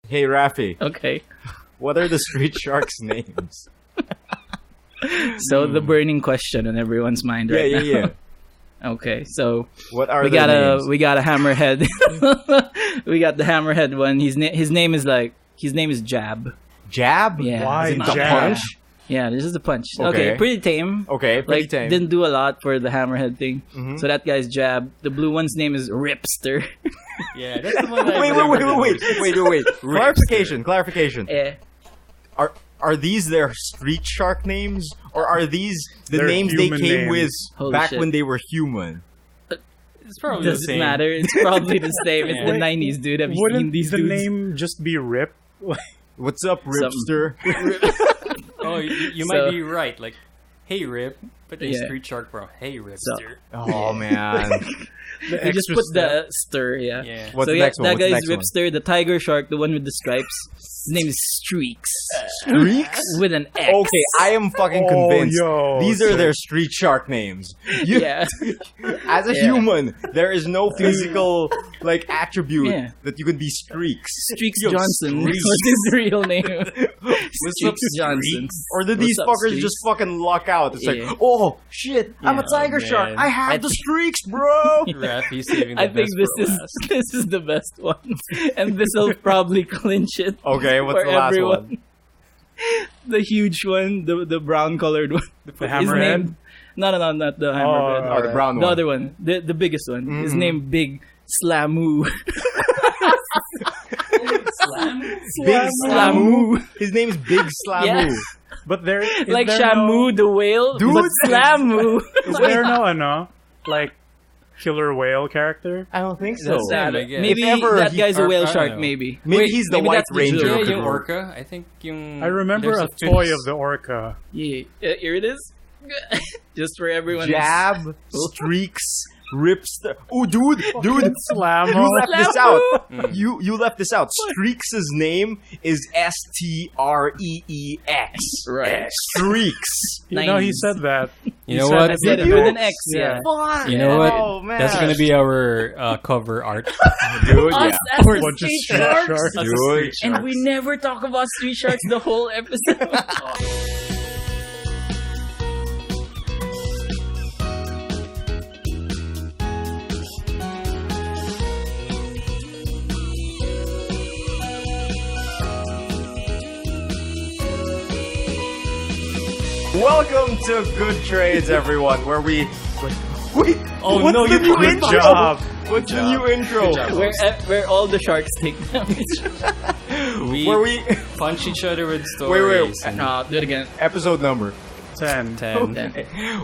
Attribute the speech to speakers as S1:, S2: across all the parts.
S1: Hey, Raffy.
S2: Okay.
S1: What are the street sharks' names?
S2: So the burning question on everyone's mind right now.
S1: Yeah.
S2: Okay, so
S1: What are
S2: we
S1: the
S2: got
S1: names?
S2: we got a hammerhead. We got the hammerhead one. His name is Jab.
S1: Jab?
S2: Yeah.
S3: Why
S1: Is it the
S3: Jab?
S1: punch?
S2: Yeah, this is the punch.
S1: Okay.
S2: Okay, pretty tame.
S1: Okay, pretty
S2: Like
S1: tame.
S2: didn't do a lot for the hammerhead thing.
S1: Mhm.
S2: So that guy's Jab. The blue one's name is Ripster.
S4: Yeah, that's the one. That
S1: Wait. Clarification.
S2: Eh.
S1: Are these their street shark names, or are these the
S3: Their
S1: names they
S3: human
S1: came
S3: names.
S1: with
S2: Holy
S1: back
S2: shit.
S1: when they were human?
S4: It's probably the
S2: Doesn't
S4: same.
S2: matter. It's probably the same. It's the
S3: Wait,
S2: 90s, dude. Have you seen
S3: Wouldn't
S2: these
S3: the
S2: dudes?
S3: name just be Rip?
S1: What's up, Ripster?
S4: Oh, you
S2: So-
S4: might be right. Like, hey Rip, but they
S2: Yeah.
S4: street shark bro. Hey Ripster.
S1: Oh man.
S3: The
S2: They just
S3: extra
S2: put
S3: step.
S2: the stir, yeah.
S4: Yeah.
S1: What's
S2: So
S1: the
S2: yeah,
S1: next one?
S2: that
S1: What's the
S2: guy's
S1: next one?
S2: Ripster, the tiger shark, the one with the stripes. His name is Streaks.
S1: Streaks?
S2: With an X.
S1: Okay, I am fucking convinced.
S3: yo,
S1: These are
S3: so-
S1: their street shark names. You,
S2: Yeah.
S1: As a
S2: Yeah.
S1: human, there is no physical like attribute
S2: Yeah.
S1: that you can be Streaks.
S2: Streaks
S1: Yo,
S2: Johnson.
S1: Streaks.
S2: What's his real name?
S1: What's up,
S2: Streaks Johnson.
S1: Streaks? Or did these
S2: What's up,
S1: fuckers
S2: Streaks?
S1: just fucking luck out? It's
S2: Yeah.
S1: like, oh shit, I'm a
S2: Yeah.
S1: tiger
S4: Oh,
S1: shark.
S4: man.
S1: I have
S2: I
S1: the
S2: think-
S1: streaks, bro.
S4: Raffy saving the
S2: I think
S4: best for last.
S2: this is the best one. And this will probably clinch it.
S1: Okay, what's
S2: for
S1: the last
S2: everyone.
S1: one?
S2: The huge one, the brown colored one.
S3: The
S2: His
S3: hammerhead?
S2: name. No, not the hammerhead.
S1: Oh, the brown
S2: The
S1: one.
S2: other one, the biggest one. His
S1: Mhm.
S2: name Big Slamoo.
S1: Big
S2: Slamoo.
S1: His name's Big Slamu.
S2: Yeah.
S3: But there is
S2: Like
S3: there
S2: Shamu the whale,
S1: Dude.
S2: but Slamoo.
S3: Is there no like killer whale character?
S1: I don't think so.
S4: That's sad, I guess.
S2: Maybe
S1: If ever
S2: that
S1: he-
S2: guy's a
S4: or-
S2: whale
S4: I don't
S2: shark.
S4: know.
S2: Maybe.
S1: Maybe
S4: Wait,
S1: he's the
S2: maybe
S1: White
S2: that's the
S1: Ranger.
S2: joke.
S4: Yeah,
S1: of the
S4: yung
S1: group.
S4: orca. I think yung.
S3: I remember
S4: there's
S3: a
S4: fish.
S3: toy of the orca.
S2: Yeah, here it is. Just for everyone.
S1: Jab, Streaks, Ripster. Oh, dude,
S3: Slamo.
S1: you left this out.
S4: Mm.
S1: You left this out. Streaks' name is Streex.
S2: Right.
S1: Streaks.
S3: You know, he
S2: 90s.
S3: said that.
S4: You know
S3: said
S4: what?
S2: I said it
S1: you?
S2: with an X.
S3: Yeah.
S2: Yeah.
S1: Fuck.
S4: You know what?
S1: Oh, man.
S4: That's gonna be our cover art.
S1: Dude,
S2: Us
S1: yeah.
S2: as
S3: Bunch of
S2: street
S3: street
S2: sharks.
S3: sharks.
S1: Dude.
S2: And we never talk about street sharks the whole episode.
S1: Welcome to Good Trades, everyone, where we... Wait,
S4: Oh,
S1: what's
S4: no,
S1: the
S4: you
S1: new
S4: good
S1: intro?
S3: job.
S1: What's the new intro?
S2: where all the sharks take damage.
S1: Where we...
S4: punch each other with stories.
S1: Wait.
S2: No, do it again.
S1: Episode number.
S3: 10.
S4: 10.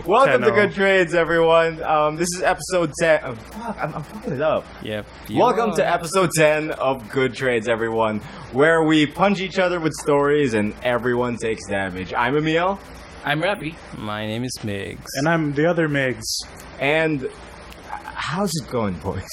S1: Welcome to
S3: 10-0.
S1: Good Trades, everyone. This is episode 10. Oh, fuck, I'm fucking it up.
S4: Yep.
S1: Welcome to episode 10 of Good Trades, everyone, where we punch each other with stories and everyone takes damage. I'm Emile,
S2: I'm Raffy.
S4: My name is Migs.
S3: And I'm the other Migs.
S1: and how's it going, boys?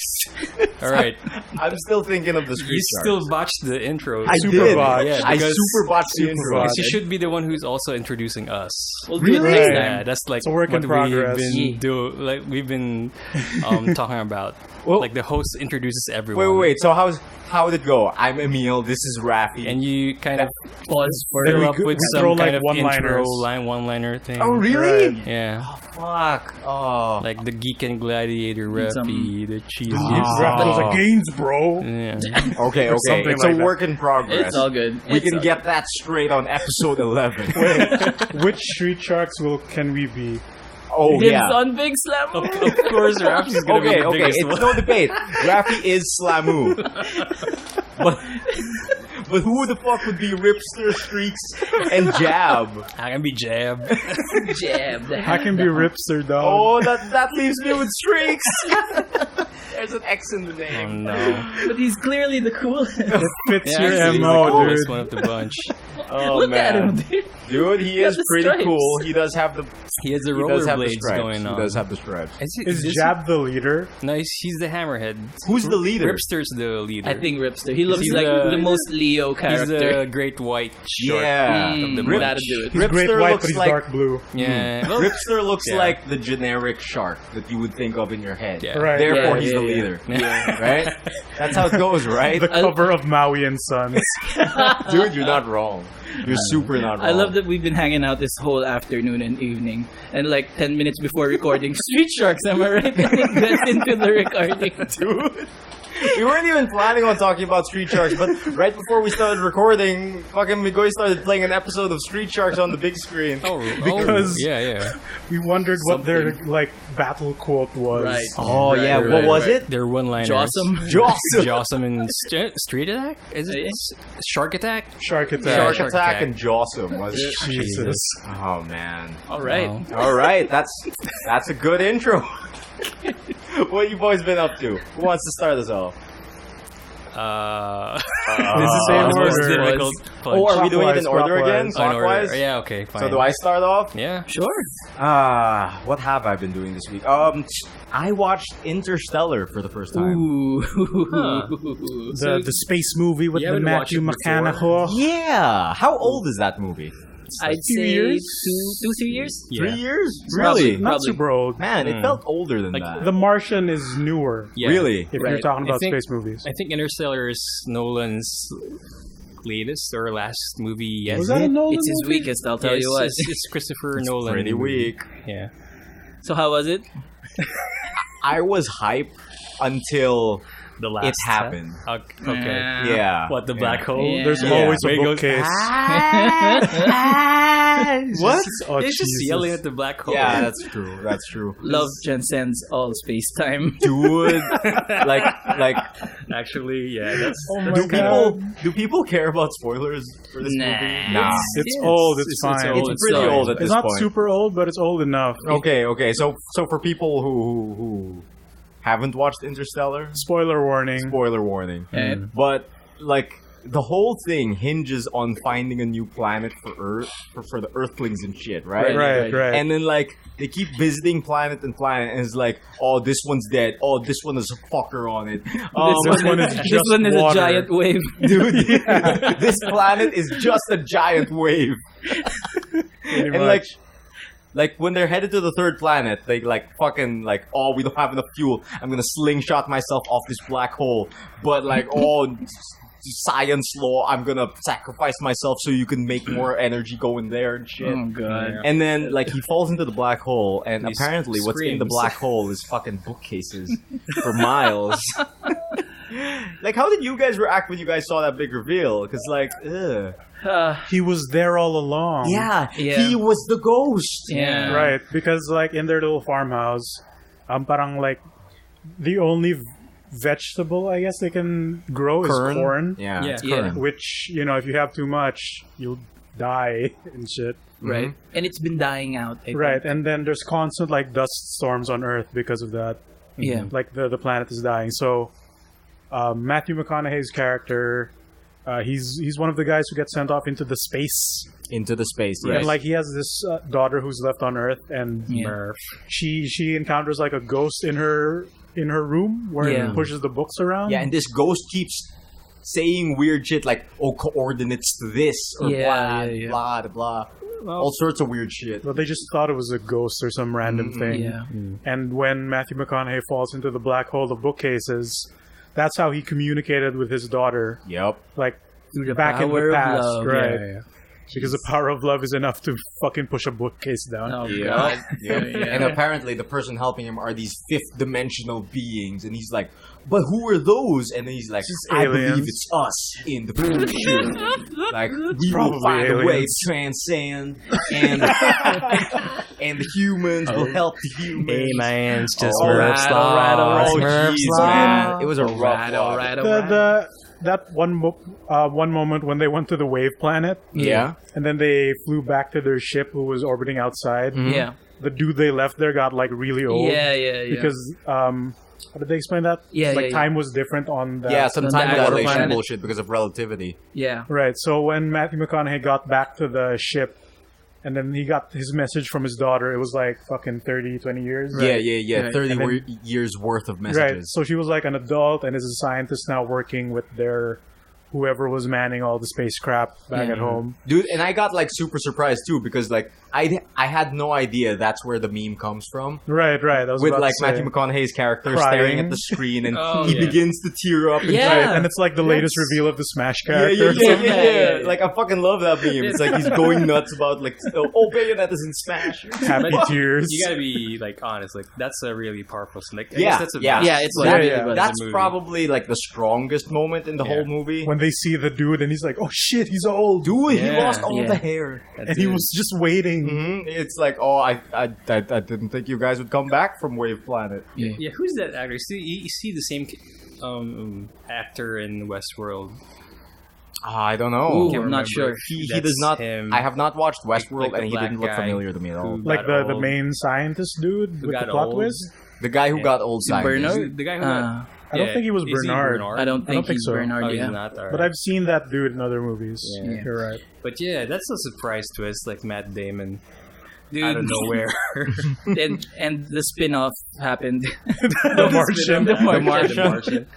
S4: All right.
S1: I'm still thinking of the street
S4: You
S1: sharks.
S4: still botched the intro.
S1: I
S3: Super
S1: did.
S3: botched.
S4: Yeah,
S1: I
S4: because-
S1: super botched the intro.
S3: botched.
S4: Because you should be the one who's also introducing us.
S2: We'll do it
S1: Really?
S2: next
S4: Yeah,
S2: time.
S4: that's like
S3: It's a work in
S4: what
S3: progress.
S4: we've been we've been talking about.
S1: Well-
S4: like the host introduces everyone.
S1: Wait. So how'd it go? I'm Emile. This is Raffy.
S4: And you kind of
S2: Pause for
S4: fill
S3: we
S4: up
S3: go-
S4: with
S3: throw,
S4: some
S3: like,
S4: kind of intro
S3: one-liners.
S4: one-liner thing.
S1: oh, really?
S3: Right.
S4: Yeah,
S1: Fuck. Oh.
S4: like the geek and gladiator Raffy, the cheesy.
S3: Rap those against, bro.
S4: Yeah.
S1: Okay.
S3: something
S1: It's
S3: like
S1: a
S3: that.
S1: work in progress.
S2: It's all good.
S1: We
S2: It's
S1: can
S2: all
S1: get that straight on episode 11.
S3: Which street sharks can we be?
S1: Oh,
S2: Dibs
S1: yeah.
S2: on Big Slam.
S4: Of course, Raffy's gonna be the
S1: Okay,
S4: biggest
S1: it's
S4: one.
S1: no debate. Raffy is Slamu. But who the fuck would be Ripster, Streaks, and Jab?
S4: I can be Jab.
S2: Jab.
S3: I can be Ripster, dog.
S1: Oh, that leaves me with Streaks. There's an X in the
S4: Oh
S1: name.
S4: no.
S2: But he's clearly the coolest.
S3: It fits
S4: Yeah,
S3: your
S4: actually, he's
S3: MO,
S4: the coolest
S3: dude.
S4: one of the bunch.
S1: Oh,
S2: Look at him,
S1: man.
S2: dude.
S1: Dude, he
S2: got
S1: is
S2: the
S1: pretty
S2: stripes.
S1: cool. He does have the
S4: He has the
S1: he does have the
S4: rollerblades
S1: stripes.
S4: going on.
S1: He does have the stripes.
S3: Is Jab the leader?
S4: No, he's the hammerhead.
S1: Who's the leader?
S4: Ripster's the leader.
S2: I think Ripster. He looks
S4: He's
S2: like
S4: the-
S2: the most Leo
S4: he's
S2: character.
S4: the great white shark.
S1: Yeah.
S2: That'll do it.
S3: He's great
S1: Ripster
S3: white,
S1: looks
S3: but he's
S1: like
S3: dark blue.
S4: Yeah. Well,
S1: Ripster looks
S4: Yeah.
S1: like the generic shark that you would think of in your head.
S4: Yeah.
S3: Right.
S1: Therefore,
S2: Yeah,
S1: he's
S2: yeah,
S1: the
S2: yeah.
S1: leader.
S4: Yeah.
S1: Right? That's how it goes, right?
S3: The cover of Maui and Sons.
S1: Dude, you're not wrong. You're super not wrong.
S2: I love that we've been hanging out this whole afternoon and evening, and like 10 minutes before recording, Street Sharks, am I right? And it gets into the recording.
S1: Dude. We weren't even planning on talking about Street Sharks, but right before we started recording, fucking Migoy started playing an episode of Street Sharks on the big screen.
S3: Because-
S4: yeah.
S3: We wondered what their like battle quote was.
S2: Right.
S1: Oh, yeah.
S2: Right,
S1: What
S2: right,
S1: was
S2: right.
S1: it?
S4: They're one-liners.
S2: Jossum.
S4: Jossum and Street Attack? Is it Shark Attack?
S3: Shark Attack.
S4: Yeah,
S1: Shark
S4: Shark
S1: Attack
S4: Attack.
S1: and Jossum was it?
S3: Jesus.
S1: Oh, man.
S2: All right.
S4: Wow.
S1: All right. That's a good intro. What you boys been up to? Who wants to start us off?
S4: This is
S3: same
S4: the most
S3: order.
S4: difficult punch.
S1: Oh, are we doing it in order
S3: Clockwise.
S1: again?
S4: Oh, in order.
S1: Clockwise?
S4: Yeah, okay, fine.
S1: So do I start off?
S4: Yeah.
S2: Sure.
S1: What have I been doing this week? I watched Interstellar for the first time.
S2: Ooh.
S3: The space movie with
S4: You
S3: the
S4: haven't watched
S3: Matthew
S4: it
S3: McConaughey.
S1: Yeah. How old is that movie?
S2: I'd
S3: few
S2: say
S3: years?
S2: 3 years.
S4: Yeah.
S1: 3 years?
S2: Probably.
S1: Really?
S3: Not super old.
S1: Man, it felt older than
S4: Like,
S1: that.
S3: The Martian is newer.
S4: Yeah.
S1: Really?
S3: If
S2: Right.
S3: you're talking
S4: I
S3: about
S4: think-
S3: space movies.
S4: I think Interstellar is Nolan's latest or last movie yet.
S3: Was that a Nolan
S2: It's his
S3: movie?
S2: weakest, I'll tell
S4: Yeah,
S2: you what.
S4: it's Christopher Nolan.
S1: Pretty weak.
S4: Yeah.
S2: So how was it?
S1: I was hype until
S4: The last
S1: it happened.
S4: Okay.
S1: Yeah.
S4: What, the black hole?
S2: Yeah.
S3: There's
S1: Yeah.
S3: always a
S4: Where he goes,
S3: bookcase.
S1: What?
S3: Oh,
S4: It's just
S3: Jesus.
S4: yelling at the black hole.
S1: Yeah, that's true. That's true.
S2: Love transcends all space-time.
S1: Dude, like,
S4: Actually, yeah. That's
S3: Oh my
S1: do
S3: God.
S1: people care about spoilers for this
S2: Nah.
S1: movie? Nah.
S3: It's old. It's fine.
S4: old.
S1: It's pretty old at
S3: It's
S1: this
S3: not
S1: point.
S3: super old, but it's old enough.
S1: Okay. So for people who haven't watched Interstellar,
S3: Spoiler warning.
S1: spoiler warning.
S2: Okay.
S1: But like the whole thing hinges on finding a new planet for Earth for the Earthlings and shit, right?
S3: Right.
S1: And then like they keep visiting planet, and it's like, oh, this one's dead. Oh, this one is a fucker on it.
S3: This one is
S2: This
S3: just
S2: one is
S3: water.
S2: a giant wave.
S1: Dude, this planet is just a giant wave.
S3: Pretty
S1: And
S3: much.
S1: like when they're headed to the third planet, they like fucking like, oh, we don't have enough fuel. I'm gonna slingshot myself off this black hole. But like, oh, science law, I'm gonna sacrifice myself so you can make more energy go in there and shit.
S2: Oh god.
S1: And then like he falls into the black hole, and
S4: He
S1: apparently what's in the
S4: screams.
S1: black hole is fucking bookcases for miles. Like, how did you guys react when you guys saw that big reveal? Because like, ugh.
S3: He was there all along.
S2: Yeah.
S1: He was the ghost.
S2: Yeah.
S3: Right, because like in their little farmhouse, parang like the only vegetable I guess they can grow is corn.
S1: Yeah,
S4: Yeah.
S1: it's
S2: Yeah.
S1: corn.
S3: Which, you know, if you have too much, you'll die and shit.
S2: Right. And it's been dying out. I think.
S3: Right, and then there's constant like dust storms on Earth because of that.
S2: Yeah.
S3: Like the planet is dying. So Matthew McConaughey's character, he's one of the guys who gets sent off into the space.
S1: Into the space,
S3: And
S1: yes.
S3: like he has this daughter who's left on Earth, and
S2: Yeah.
S3: she encounters like a ghost in her room where
S2: Yeah.
S3: it pushes the books around.
S1: Yeah, and this ghost keeps saying weird shit like, oh, coordinates to this, or
S2: Yeah, yeah.
S1: blah, blah, blah. All sorts of weird shit.
S3: But they just thought it was a ghost or some random thing.
S2: Yeah.
S3: And when Matthew McConaughey falls into the black hole of bookcases, that's how he communicated with his daughter,
S1: Yep.
S3: like
S2: Through the
S3: back in
S2: power
S3: the
S2: of
S3: past,
S2: love.
S3: right?
S4: Yeah.
S3: Because the power of love is enough to fucking push a bookcase down.
S2: Oh
S1: Yep.
S2: god.
S1: Yep.
S2: Yeah.
S1: And apparently the person helping him are these fifth dimensional beings, and he's like, but who are those? And then he's like, I believe
S3: aliens.
S1: it's us in the future. Like, we will
S3: Probably
S1: find a way to
S3: aliens.
S1: transcend, and and the humans will help the humans.
S4: Hey man, it's just
S1: All
S4: Smurfs
S1: right,
S4: law.
S2: all right, all right.
S1: Oh,
S4: Smurfs
S1: jeez,
S4: law.
S1: man. It was a rough
S2: Alright,
S1: walk.
S2: alright, alright.
S3: That one moment when they went to the wave planet,
S1: Yeah.
S3: and then they flew back to their ship who was orbiting outside.
S2: Yeah.
S3: The dude they left there got like really old.
S2: Yeah.
S3: Because how did they explain that?
S2: Yeah,
S3: like
S2: yeah.
S3: time was different on that.
S1: Yeah, some
S2: On
S1: time
S2: the
S1: dilation
S2: planet.
S1: bullshit because of relativity.
S2: Yeah.
S3: Right. So when Matthew McConaughey got back to the ship, and then he got his message from his daughter. It was like fucking 30, 20 years.
S1: Yeah.
S2: Right.
S1: 30
S3: And then-
S1: years worth of
S3: Right.
S1: messages.
S3: So she was like an adult and is a scientist now working with their whoever was manning all the spacecraft back at home.
S1: Dude, and I got like super surprised too because like I had no idea that's where the meme comes from.
S3: Right. I was
S1: With
S3: about
S1: like
S3: to say.
S1: Matthew McConaughey's character
S3: Crying.
S1: staring at the screen and
S4: Oh,
S1: he
S4: yeah.
S1: begins to tear up. And
S2: Yeah.
S3: Right, and it's like the latest reveal of the Smash
S1: Yeah,
S3: character.
S2: Yeah.
S1: Like I fucking love that meme. It's like he's going nuts about like, oh, Bayonetta's in Smash.
S3: Happy tears.
S4: You gotta be like honest. Like that's a really powerful. Like I
S1: Yeah,
S4: guess that's a
S1: yeah.
S2: Yeah, it's
S3: Yeah,
S2: really
S3: yeah.
S2: was.
S1: That's
S4: movie.
S1: probably like the strongest moment in the
S4: Yeah.
S1: whole movie.
S3: When they see the dude and he's like, "Oh shit, he's old."
S1: Dude, he
S4: Yeah.
S1: lost all
S2: Yeah.
S1: the hair.
S3: And he was just waiting.
S1: It's like, oh, I didn't think you guys would come back from Wave Planet.
S4: Yeah, who's that actor? You see the same actor in Westworld.
S1: I don't know.
S2: Ooh,
S4: Can't
S2: I'm not
S4: remember.
S2: sure.
S1: He
S4: That's
S1: does not.
S4: him.
S1: I have not watched Westworld,
S4: Like the
S1: and he
S4: black
S1: didn't look
S4: guy
S1: familiar to me at all.
S4: who-
S3: Like
S4: got
S3: the
S4: old.
S3: main scientist dude
S4: Who
S3: with
S4: got
S3: the plot
S4: old.
S3: twist.
S1: The guy who got old scientist.
S2: Bernard?
S4: The guy who
S3: I don't think he was
S4: is
S3: Bernard.
S2: I don't think
S3: think
S2: he's
S3: so.
S2: Bernard.
S4: Oh, he's
S2: Yeah.
S4: not. All
S3: But
S4: right.
S3: I've seen that dude in other movies.
S4: Yeah.
S3: You're right.
S4: But yeah, that's a surprise twist. Like Matt Damon
S2: Dude,
S4: out of nowhere.
S2: and the spin-off happened.
S3: The Martian.
S2: The Martian.
S4: The Martian.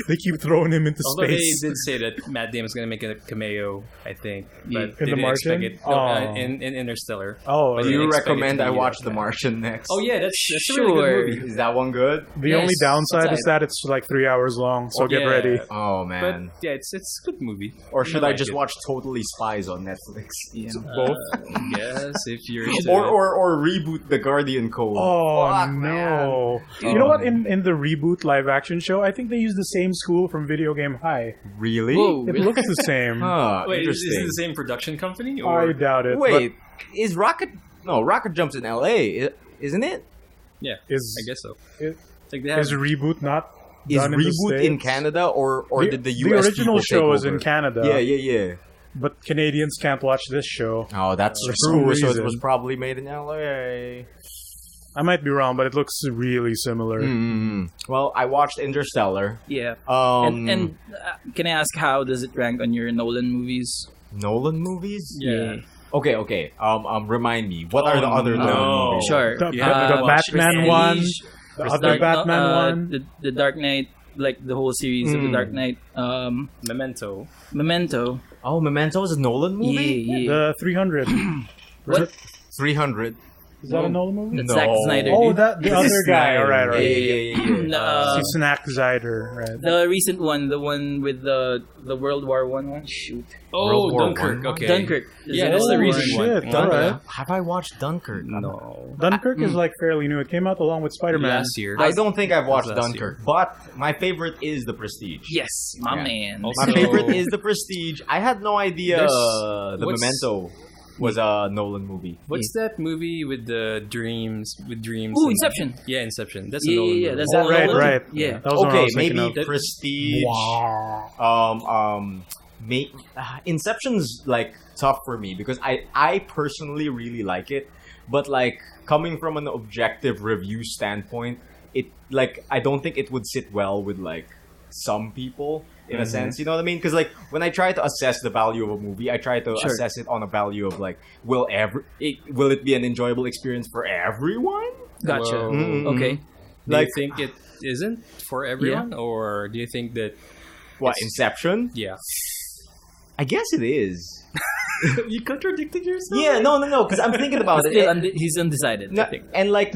S3: They keep throwing him into
S4: Although
S3: space.
S4: they did say that Matt Damon's going to make a cameo, I think. But
S3: In
S4: they
S3: The
S4: didn't
S3: Martian?
S4: expect it. No,
S3: Oh.
S4: in Interstellar.
S3: Oh,
S4: But
S1: Do you
S4: didn't expect it
S1: recommend
S4: to
S1: I
S4: be
S1: watch
S4: that
S1: The
S4: guy.
S1: Martian next?
S4: Oh yeah, that's a
S2: Sure.
S4: really good movie.
S1: Is that one good?
S3: the
S2: Yes,
S3: only downside
S2: it's
S3: is that it's like 3 hours long, so get
S4: Yeah.
S3: ready.
S1: Oh
S4: But
S1: man.
S4: yeah, it's a good movie.
S1: Or should
S4: I
S1: I
S4: like
S1: just
S4: it.
S1: watch Totally Spies on Netflix?
S2: Yeah.
S3: Both.
S4: Yes, if you're
S1: Or reboot The Guardian Code.
S3: Oh
S1: Fuck,
S3: no!
S1: man.
S3: You know what? In the reboot live action show, I think they use the same school from Video Game High.
S1: Really?
S2: Whoa.
S3: It looks the same.
S1: Huh,
S4: Wait, is
S1: interesting.
S4: it the same production company? Or
S3: I doubt it.
S1: Wait, is Rocket... No, Rocket Jump's in LA, isn't it?
S4: yeah,
S3: but is
S4: I guess so.
S3: it-
S4: Like they have,
S3: is reboot not
S1: Is
S3: done in the
S1: Reboot in
S3: States?
S1: Canada or did the US
S3: the original
S1: people
S3: show
S1: take
S3: is in
S1: over?
S3: Canada?
S1: Yeah.
S3: But Canadians can't watch this show.
S1: Oh, that's
S3: For some
S1: true. So it
S3: reason.
S1: was probably made in LA.
S3: I might be wrong, but it looks really similar.
S1: Well, I watched Interstellar.
S2: Yeah.
S1: Um,
S2: And can I ask how does it rank on your Nolan movies?
S1: Nolan movies?
S4: yeah.
S1: Okay. Remind me. What are the other
S4: no.
S1: Nolan movies?
S2: Sure.
S3: The,
S4: Yeah.
S3: the Batman one,
S2: Prestige,
S3: the other Batman one.
S2: the Dark Knight, like the whole series of the Dark Knight.
S4: Memento.
S2: Memento.
S1: Oh, Memento is a Nolan movie?
S2: Yeah.
S3: The 300.
S2: What?
S1: 300.
S3: Is that a Nolan movie?
S2: That's
S1: No.
S2: Zack Snyder.
S3: Oh,
S2: dude.
S3: that the other guy. All right.
S1: Yeah.
S2: No,
S3: It's Snack Zyder, right?
S2: the recent one, the one with the World War one. Shoot,
S4: Oh,
S1: World War
S4: Dunkirk.
S1: One?
S4: Okay.
S2: Dunkirk. Is
S4: Yeah,
S2: it
S4: that's the
S3: Oh,
S4: recent
S3: shit.
S4: one.
S3: All right.
S1: Have I watched Dunkirk?
S4: No.
S3: Dunkirk is like fairly new. It came out along with Spider-Man.
S4: Last year.
S1: I don't think I've watched
S4: Last
S1: Dunkirk, but my favorite is The Prestige.
S2: Yes, my
S1: Yeah.
S2: man.
S4: Also-
S1: My favorite is The Prestige. I had no idea
S4: There's-
S1: the
S4: what's-
S1: Memento was a Nolan movie.
S4: What's that movie with the dreams? With dreams.
S2: Ooh,
S4: and-
S2: Inception.
S4: Yeah, Inception. That's a
S2: Yeah,
S4: Nolan
S2: yeah,
S4: movie.
S2: that's
S3: Oh,
S2: a
S3: right,
S2: Nolan.
S3: right.
S2: Yeah.
S3: That was the one I
S1: Okay,
S3: was thinking
S1: maybe
S3: of.
S1: Prestige.
S3: Wow.
S1: Inception's like tough for me because I personally really like it, but like coming from an objective review standpoint, it like I don't think it would sit well with like some people in a sense, you know what I mean? Because like when I try to assess the value of a movie, I try to
S2: Sure.
S1: assess it on a value of like will it be an enjoyable experience for everyone?
S2: Gotcha.
S4: Whoa.
S1: Mm-mm.
S2: Okay.
S4: Do
S1: Like-
S4: you think it isn't for everyone, or do you think that?
S1: What, Inception?
S4: Yeah.
S1: I guess it is.
S4: You contradicted yourself.
S1: Yeah, no, because I'm thinking about it.
S2: Still he's undecided.
S1: No,
S2: I think.
S1: and like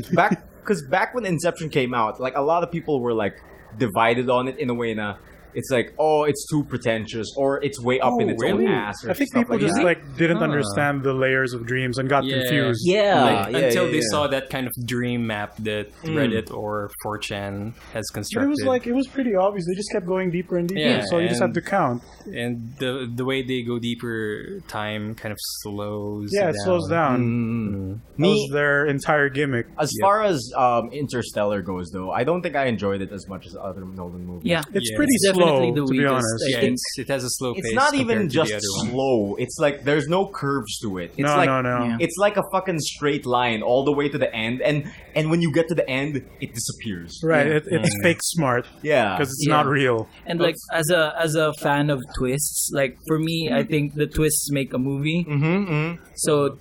S1: back when Inception came out, like a lot of people were like divided on it in a way na it's like, oh, it's too pretentious or it's way up in its
S4: really?
S1: own ass. Or
S3: I think
S1: stuff
S3: people
S1: like
S3: just
S1: that.
S3: like didn't
S4: Huh.
S3: understand the layers of dreams and got
S4: Yeah.
S3: confused.
S1: yeah,
S4: Until they
S1: yeah.
S4: saw that kind of dream map that Reddit or 4chan has
S3: But
S4: constructed.
S3: it was pretty obvious. They just kept going deeper and deeper.
S4: Yeah,
S3: so you just had
S4: and-
S3: to count.
S4: And the way they go deeper, time kind of slows.
S3: Yeah, it slows down.
S1: Mm.
S3: That was
S1: Me,
S3: their entire gimmick.
S1: as far as Interstellar goes, though, I don't think I enjoyed it as much as other Nolan movies.
S2: Yeah.
S3: It's
S4: Yeah,
S3: pretty
S2: it's
S3: slow,
S2: definitely the
S3: to be
S2: weakest.
S3: honest.
S2: I
S4: Yeah,
S2: think.
S4: it has a slow pace.
S1: It's not even
S4: compared to
S1: just
S4: the other ones.
S1: slow. It's like there's no curves to it. It's
S3: No,
S1: like
S3: no.
S2: Yeah.
S1: it's like a fucking straight line all the way to the end, and when you get to the end, it disappears.
S3: Right,
S2: Yeah.
S3: it's fake smart
S1: Yeah,
S3: because it's
S2: Yeah.
S3: not real.
S2: And like as a fan of twists, like for me, I think the twists make a movie.
S1: Mm-hmm.
S2: So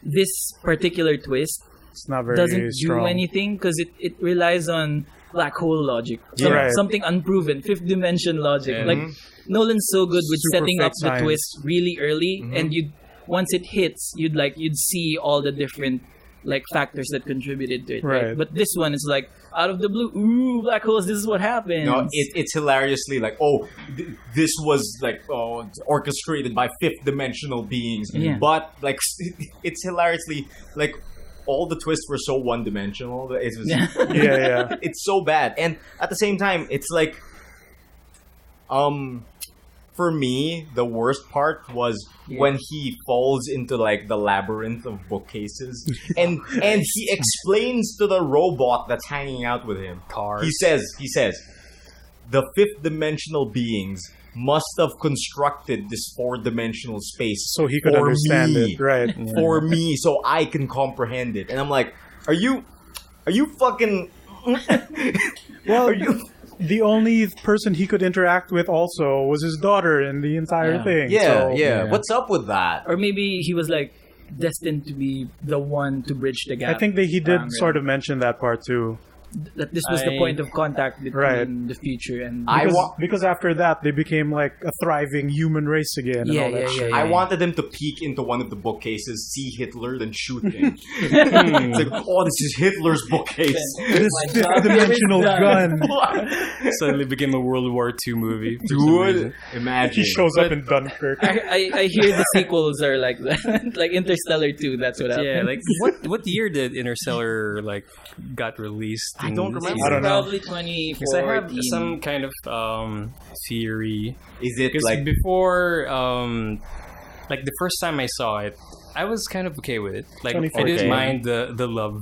S2: this particular twist
S3: It's not very
S2: doesn't
S3: strong.
S2: do anything because it relies on black hole logic.
S3: Right.
S2: Something unproven, fifth dimension logic. Like Nolan's so good with
S3: Super
S2: setting
S3: fake
S2: up the
S3: science.
S2: twist really early, and once it hits, you'd see all the different like factors that contributed to it. Right.
S3: Right.
S2: But this one is like out of the blue. Ooh, black holes. This is what happens.
S1: No, it's hilariously like, this was like orchestrated by fifth dimensional beings.
S2: Yeah.
S1: But like, it's hilariously like all the twists were so one dimensional. It's just,
S3: Yeah.
S1: it's so bad. And at the same time, it's like, for me, the worst part was when he falls into like the labyrinth of bookcases, and he explains to the robot that's hanging out with him.
S4: Cars.
S1: He says, the fifth dimensional beings must have constructed this four-dimensional space
S3: So he could
S1: for
S3: understand
S1: me,
S3: it. Right.
S1: for me, so I can comprehend it. And I'm like, are you fucking?
S3: Well,
S1: Are you?
S3: the only person he could interact with also was his daughter in the entire thing.
S1: Yeah,
S3: so,
S1: yeah. What's up with that?
S2: Or maybe he was like destined to be the one to bridge the gap.
S3: I think he did sort of mention that part too.
S2: that this was the point of contact between
S3: Right.
S2: the future and
S3: Because after that, they became like a thriving human race again. And all that shit.
S1: I wanted him to peek into one of the bookcases, see Hitler, then shoot him. It's like, oh, this is Hitler's bookcase.
S3: This fifth-dimensional gun.
S4: Suddenly became a World War II movie. for some
S1: Dude,
S4: reason.
S1: imagine.
S3: He shows up in Dunkirk.
S2: I hear the sequels are like that. Like Interstellar 2, that's what happened.
S4: Yeah, like what year did Interstellar like got released?
S1: I don't remember.
S3: I don't know.
S2: Probably 2014.
S4: Because I have some kind of theory.
S1: Is it
S4: Because
S1: like
S4: before, like the first time I saw it, I was kind of okay with it. Like I
S3: 2014.
S4: didn't mind the love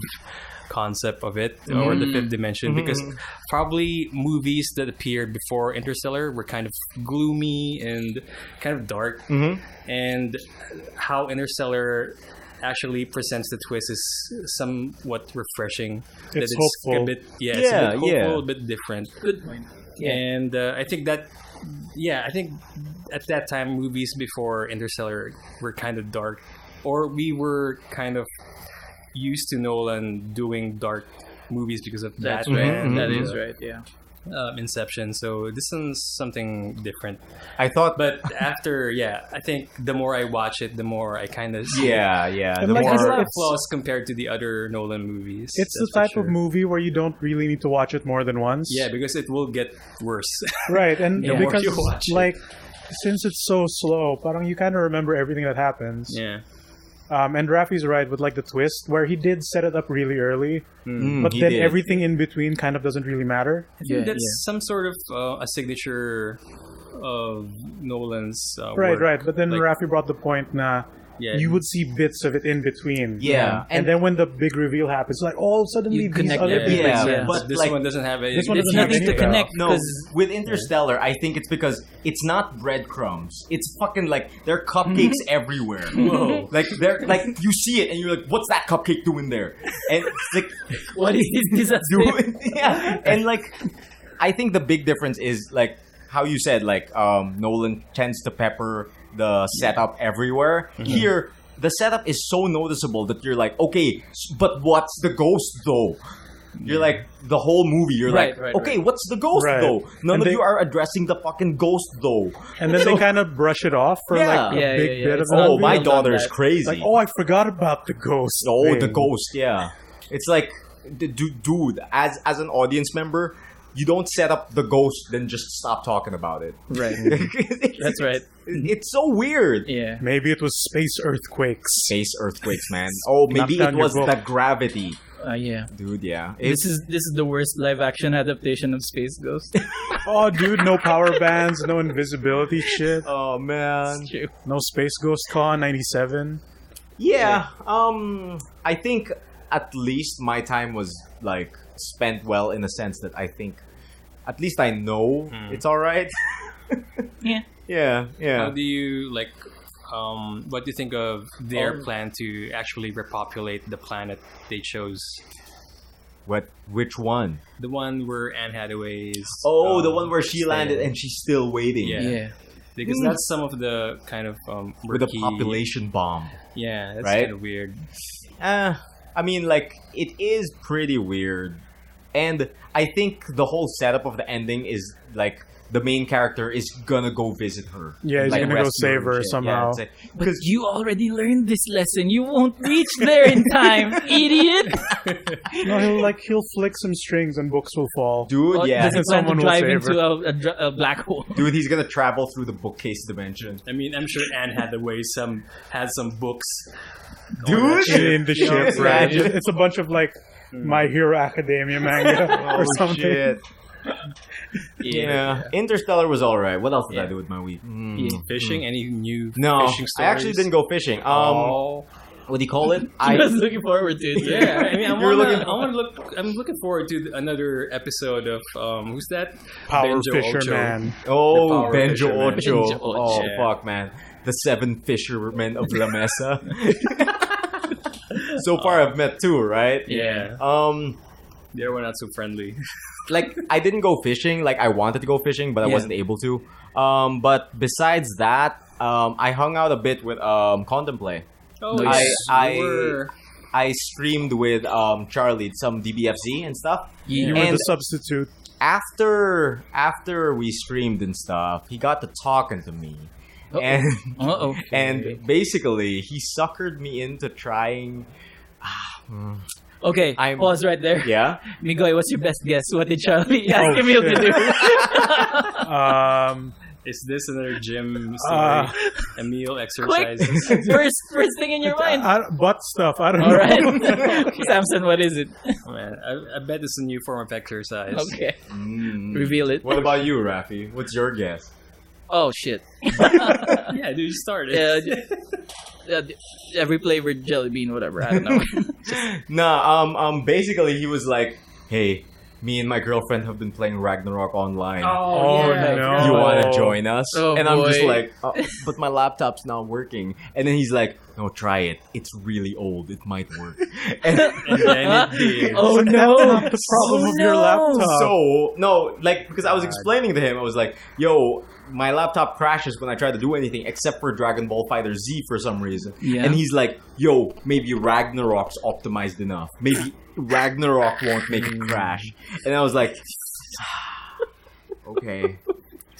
S4: concept of it or the fifth dimension because probably movies that appeared before Interstellar were kind of gloomy and kind of dark, and how Interstellar actually presents the twist is somewhat refreshing.
S3: It's
S4: It's
S3: hopeful.
S4: a bit, it's a
S1: Yeah,
S4: bit hopeful,
S1: yeah.
S4: a bit different.
S2: Good point.
S4: And I think that, I think at that time movies before Interstellar were kind of dark, or we were kind of used to Nolan doing dark movies because of
S2: That's
S4: Batman,
S2: right. That is right, yeah.
S4: Inception. So this is something different.
S1: I thought,
S4: But after, I think the more I watch it, the more I kind of see
S1: yeah.
S3: And
S1: The
S3: like,
S4: there's a
S1: more,
S4: lot of flaws compared to the other Nolan movies.
S3: It's the
S4: that's for
S3: type of
S4: sure.
S3: movie where you don't really need to watch it more than once.
S4: Yeah, because it will get worse.
S3: Right, and
S2: The more
S3: because
S4: you watch it.
S3: like since it's so slow, parang you kind of remember everything that happens.
S4: Yeah.
S3: And Raffy's right with like the twist where he did set it up really early, but
S1: he
S3: then
S1: did.
S3: everything in between kind of doesn't really matter.
S4: I think that's some sort of a signature of Nolan's work.
S3: Right. But then
S4: Like,
S3: Raffy brought the point na you would see bits of it in between.
S1: Yeah.
S3: And then when the big reveal happens, like, oh, suddenly
S2: You
S3: these
S2: connect
S3: other
S2: it.
S3: bits make
S1: Yeah,
S3: sense.
S1: but
S4: this
S1: like-
S4: one doesn't have it.
S3: This one
S2: There's
S3: doesn't have
S2: nothing to
S3: any of that.
S2: connect.
S1: No,
S2: 'cause-
S1: with Interstellar, I think it's because it's not breadcrumbs. It's fucking like there are cupcakes everywhere.
S4: Whoa.
S1: Like they're like you see it and you're like, what's that cupcake doing there? And it's like,
S2: What is this?
S1: dude, yeah. And like, I think the big difference is like how you said, like Nolan tends to pepper the setup everywhere. Here, the setup is so noticeable that you're like, okay, but what's the ghost though? You're like the whole movie. You're
S2: Right,
S1: like,
S2: right,
S1: okay, what's the ghost
S3: Right.
S1: though? None
S3: And
S1: of
S3: they-
S1: you are addressing the fucking ghost though.
S3: And then
S1: So-
S3: they kind of brush it off for
S1: Yeah.
S3: like a
S2: Yeah,
S3: big
S2: yeah,
S3: bit of
S2: it's
S3: the
S2: not
S1: Oh,
S3: movie.
S1: my
S2: built on
S1: daughter's
S2: that.
S1: crazy.
S3: Like, oh, I forgot about the ghost.
S1: Oh,
S3: thing.
S1: the ghost, yeah. It's like, dude, as an audience member, you don't set up the ghost, then just stop talking about it.
S2: Right. That's right.
S1: It's so weird.
S2: Yeah.
S3: Maybe it was space earthquakes.
S1: Space earthquakes, man. Oh, maybe
S3: Knock
S1: it
S3: down your
S1: was
S3: book.
S1: the gravity.
S2: Yeah.
S1: Dude, yeah.
S2: This is the worst live action adaptation of Space Ghost.
S3: Oh, dude, no power bands, no invisibility shit,
S1: Oh, man.
S2: True.
S3: no Space Ghost Con 97.
S1: Yeah, I think at least my time was, like, spent well in a sense that I think at least I know it's alright.
S2: Yeah.
S1: Yeah.
S4: How do you like? What do you think of their plan to actually repopulate the planet they chose?
S1: Which one?
S4: The one where Anne Hathaway's.
S1: Oh, the one where she landed and she's still waiting.
S4: Yeah.
S2: Yeah.
S4: because that's some of the kind of
S1: with a
S4: murky-
S1: population bomb.
S4: Yeah, that's
S1: Right?
S4: kind of weird.
S1: I mean, like, it is pretty weird. And I think the whole setup of the ending is, like, the main character is gonna go visit her.
S3: Yeah, he's
S1: like,
S3: gonna go
S1: rescue
S3: save her
S1: and shit.
S3: somehow.
S1: Yeah,
S2: But you already learned this lesson. You won't reach there in time, idiot.
S3: No, he'll flick some strings and books will fall.
S1: dude, yeah.
S2: Does he plan to
S3: Someone will
S2: drive
S3: save
S2: into a black hole?
S1: Dude, he's gonna travel through the bookcase dimension.
S4: I mean, I'm sure Anne had some books.
S1: Dude!
S3: In the ship,
S1: Yeah.
S3: right? It's a bunch of like My Hero Academia manga or something.
S1: Shit. Yeah. Interstellar was alright. What else did I do with my week?
S4: Fishing? Any new
S1: No,
S4: fishing
S1: I actually
S4: stories?
S1: didn't go fishing. What do you call it?
S2: I was looking forward to it.
S4: Yeah, I mean,
S1: You're
S4: I'm looking forward to another episode of who's that?
S3: Power
S4: Benjo
S3: Fisherman.
S1: Oh,
S4: Power
S1: Benjo
S4: Fisherman.
S1: Ocho.
S2: Benjo Ocho.
S1: Oh,
S4: Yeah.
S1: fuck, man. The 7 fishermen of La Mesa. So far, I've met 2, right?
S4: Yeah,
S1: Um,
S4: they were not so friendly.
S1: like, I didn't go fishing. Like, I wanted to go fishing, but I
S2: Yeah.
S1: wasn't able to. But besides that, I hung out a bit with Contemplate.
S4: Oh,
S2: Nice.
S1: I streamed with Charlie some DBFZ and stuff.
S3: You
S2: Yeah.
S3: were
S1: And-
S3: the substitute.
S1: After we streamed and stuff, he got to talking to me.
S2: Uh-oh.
S1: And
S2: Uh-oh.
S1: and basically he suckered me into trying.
S2: Okay,
S1: I'm-
S2: pause right there.
S1: Yeah.
S2: Migoy, what's your best guess? What did Charlie ask Emile to
S3: shit.
S2: do?
S4: Is this another gym story? Emile
S2: Quick!
S4: exercises.
S2: First thing in your mind.
S3: Butt stuff. I don't
S2: All
S3: know.
S2: right. Samson, what is it?
S4: Oh, man, I bet it's a new form of exercise.
S2: Okay.
S1: Mm.
S2: Reveal it.
S1: What about you, Raffy? What's your guess?
S2: Oh, shit.
S4: Yeah, dude, you started.
S2: Every flavored jelly bean, whatever. I don't know.
S1: Nah. Basically he was like, "Hey, me and my girlfriend have been playing Ragnarok online.
S3: Oh,
S2: yeah.
S3: no.
S1: You want to join us?"
S2: Oh,
S1: and I'm just
S2: boy.
S1: like, "But my laptop's not working." And then he's like, "No, try it. It's really old. It might work." And
S4: And then it did.
S2: Oh,
S3: But
S2: no.
S3: that's not the problem of your
S2: no.
S3: laptop.
S1: so no, like, because I was explaining to him, I was like, "Yo, my laptop crashes when I try to do anything except for Dragon Ball Fighter Z for some reason."
S2: Yeah.
S1: And he's like, "Yo, maybe Ragnarok's optimized enough. Maybe Ragnarok won't make it crash." And I was like, "Okay."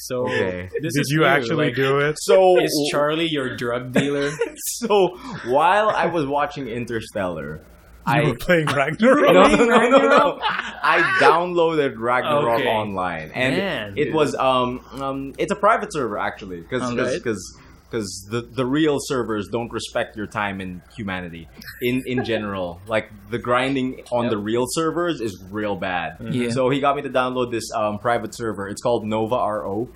S4: So
S1: Okay.
S4: this
S3: Did
S4: is
S3: you
S4: new,
S3: actually
S4: like,
S3: do it?
S1: So
S4: Is Charlie your drug dealer?
S1: so while I was watching Interstellar,
S3: You were playing Ragnarok?
S1: no. I downloaded Ragnarok
S4: Okay.
S1: Online, and
S4: Man,
S1: it
S4: dude.
S1: was it's a private server actually,
S2: Alright.
S1: because the real servers don't respect your time and humanity in general. Like the grinding on the real servers is real bad.
S2: Yeah.
S1: So he got me to download this private server. It's called Nova RO.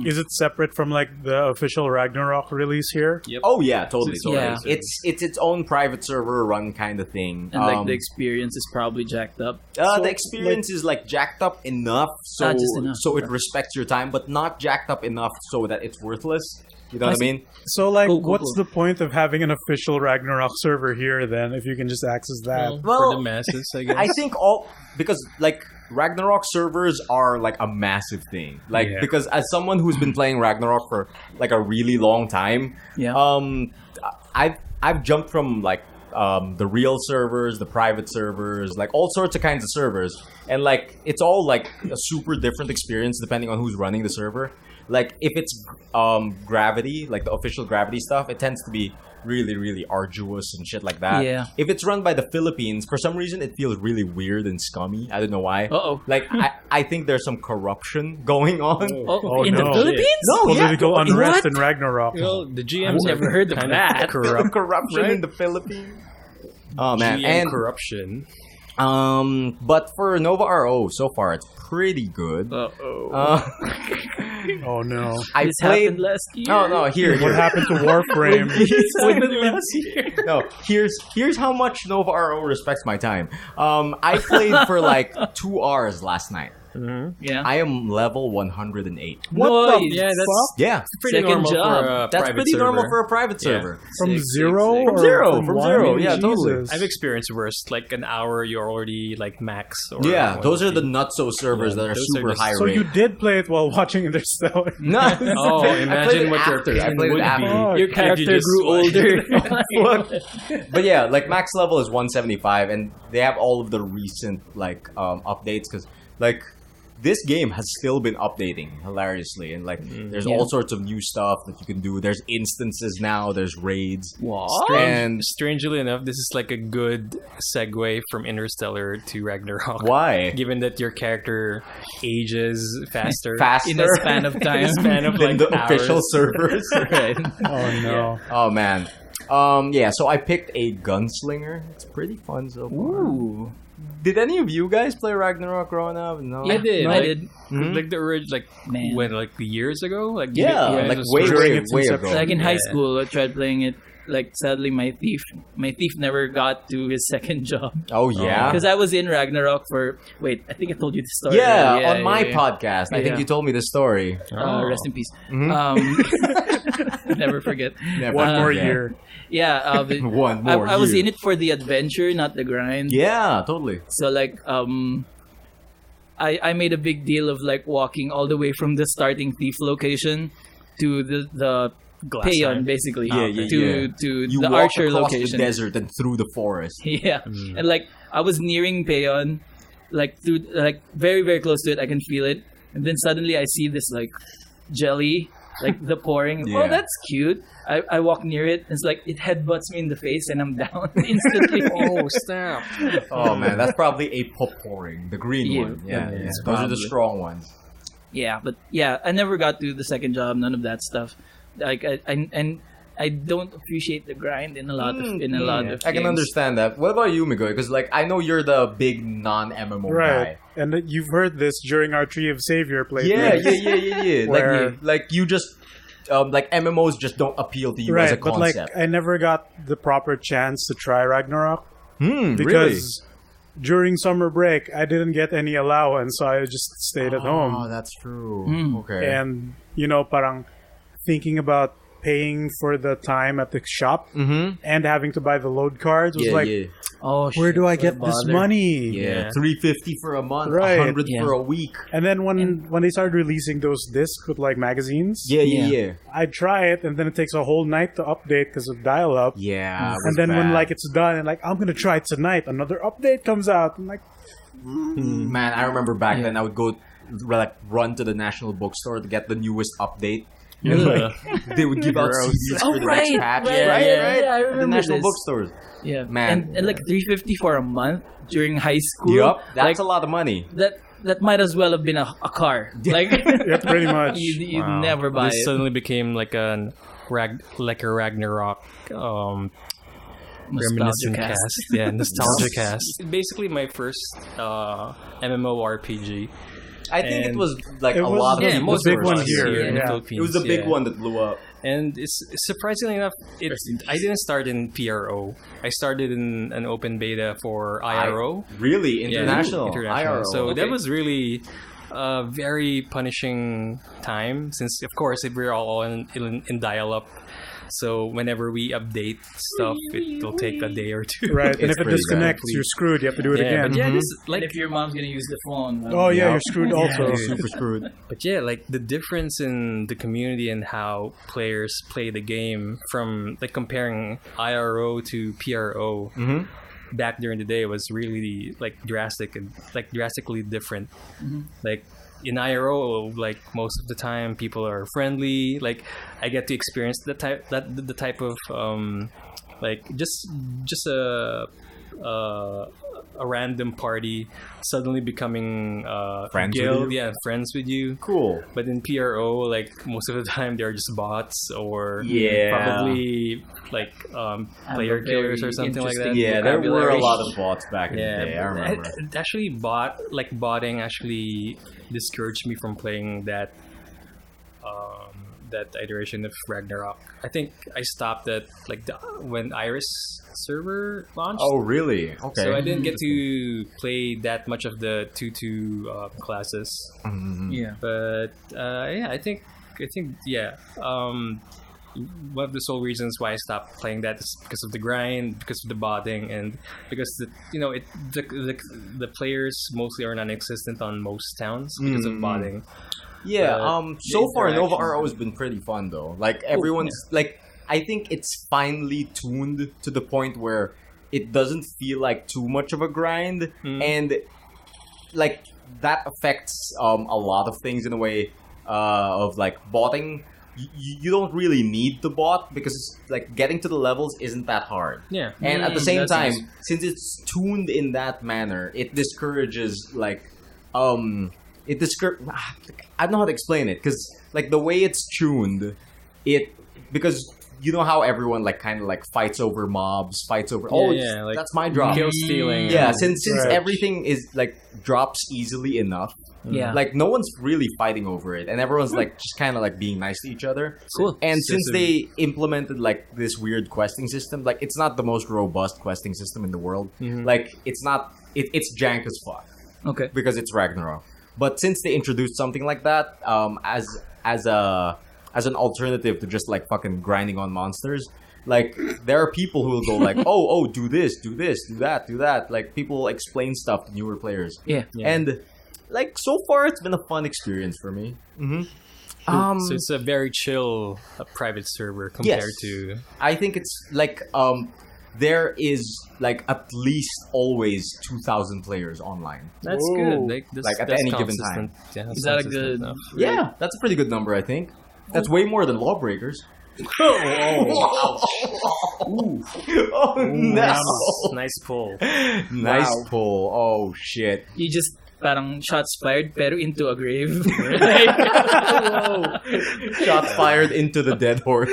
S3: Is it separate from like the official Ragnarok release here?
S4: Yep.
S1: Oh yeah, totally.
S2: Yeah.
S1: It's its own private server run kind of thing.
S2: And like the experience is probably jacked up.
S1: The experience is like jacked up enough so
S2: just enough.
S1: so it respects your time, but not jacked up enough so that it's worthless. You know what I
S2: see.
S1: mean?
S3: So like,
S2: Cool,
S3: what's
S2: cool.
S3: the point of having an official Ragnarok server here then if you can just access that?
S1: Well,
S4: for the masses, I guess.
S1: I think because like Ragnarok servers are like a massive thing. Like
S3: Yeah.
S1: because as someone who's been playing Ragnarok for like a really long time,
S2: Yeah.
S1: I've jumped from like the real servers, the private servers, like all sorts of kinds of servers, and like it's all like a super different experience depending on who's running the server. Like if it's Gravity, like the official Gravity stuff, it tends to be really, really arduous and shit like that.
S2: Yeah.
S1: If it's run by the Philippines, for some reason it feels really weird and scummy. I don't know why.
S2: Uh-oh.
S1: Like I think there's some corruption going on.
S2: Oh, in
S3: no.
S2: the Philippines?
S1: No, yeah.
S3: Political unrest
S2: What?
S3: in Ragnarok.
S4: Well, the
S2: I've
S4: GMs
S2: never heard of
S4: kind
S2: that.
S4: corrupt.
S1: corruption
S4: right?
S1: in the Philippines. Oh man,
S4: GM
S1: and
S4: corruption.
S1: but for Nova RO so far it's pretty good.
S2: Uh-oh.
S3: Oh no.
S1: I
S2: This
S1: played.
S2: happened last year.
S1: No, here.
S3: What happened to Warframe?
S1: No, here's how much Nova RO respects my time. I played for like 2 hours last night.
S2: Yeah.
S1: I am level 108.
S3: What
S2: Nice.
S3: the
S4: Yeah, that's
S3: fuck?
S1: Yeah,
S4: pretty
S2: Second
S4: normal
S2: job.
S4: for a
S1: that's
S4: private
S1: pretty
S4: server.
S1: normal for a private
S4: Yeah.
S1: server.
S3: From
S4: Six,
S3: zero?
S4: six,
S3: Or
S1: From zero,
S3: from
S1: from
S3: one?
S1: zero. Yeah, totally.
S3: Jesus.
S4: I've experienced worse. Like an hour, you're already like max. Or
S1: Yeah, those are the
S4: 150.
S1: not-so servers
S4: Yeah,
S1: that are
S4: those are
S1: super
S4: just-
S1: high
S3: So
S1: rate.
S3: you did play it while watching Interstellar?
S1: No.
S4: Oh,
S1: I played
S4: imagine
S1: it
S4: what your
S1: after. I
S4: opinion
S1: played it
S4: would
S1: after.
S4: be.
S3: Fuck.
S2: Your
S4: If you
S2: character
S4: just
S2: grew
S4: watch-
S2: older.
S1: But yeah, like max level is 175, and they have all of the recent like updates because like this game has still been updating hilariously, and like there's all sorts of new stuff that you can do. There's instances now. There's raids.
S2: What?
S1: And
S4: Strangely enough, this is like a good segue from Interstellar to Ragnarok.
S1: why?
S4: Given that your character ages faster.
S1: Faster
S2: In a span of time.
S4: In a span of
S1: than
S4: like
S1: the official
S4: hours.
S1: servers.
S2: Right.
S3: Oh no.
S1: Oh man. Yeah, so I picked a gunslinger. It's pretty fun so far.
S2: Ooh.
S1: Did any of you guys play Ragnarok growing up? No.
S2: Yeah,
S4: did.
S2: I
S4: Like-
S2: did.
S4: Like the original, like
S2: Man.
S4: when, like years ago, like
S1: Yeah,
S2: Yeah,
S1: like
S4: it was
S1: way,
S3: during
S1: way,
S3: its
S1: way
S3: inception.
S1: ago.
S2: Like in high
S4: Yeah.
S2: school, I tried playing it. Like sadly, my thief never got to his second job
S1: Oh yeah.
S2: because I was in Ragnarok for. Wait, I think I told you the story.
S1: Yeah,
S2: already.
S1: on my
S2: yeah.
S1: podcast. I think
S2: Yeah.
S1: you told me the story.
S2: Rest in peace.
S1: Mhm.
S2: Never forget.
S1: Never
S3: One more
S1: forget.
S3: year.
S2: Yeah,
S1: One more
S2: I was
S1: year.
S2: in it for the adventure, not the grind.
S1: Yeah, totally.
S2: So like I made a big deal of like walking all the way from the starting thief location to the
S4: Glass
S2: payon
S4: eye.
S2: basically
S1: Yeah, yeah,
S2: to
S1: yeah.
S2: to
S1: You
S2: the
S1: walk
S2: archer
S1: across
S2: location.
S1: the desert and through the forest.
S2: Yeah. And like I was nearing payon, like through like very very close to it. I can feel it, and then suddenly I see this like jelly. Like the pouring.
S1: Yeah.
S2: Oh, that's cute. I walk near it. And it's like it headbutts me in the face, and I'm down instantly.
S4: Oh snap!
S1: Oh man, that's probably a pouring, the green
S2: Yeah.
S1: one. Yeah,
S2: Yeah,
S1: yeah.
S2: it's
S1: Those are the
S2: probably.
S1: strong ones.
S2: Yeah, but yeah, I never got to the second job. None of that stuff. Like I don't appreciate the grind in a lot of
S1: I can
S2: games.
S1: understand that. What about you, Migoy? Because like I know you're the big non-MMO
S3: Right.
S1: guy.
S3: And you've heard this during our Tree of Savior playthrough.
S1: Yeah.
S3: Where-
S1: like you just like MMOs just don't appeal to you as a
S3: Right, but like
S1: concept.
S3: I never got the proper chance to try Ragnarok
S1: Really?
S3: because during summer break I didn't get any allowance, so I just stayed at
S1: Oh,
S3: home.
S1: that's true.
S2: Mm.
S1: Okay.
S3: And parang thinking about paying for the time at the shop
S1: Mm-hmm.
S3: and having to buy the load cards was like,
S2: Oh,
S3: where
S2: shit,
S3: do I
S2: what a
S3: get this
S2: bother.
S3: money?
S1: Yeah, 350 for a month,
S3: Right.
S1: 100
S2: Yeah.
S1: for a week.
S3: And then when they started releasing those discs with like magazines,
S1: Yeah.
S3: I'd try it, and then it takes a whole night to update because of dial-up.
S1: Yeah. it
S3: And
S1: was
S3: then when
S1: bad.
S3: like it's done, and like I'm gonna try it tonight, another update comes out. I'm like,
S1: Man, I remember back
S2: Yeah.
S1: then I would go like run to the National Bookstore to get the newest update.
S4: Yeah.
S1: They would give out CDs
S2: Oh,
S1: for the
S2: right,
S1: next patch.
S2: right,
S1: right,
S2: yeah,
S1: right.
S2: yeah, I
S1: At the
S2: remember
S1: National
S2: this.
S1: Bookstores.
S2: Yeah,
S1: Man.
S2: and like 350 for a month during high school.
S1: Yup, that's
S2: like,
S1: a lot of money.
S2: that might as well have been a car. Like
S3: yeah, pretty much.
S2: you
S4: Wow.
S2: never buy
S4: This
S2: it.
S4: suddenly became like a Ragnarok
S2: Nostalgia
S4: reminiscent
S2: cast.
S4: cast. Yeah, nostalgia cast. Basically, my first MMORPG.
S1: I think it
S4: And-
S1: was like
S3: It
S1: a
S3: was
S1: lot of
S3: the
S1: people
S3: big
S1: were
S3: one
S1: on
S3: here,
S4: in the
S3: yeah.
S4: Philippines.
S1: It was the big
S4: yeah.
S1: one that blew up.
S4: And it's surprisingly enough, I didn't start in PRO. I started in an open beta for IRO.
S1: Really?
S4: Yeah,
S1: International.
S4: international.
S1: IRO.
S4: So
S2: Okay.
S4: that was really a very punishing time since, of course, if we're all in dial-up. So whenever we update stuff, it'll take a day or two.
S3: Right, and
S1: It's
S3: if it
S1: pretty
S3: disconnects,
S1: bad.
S3: you're screwed. You have to do it
S4: Yeah,
S3: again.
S4: but yeah, this
S2: Like
S4: like
S2: if your mom's gonna use the phone.
S3: Oh yeah,
S1: Yeah.
S3: you're screwed also.
S4: dude.
S1: Super screwed.
S4: But yeah, like the difference in the community and how players play the game from like comparing IRO to PRO
S1: Mm-hmm.
S4: back during the day was really like drastic and like drastically different. Like in IRO, like most of the time people are friendly. Like I get to experience the type of like just a random party suddenly becoming
S1: Friends with
S4: guild,
S1: you?
S4: yeah, friends with you.
S1: Cool.
S4: But in PRO, like most of the time, they're just bots or
S1: Yeah.
S4: probably like player
S2: very
S4: killers or something like that.
S2: interesting
S1: Yeah, there were a
S2: vocabulary.
S1: lot of bots back in
S4: Yeah,
S1: the day. I remember.
S4: actually, botting actually discouraged me from playing that that iteration of Ragnarok. I think I stopped at like when Iris server launched.
S1: Oh, really? Okay.
S4: So I didn't get to play that much of the 2-2 classes.
S2: Yeah.
S4: But yeah, I think yeah. One of the sole reasons why I stopped playing that is because of the grind, because of the botting, and because the players mostly are non-existent on most towns because of botting.
S1: Yeah. So far, Nova
S4: interaction.
S1: RO has been pretty fun though. Like everyone's like, I think it's finally tuned to the point where it doesn't feel like too much of a grind, and like that affects a lot of things in a way of like botting. You don't really need the bot because like getting to the levels isn't that hard.
S4: Yeah.
S1: And at the same
S2: that's
S1: time,
S2: nice.
S1: since it's tuned in that manner, it discourages like I don't know how to explain it because like the way it's tuned, because you know how everyone like kind of like fights over mobs, fights over
S4: like
S1: that's my drop.
S4: kill stealing.
S1: Yeah, since
S3: Right.
S1: everything is like drops easily enough.
S2: Yeah.
S1: Like no one's really fighting over it, and everyone's like just kind of like being nice to each other.
S2: Cool.
S1: And
S4: It's
S1: since
S4: just
S1: they implemented like this weird questing system, like it's not the most robust questing system in the world. Like it's not, it's jank as fuck
S2: Okay.
S1: because it's Ragnarok. But since they introduced something like that, as an alternative to just like fucking grinding on monsters, like there are people who will go like, oh, do this, do that. Like people explain stuff to newer players.
S2: Yeah.
S1: And like so far, it's been a fun experience for me.
S4: So it's a very chill private server compared
S1: Yes.
S4: to.
S1: I think it's like there is like at least always 2,000 players online.
S4: That's
S3: Whoa.
S4: good.
S1: Like, at
S4: that's
S1: any given
S4: consistent. Yeah, that's
S2: Is that a
S4: consistent
S2: good-
S4: enough.
S1: Yeah, that's a pretty good number, I think. That's way more than Lawbreakers. Oh no!
S4: Nice pull.
S1: Nice pull. Oh shit!
S2: You just parang shots fired pero into a grave.
S1: Shots fired into the dead horse.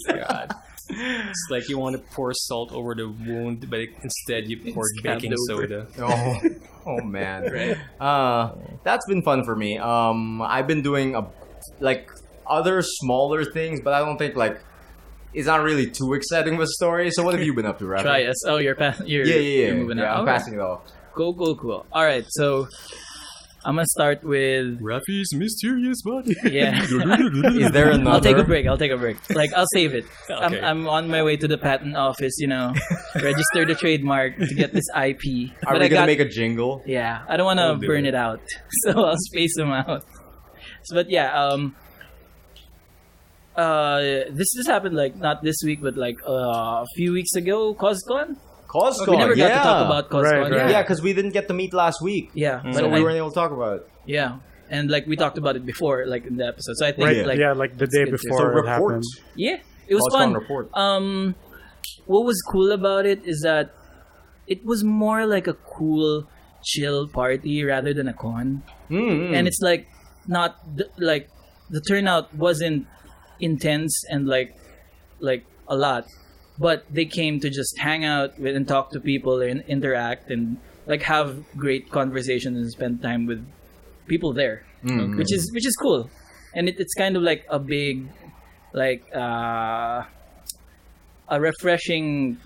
S4: God. It's like you want to pour salt over the wound, but instead you poured
S2: Scabbed
S4: baking
S2: over.
S4: soda.
S1: Oh man. That's been fun for me. I've been doing like other smaller things, but I don't think like it's not really too exciting of a story. So what have you been up to, Rafi?
S2: Try us. Oh, you're
S1: Yeah.
S2: You're moving
S1: Yeah,
S2: on.
S1: I'm
S2: Okay.
S1: passing it off.
S2: Cool. All right, so I'm gonna start with
S4: Rafi's mysterious body.
S2: yeah.
S1: Is there another?
S2: I'll take a break. Like I'll save it.
S4: Okay.
S2: I'm on my way to the patent office. Register the trademark to get this IP.
S1: Are
S2: But
S1: we
S2: I
S1: gonna
S2: got
S1: make a jingle?
S2: yeah. I don't want
S4: We'll
S2: to
S4: do
S2: burn
S4: it.
S2: it out, so I'll space them out. But yeah, this just happened like not this week, but like a few weeks ago. CosCon.
S1: CosCon.
S2: We never got
S1: yeah.
S2: to talk about CosCon.
S3: Right.
S1: Yeah, because we didn't get to meet last week,
S2: Yeah,
S1: so
S2: but
S1: we
S2: I-
S1: weren't able to talk about it.
S2: yeah, and like we talked about it before, like in the episode. So I think
S3: Right.
S2: like
S3: yeah, like the day
S2: good too.
S1: So
S3: before it
S1: report.
S3: happened.
S2: yeah, it was
S1: CosCon
S2: fun.
S1: report.
S2: What was cool about it is that it was more like a cool, chill party rather than a con. And it's like not like the turnout wasn't intense and like a lot, but they came to just hang out with and talk to people and interact and like have great conversations and spend time with people there, which is cool. And it's kind of like a big like a refreshing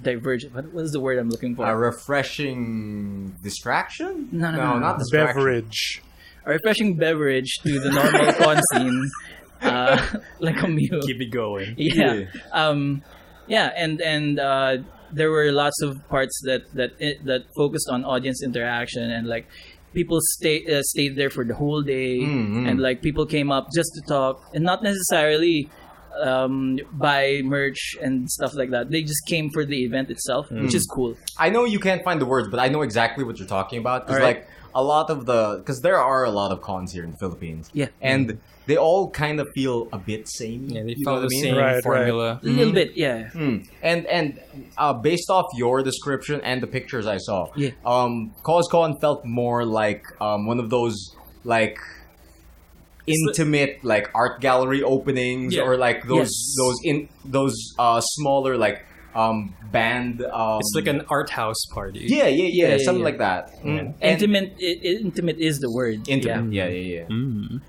S2: divergent. What was the word I'm looking for?
S1: A refreshing distraction?
S2: No,
S1: not distraction.
S3: Beverage.
S2: A refreshing beverage to the normal con scene, like a meal.
S4: Keep it going.
S2: Yeah. And there were lots of parts that focused on audience interaction and like people stayed there for the whole day and like people came up just to talk and not necessarily buy merch and stuff like that. They just came for the event itself, which is cool.
S1: I know you can't find the words, but I know exactly what you're talking about. Because
S2: Alright.
S1: like a lot of because there are a lot of cons here in the Philippines.
S2: Yeah.
S1: And they all kind of feel a bit samey.
S4: Yeah, they
S1: you know
S4: follow
S1: what
S4: the
S1: I mean?
S4: same
S3: Right,
S4: formula.
S2: A little bit, yeah.
S1: And based off your description and the pictures I saw,
S2: Yeah.
S1: CosCon felt more like one of those like intimate like art gallery openings
S4: Yeah.
S1: or like those
S2: Yes.
S1: those smaller like band.
S4: It's like an art house party.
S1: Yeah, something like that.
S2: Intimate is the word.
S1: Intimate.
S2: Yeah.
S1: Yeah.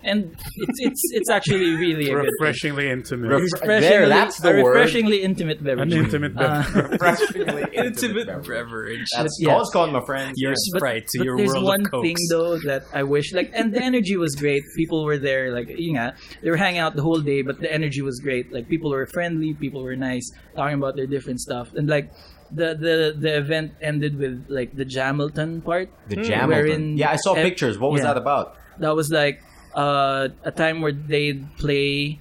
S2: And it's actually really a good thing.
S3: Refreshingly intimate.
S1: There, that's the
S2: a
S1: word.
S2: refreshingly intimate beverage.
S3: An intimate beverage.
S1: Refreshingly
S4: Intimate
S1: beverage.
S4: beverage.
S1: That's
S2: Yeah.
S1: all called, my friends.
S4: Your
S1: Yeah.
S4: Sprite to
S2: But
S4: your
S2: there's
S4: world
S2: one
S4: of Cokes.
S2: thing though that I wish, like, and the energy was great. People were there, like, they were hanging out the whole day, but the energy was great. Like, people were friendly, people were nice, talking about their different stuff, and like the event ended with like the Jamilton part.
S1: The Jamilton.
S2: Wherein
S1: Yeah, I saw pictures. What was
S2: yeah.
S1: that about?
S2: That was like a time where they'd play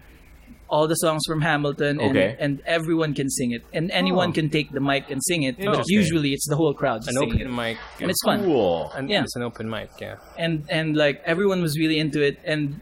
S2: all the songs from Hamilton, and everyone can sing it, and anyone can take the mic and sing it. But
S4: Interesting.
S2: usually it's the whole crowd just
S4: An
S2: singing
S4: open
S2: it.
S4: mic.
S2: And it's fun.
S1: Cool.
S4: And
S2: Yeah.
S4: it's an open mic, yeah.
S2: And like everyone was really into it, and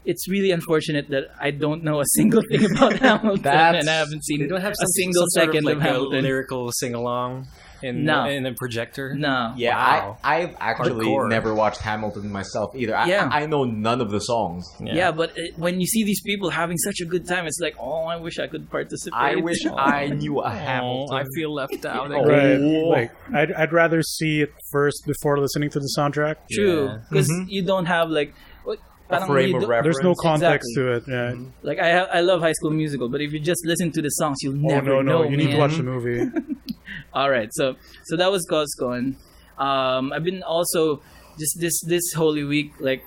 S2: it's really unfortunate that I don't know a single thing about Hamilton, and I haven't seen
S4: They don't have
S2: a single
S4: some sort
S2: second
S4: of,
S2: of
S4: like, a
S2: Hamilton.
S4: lyrical sing along in
S2: No.
S4: in a projector.
S2: No.
S1: Yeah,
S4: Wow.
S1: I've actually
S4: Hardcore.
S1: never watched Hamilton myself either.
S2: Yeah.
S1: I know none of the songs.
S2: Yeah, but when you see these people having such a good time, it's like, oh, I wish I could participate.
S1: I wish I knew a
S4: Oh,
S1: Hamilton.
S4: I feel left out.
S1: Oh.
S3: Right.
S1: Oh.
S3: Like I'd rather see it first before listening to the soundtrack.
S2: True,
S4: Yeah.
S2: because you don't have like
S1: A frame of reference.
S3: There's no context
S2: Exactly.
S3: to it. Yeah.
S2: Like I love High School Musical, but if you just listen to the songs, you'll
S3: Oh
S2: never know.
S3: You need to
S2: man.
S3: watch the movie.
S2: All right, so that was CosCon. I've been also just this Holy Week, like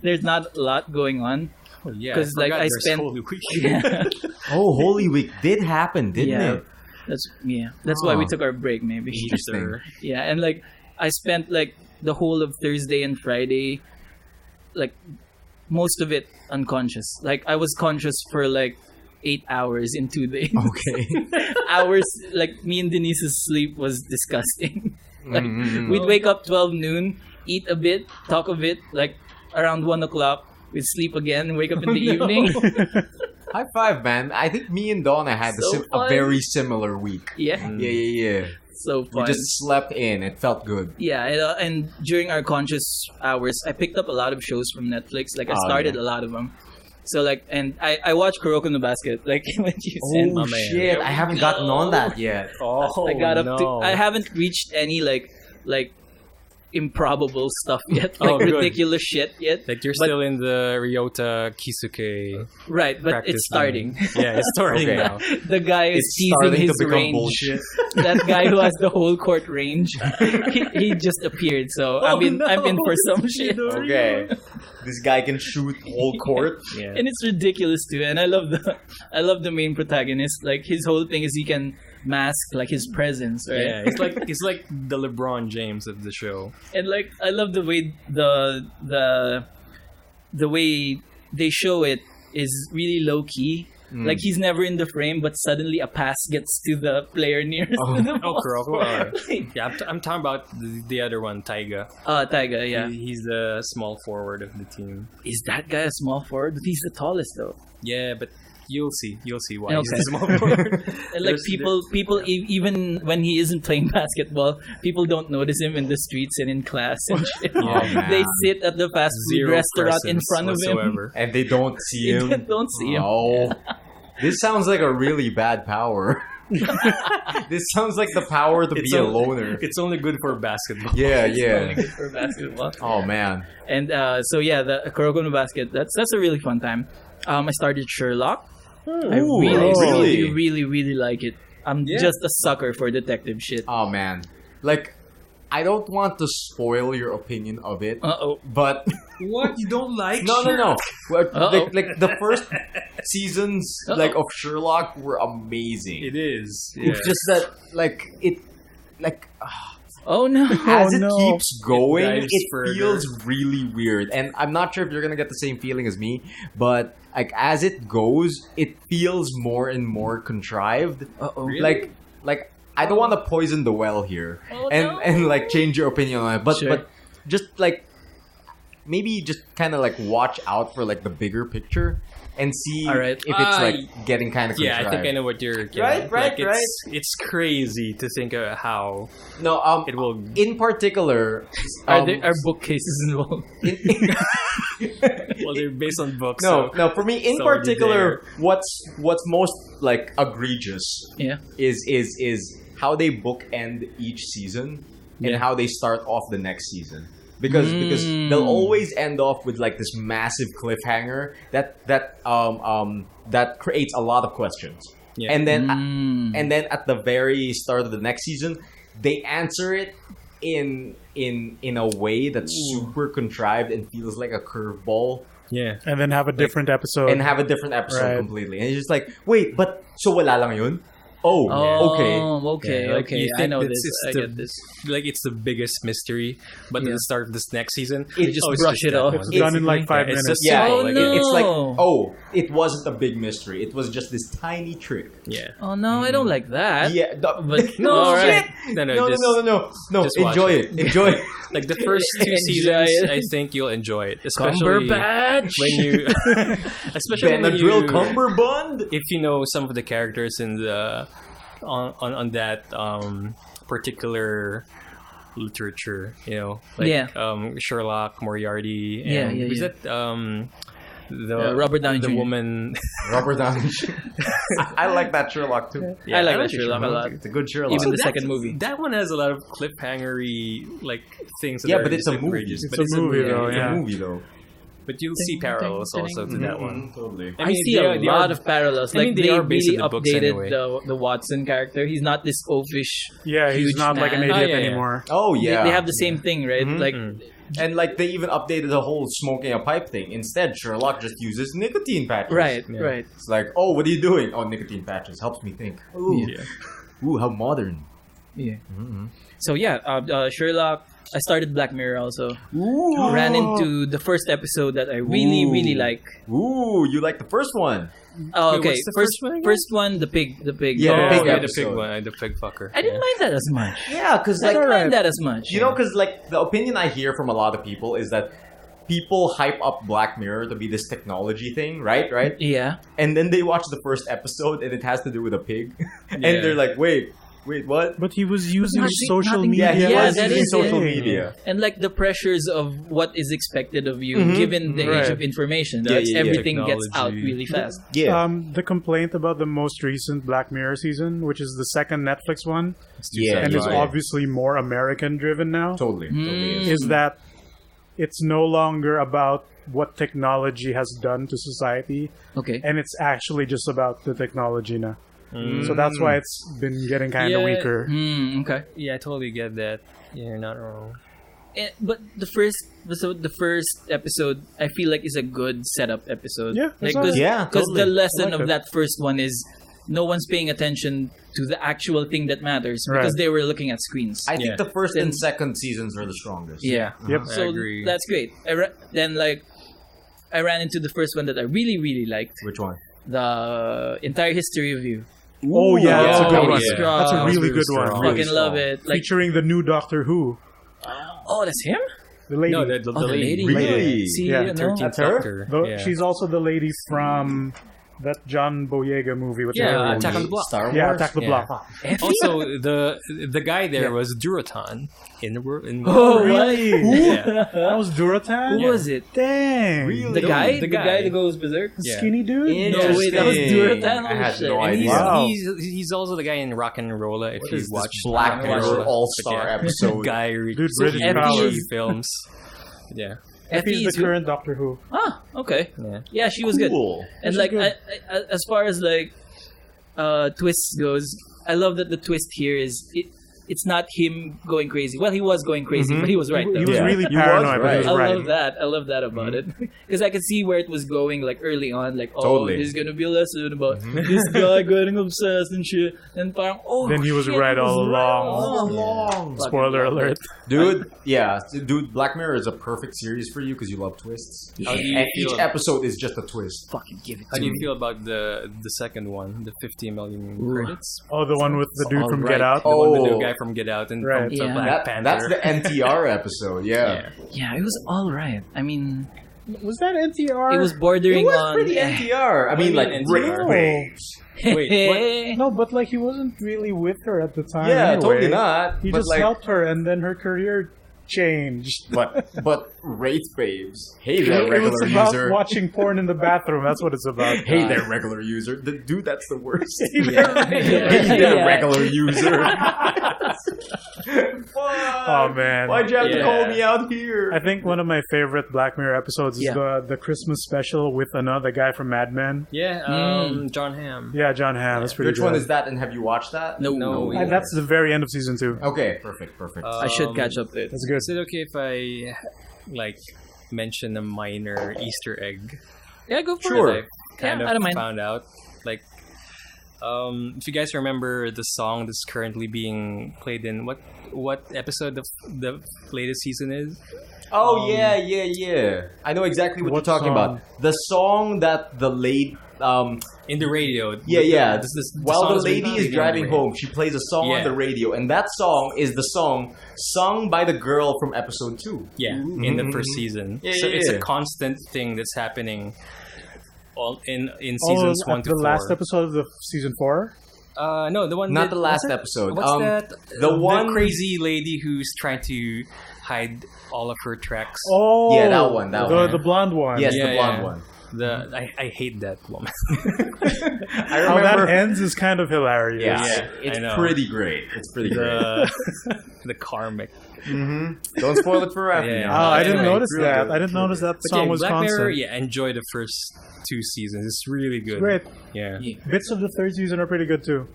S2: there's not a lot going on.
S4: Oh, yeah,
S2: 'Cause, like,
S4: forgot
S2: I
S4: there's
S2: spent-
S4: Holy Week.
S2: Yeah,
S1: Oh, Holy Week did happen, didn't
S2: Yeah.
S1: it?
S2: that's why we
S1: Oh.
S2: took our break, maybe.
S4: Easter.
S2: Yeah, and like I spent like the whole of Thursday and Friday, like most of it unconscious. Like I was conscious for like 8 hours in 2 days.
S1: Okay.
S2: Hours, like me and Denise's sleep was disgusting. Like
S1: Mm-hmm.
S2: we'd wake up 12 noon, eat a bit, talk a bit, like around 1 o'clock, we'd sleep again and wake up in the evening.
S1: High five, man. I think me and Donna had
S2: So
S1: a
S2: fun.
S1: very similar week.
S2: Yeah,
S1: Yeah.
S2: so
S1: We
S2: fun.
S1: just slept in. It felt good.
S2: Yeah, and during our conscious hours, I picked up a lot of shows from Netflix. Like I
S1: Oh,
S2: started
S1: yeah.
S2: a lot of them. So like, and I watched Kuroko no Basket. Like when you sent,
S1: Oh,
S4: man.
S1: shit. I haven't gotten on that yet.
S4: Oh,
S2: I got up
S4: no.
S2: to. I haven't reached any like improbable stuff yet, like
S4: Oh, good.
S2: ridiculous shit yet.
S4: Like you're
S2: But-
S4: still in the Ryota Kisuke
S2: Right, but
S4: practice
S2: it's starting.
S4: Yeah, it's starting
S1: Okay.
S4: now.
S2: The guy is
S1: It's
S2: teasing
S1: starting to
S2: his
S1: become
S2: range.
S1: bullshit.
S2: That guy who has the whole court range, he just appeared. So I'm in for some shit.
S1: Okay. This guy can shoot whole court.
S4: Yeah.
S2: And it's ridiculous too. And I love the main protagonist. Like his whole thing is he can mask like his presence, right?
S4: Yeah, it's like the LeBron James of the show.
S2: And like I love the way the way they show it is really low key. Like he's never in the frame, but suddenly a pass gets to the player nearest to the
S4: Oh,
S2: ball.
S4: Kuroko. Yeah, I'm talking about the other one, Taiga.
S2: Taiga, yeah.
S4: He's the small forward of the team.
S2: Is that guy a small forward? But he's the tallest though.
S4: Yeah, but you'll see why
S2: Okay.
S4: he's the small forward.
S2: And like people even when he isn't playing basketball, people don't notice him in the streets and in class and shit.
S1: Oh, man.
S2: They sit at the fast food
S4: Zero
S2: restaurant in
S4: presence
S2: front of him.
S4: whatsoever.
S1: And they don't see
S2: They
S1: him.
S2: don't see him.
S1: Oh. This sounds like a really bad power. This sounds like the power to be a loner.
S4: It's only good for basketball.
S1: Yeah,
S2: Only
S1: yeah.
S2: good for basketball.
S1: Oh, man.
S2: And so yeah, the Kuroko no Basket. That's a really fun time. I started Sherlock. I
S1: Ooh,
S2: really like it. I'm just a sucker for detective shit.
S1: Oh, man. Like, I don't want to spoil your opinion of it, but
S4: What? You don't like?
S1: no. Well,
S2: Uh-oh.
S1: like the first seasons like of Sherlock were amazing.
S4: It is. Yeah.
S1: It's just that
S2: Oh no!
S1: as it
S3: no.
S1: keeps going,
S4: It dives
S1: it
S4: further.
S1: feels really weird. And I'm not sure if you're gonna get the same feeling as me, but like as it goes, it feels more and more contrived.
S2: Uh-oh.
S4: Really?
S1: Like I don't want to poison the well here
S2: Oh,
S1: and
S2: no.
S1: and like change your opinion on it, but
S2: Sure.
S1: but just like maybe just kind of like watch out for like the bigger picture and see
S2: Alright.
S1: if it's like getting kind of contrived.
S4: I think I know what you're getting.
S1: Right,
S4: like, it's crazy to think of how
S1: No,
S4: it will.
S1: in particular,
S2: Are bookcases involved?
S4: Well, they're based on books.
S1: no,
S4: so
S1: no. For me, in
S4: it's already
S1: particular, what's most like egregious
S2: Yeah.
S1: is how they bookend each season and
S2: Yeah.
S1: how they start off the next season. Because they'll always end off with like this massive cliffhanger that creates a lot of questions.
S4: Yeah.
S1: And then at the very start of the next season, they answer it in a way that's super contrived and feels like a curveball.
S4: Yeah.
S3: And then have a different episode.
S1: And have a different episode
S3: Right.
S1: completely. And it's just like, wait, but so wala lang yun? Oh, okay.
S2: Okay,
S4: Yeah, like,
S2: okay.
S4: you
S2: I
S4: think
S2: know
S4: it's-
S2: this.
S4: it's
S2: I
S4: the-
S2: get this.
S4: Like it's the biggest mystery, but at the start of this next season,
S1: It
S2: just
S4: it's
S2: brush it
S4: that
S2: off.
S4: one.
S3: It's done in like 5
S4: Yeah, it's
S3: minutes.
S4: just
S1: Yeah,
S4: simple,
S2: Oh,
S4: like,
S2: no.
S1: it's like, oh, it wasn't a big mystery. It was just this tiny trick.
S4: Yeah.
S2: Oh no, I don't like that.
S1: Yeah,
S2: But
S1: no
S2: alright.
S1: shit.
S4: No,
S1: No,
S4: just,
S1: no.
S4: just watch
S1: Enjoy
S4: it.
S1: it. Enjoy it.
S4: Like the first 2
S2: Enjoy
S4: seasons,
S2: it.
S4: I think you'll enjoy it, especially
S2: Cumberbatch.
S4: when you, especially when
S1: Benadryl
S4: you,
S1: Cumberbund.
S4: if you know some of the characters in the on that particular literature, you know, like Sherlock, Moriarty, and
S2: Yeah.
S4: is that the
S2: Robert Downey
S4: the
S2: Jr.
S4: woman.
S1: Robert Downey. I like that Sherlock too.
S2: I like that
S4: it.
S2: Sherlock a lot.
S1: It's a good Sherlock.
S2: Even the
S4: That-
S2: second movie.
S4: That one has a lot of cliffhangery like things. That
S1: Yeah,
S4: are
S1: but it's a
S4: like
S1: movie.
S4: outrageous,
S3: It's
S4: but
S3: a movie, though,
S1: It's
S3: yeah.
S1: a movie though.
S4: But you'll see parallels also to that one.
S1: Totally.
S2: I see a lot of parallels.
S4: I mean,
S2: Like
S4: they
S2: they
S4: are based
S2: really
S4: on the books
S2: updated
S4: anyway.
S2: the Watson character. He's not this oafish.
S3: Yeah, he's
S2: huge
S3: not like an
S2: man.
S3: idiot
S4: Oh, yeah.
S3: anymore.
S1: Oh
S2: They-
S1: yeah.
S2: They have the same thing, right? Like
S1: And like they even updated the whole smoking a pipe thing. Instead, Sherlock just uses nicotine patches.
S2: right.
S1: It's like, oh, what are you doing? Oh, nicotine patches helps me think. Ooh, ooh, how modern.
S2: Yeah. So yeah, Sherlock. I started Black Mirror also.
S1: Ooh,
S2: Ran into the first episode that I really like.
S1: Ooh, you like the first one?
S2: Oh,
S4: Wait,
S2: okay.
S4: what's the
S2: First
S4: first one again?
S2: first one, the pig.
S1: Yeah, the
S4: Oh,
S1: pig
S4: yeah, the
S1: episode.
S4: pig one, the pig fucker.
S2: I didn't mind that as much.
S1: Yeah, because
S2: I
S1: like
S2: didn't mind that as much.
S1: you know, because like the opinion I hear from a lot of people is that people hype up Black Mirror to be this technology thing, right? Right?
S2: Yeah.
S1: And then they watch the first episode and it has to do with a pig, and
S4: Yeah.
S1: they're like, wait, what?
S3: But he was using
S2: Nothing-
S3: social
S2: nothing-
S3: media.
S1: Yeah, he
S2: Yeah,
S1: was
S2: that
S1: using
S2: is
S1: social
S2: it.
S1: media.
S2: And like the pressures of what is expected of you given the age
S3: Right.
S2: of information.
S1: Yeah,
S2: That's
S1: yeah, yeah.
S2: everything gets out
S4: Technology.
S2: really fast.
S1: Yeah,
S3: The complaint about the most recent Black Mirror season, which is the second Netflix one,
S1: yeah,
S3: and
S1: you're
S3: is
S1: right.
S3: obviously more American driven now,
S1: Totally is.
S3: is that it's no longer about what technology has done to society,
S2: Okay.
S3: and it's actually just about the technology now. So that's why it's been getting kind of
S4: Yeah.
S3: weaker.
S2: Okay.
S4: Yeah, I totally get that. Yeah, you're not wrong.
S2: But the first episode, I feel like is a good setup episode.
S3: Yeah,
S2: like
S3: that's all right.
S1: Yeah,
S2: because
S1: totally.
S2: the lesson
S3: I like
S2: of
S3: it.
S2: that first one is no one's paying attention to the actual thing that matters because
S3: Right.
S2: they were looking at screens.
S1: I think
S4: Yeah.
S1: the first
S2: Then-
S1: and second seasons are the strongest.
S2: Yeah.
S3: Yep.
S4: I
S2: So
S4: agree.
S2: that's great. Then I ran into the first one that I really liked,
S1: Which one?
S2: the entire history of you.
S3: Oh yeah, that's a
S2: yeah,
S3: good one.
S2: yeah.
S3: That's a
S2: Strong.
S3: really
S4: Really
S3: good
S4: strong.
S3: one.
S1: Really
S2: Fucking love
S1: strong.
S2: it. Like,
S3: Featuring the new Doctor Who,
S2: oh, that's him.
S3: the lady.
S4: No, the
S2: Oh, the lady.
S1: Really?
S2: See,
S3: Yeah.
S2: you know,
S4: 13th
S1: That's her?
S4: Doctor.
S3: Though
S4: Yeah.
S3: she's also the lady from that John Boyega movie with
S4: Yeah,
S3: the
S4: Attack on the Block.
S1: Star Wars.
S3: yeah, Attack the
S4: Yeah.
S3: Block.
S4: Also, the guy there was Duratan in the world.
S2: Oh,
S3: Really?
S4: Yeah.
S3: That was Duratan?
S2: who was it?
S3: Dang.
S1: Really?
S2: The guy?
S4: The
S2: The guy
S4: guy.
S2: that goes berserk?
S3: The
S4: Yeah.
S3: skinny dude?
S2: No, wait, that was
S1: Interesting.
S2: Duratan.
S1: I had
S2: Oh,
S1: no
S2: shit.
S4: And he's,
S1: idea.
S3: Wow.
S4: he's also the guy in Rock and Rolla. If
S1: What
S4: you
S1: is this
S4: watch
S1: Black
S4: Rock and
S1: Mirror
S4: Rolla.
S1: All-Star
S4: But yeah.
S1: episode?
S4: Guy Ritchie.
S3: Dude, British
S2: Effie
S3: powers.
S2: is-
S4: films. Yeah.
S3: Effie's
S2: Effie's
S3: the current Doctor Who.
S2: Ah, okay.
S4: Yeah.
S2: Yeah, she was good.
S1: Cool.
S2: And
S3: She's
S2: like,
S3: good.
S2: I, as far as like twists goes, I love that the twist here is it's not him going crazy. Well, he was going crazy, but he was right.
S3: He
S2: though.
S3: was
S1: Yeah.
S3: really
S1: He was
S3: paranoid, but
S1: right.
S3: he was
S2: I
S3: right.
S2: love that. I love that about it because I could see where it was going, like early on. Like, oh,
S1: Totally.
S2: there's gonna be a lesson about this guy getting obsessed and shit. And parang, oh,
S3: Then he was
S2: shit,
S3: right
S2: he was
S3: all along.
S2: all along.
S3: Spoiler alert.
S1: Dude, yeah, dude, Black Mirror is a perfect series for you because you love twists.
S4: How do you
S1: And
S4: feel?
S1: each episode is just a twist.
S2: Fucking give it
S4: How
S2: to
S4: do you
S2: me.
S4: feel about the second one, the 50 million credits?
S3: Oh, the one with the dude
S1: All
S3: from
S1: right.
S3: Get Out?
S4: The one with
S1: Oh.
S4: the guy from Get Out and
S3: Right.
S4: from the
S2: Yeah.
S4: Black Panther.
S1: That's the NTR episode. Yeah.
S2: Yeah, it was all right. I mean,
S3: Was that NTR?
S2: it was bordering
S1: It was
S2: on.
S1: pretty NTR. I mean, like
S4: NTR?
S1: Rick Waves.
S4: Wait,
S3: No, but like he wasn't really with her at the time.
S1: Yeah,
S3: anyway.
S1: totally not.
S3: He
S1: but
S3: just
S1: like,
S3: helped her, and then her career changed.
S1: but Wraith Babes. Hey
S3: It
S1: there,
S3: was
S1: regular
S3: about
S1: user.
S3: watching porn in the bathroom. That's what it's about.
S1: Hey there, regular user. Dude, that's the worst.
S2: Yeah.
S1: Hey there,
S2: Yeah.
S1: regular user.
S3: Oh man.
S1: Why'd you have to
S4: Yeah.
S1: call me out here?
S3: I think one of my favorite Black Mirror episodes is
S2: Yeah.
S3: the Christmas special with another guy from Mad Men.
S4: Yeah, John Hamm.
S3: Yeah, John Hamm. That's pretty
S1: Which
S3: good.
S1: one is that, and have you watched that?
S2: No,
S4: No,
S2: no.
S3: That's the very end of season 2.
S1: Okay, perfect.
S2: I should catch up to it.
S3: That's good.
S4: Is it okay if I like mention a minor Easter egg?
S2: Yeah, go for
S1: Sure.
S2: it.
S4: That I kind
S2: I don't
S4: of
S2: mind.
S4: found out. Like, if you guys remember the song that's currently being played in what episode of the latest season is?
S1: Oh yeah. I know exactly what you're
S3: What
S1: talking
S3: song?
S1: about. The song that the late
S4: In the radio.
S1: yeah.
S4: The
S1: While
S4: song
S1: the lady
S4: playing
S1: is
S4: on the
S1: driving
S4: radio.
S1: home, she plays a song on
S4: Yeah.
S1: the radio, and that song is the song sung by the girl from episode 2.
S4: Yeah, in the first season.
S1: Yeah,
S4: so
S1: yeah,
S4: it's
S1: yeah.
S4: a constant thing that's happening all in
S3: Oh,
S4: seasons 1
S3: at
S4: to
S3: the
S4: 4.
S3: last episode of the season 4.
S4: No, the one.
S1: Not
S4: that-
S1: the last
S4: what's it?
S1: episode.
S4: What's that?
S1: the one-
S4: crazy lady who's trying to hide all of her tracks.
S3: Oh,
S1: Yeah, that one, that one.
S3: The blonde one.
S1: Yes,
S4: Yeah,
S1: the blonde
S4: yeah.
S1: one.
S4: I hate that woman.
S1: I
S3: How
S1: remember.
S3: that ends is kind of hilarious.
S1: Yeah,
S4: I
S1: it's
S4: know.
S1: pretty great. It's pretty great.
S4: the karmic.
S1: Don't spoil it for Raffy.
S4: Yeah.
S1: now.
S3: Oh, I didn't
S4: Anyway,
S3: notice
S1: really
S3: that.
S1: good.
S3: I didn't notice that
S4: But
S3: song
S4: yeah,
S3: was
S4: Black
S3: constant.
S4: Mirror. Yeah, enjoy the first 2 seasons. It's really good.
S3: Great.
S4: Yeah.
S3: Bits of the third season are pretty good too.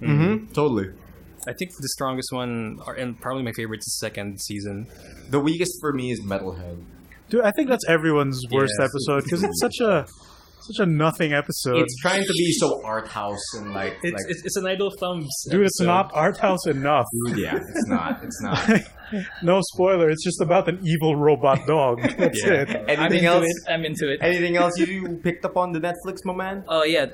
S1: Totally.
S4: I think the strongest one, and probably my favorite, is the second season.
S1: The weakest for me is Metalhead.
S3: Dude, I think that's everyone's worst
S4: Yes.
S3: episode because it's such a nothing episode.
S1: It's trying to be so art house and like
S4: It's an idle thumbs.
S3: Dude, it's
S4: episode.
S3: not art house enough.
S1: yeah, it's not. It's not.
S3: No spoiler. It's just about an evil robot dog. That's
S4: Yeah.
S3: it.
S2: I'm
S1: Anything
S2: into
S1: else?
S2: it. I'm into it.
S1: Anything else you picked up on the Netflix, my man?
S2: Oh yeah,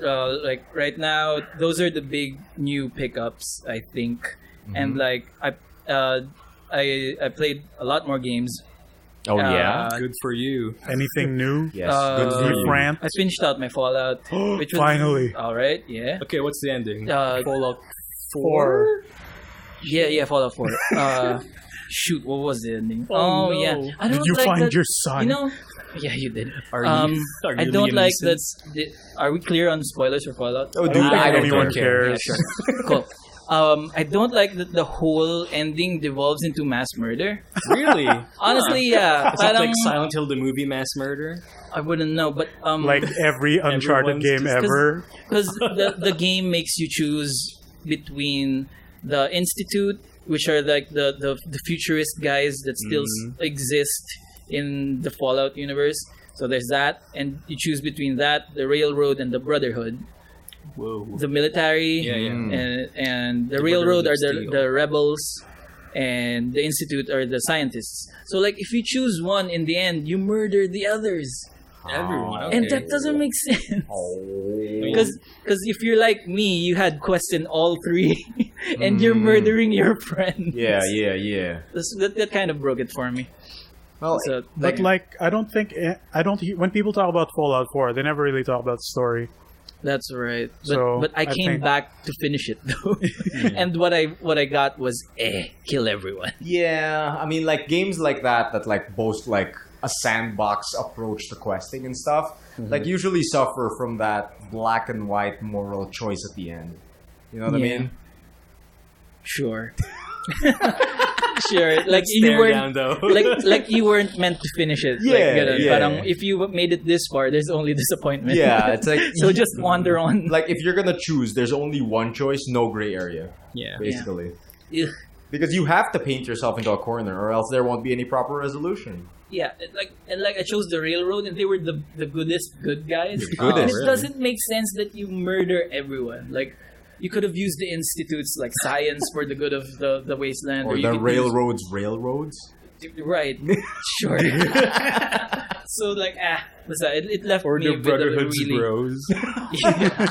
S2: like right now, those are the big new pickups, I think. And like I played a lot more games.
S1: Oh yeah.
S4: Good for you.
S3: Anything new?
S1: Yes.
S2: good
S1: for you.
S3: Fran?
S2: I finished out my Fallout, which was
S3: Finally.
S2: all right. Yeah,
S4: Okay, what's the ending?
S2: Fallout
S3: 4.
S2: Yeah, Fallout 4. Shoot, what was the ending?
S4: Oh, no.
S2: yeah, I
S3: Did
S2: don't
S3: you
S2: like
S3: find
S2: that,
S3: your son?
S2: You know, yeah, you did.
S4: Are
S2: I
S4: you
S2: don't
S4: Liam
S2: like
S4: Neeson?
S2: that. Are we clear on spoilers for Fallout?
S1: Oh, dude,
S3: I don't
S1: I
S3: think
S1: don't
S3: anyone
S1: care.
S3: cares.
S2: Yeah, sure. Cool. I don't like that the whole ending devolves into mass murder.
S4: Really?
S2: Honestly, yeah.
S4: Is it like
S2: parang-
S4: Silent Hill the movie mass murder?
S2: I wouldn't know, but
S3: Like every Uncharted
S4: Everyone's
S3: game
S4: just-
S3: ever.
S2: because the game makes you choose between the Institute, which are like the futurist guys that still exist in the Fallout universe. So there's that, and you choose between that, the Railroad, and the Brotherhood.
S4: Whoa.
S2: The military,
S4: Yeah, yeah.
S2: and the
S4: The
S2: Railroad are
S4: Brotherhood of Steel.
S2: the rebels, and the Institute are the scientists. So like if you choose one, in the end you murder the others,
S4: Everyone.
S2: and
S4: okay.
S2: that doesn't make sense.
S1: Oh.
S2: Because if you're like me, you had questioned all three, and you're murdering your friends.
S1: Yeah.
S2: That kind of broke it for me.
S1: Well,
S2: So,
S3: But like, I don't. When people talk about Fallout 4, they never really talk about the story.
S2: that's right. But
S3: So,
S2: but I
S3: I
S2: came
S3: think-
S2: back to finish it though, and what I got was kill everyone.
S1: yeah. I mean, like games like that like boast like a sandbox approach to questing and stuff. Like usually suffer from that black and white moral choice at the end. You know what I
S2: Yeah.
S1: mean?
S2: Sure. Sure. Like you
S4: Stare
S2: weren't
S4: down though.
S2: like you weren't meant to finish it.
S1: Yeah,
S2: like, ganun.
S1: yeah.
S2: Parang if you made it this far, there's only disappointment.
S1: Yeah, it's like
S2: So just wander on.
S1: like if you're gonna choose, there's only one choice, no gray area,
S4: yeah.
S1: basically.
S2: Ugh.
S1: Because you have to paint yourself into a corner, or else there won't be any proper resolution.
S2: Yeah, and I chose the Railroad, and they were the goodest good guys.
S1: The goodest.
S2: And it
S4: Really?
S2: doesn't make sense that you murder everyone. Like you could have used the institutes like science for the good of the wasteland,
S1: Or
S2: you
S1: the
S2: could
S1: railroads.
S2: use, right? Sure. So like it left
S4: Or
S2: me
S4: the
S2: with a
S4: Brotherhood's
S2: really
S4: bros.
S2: yeah.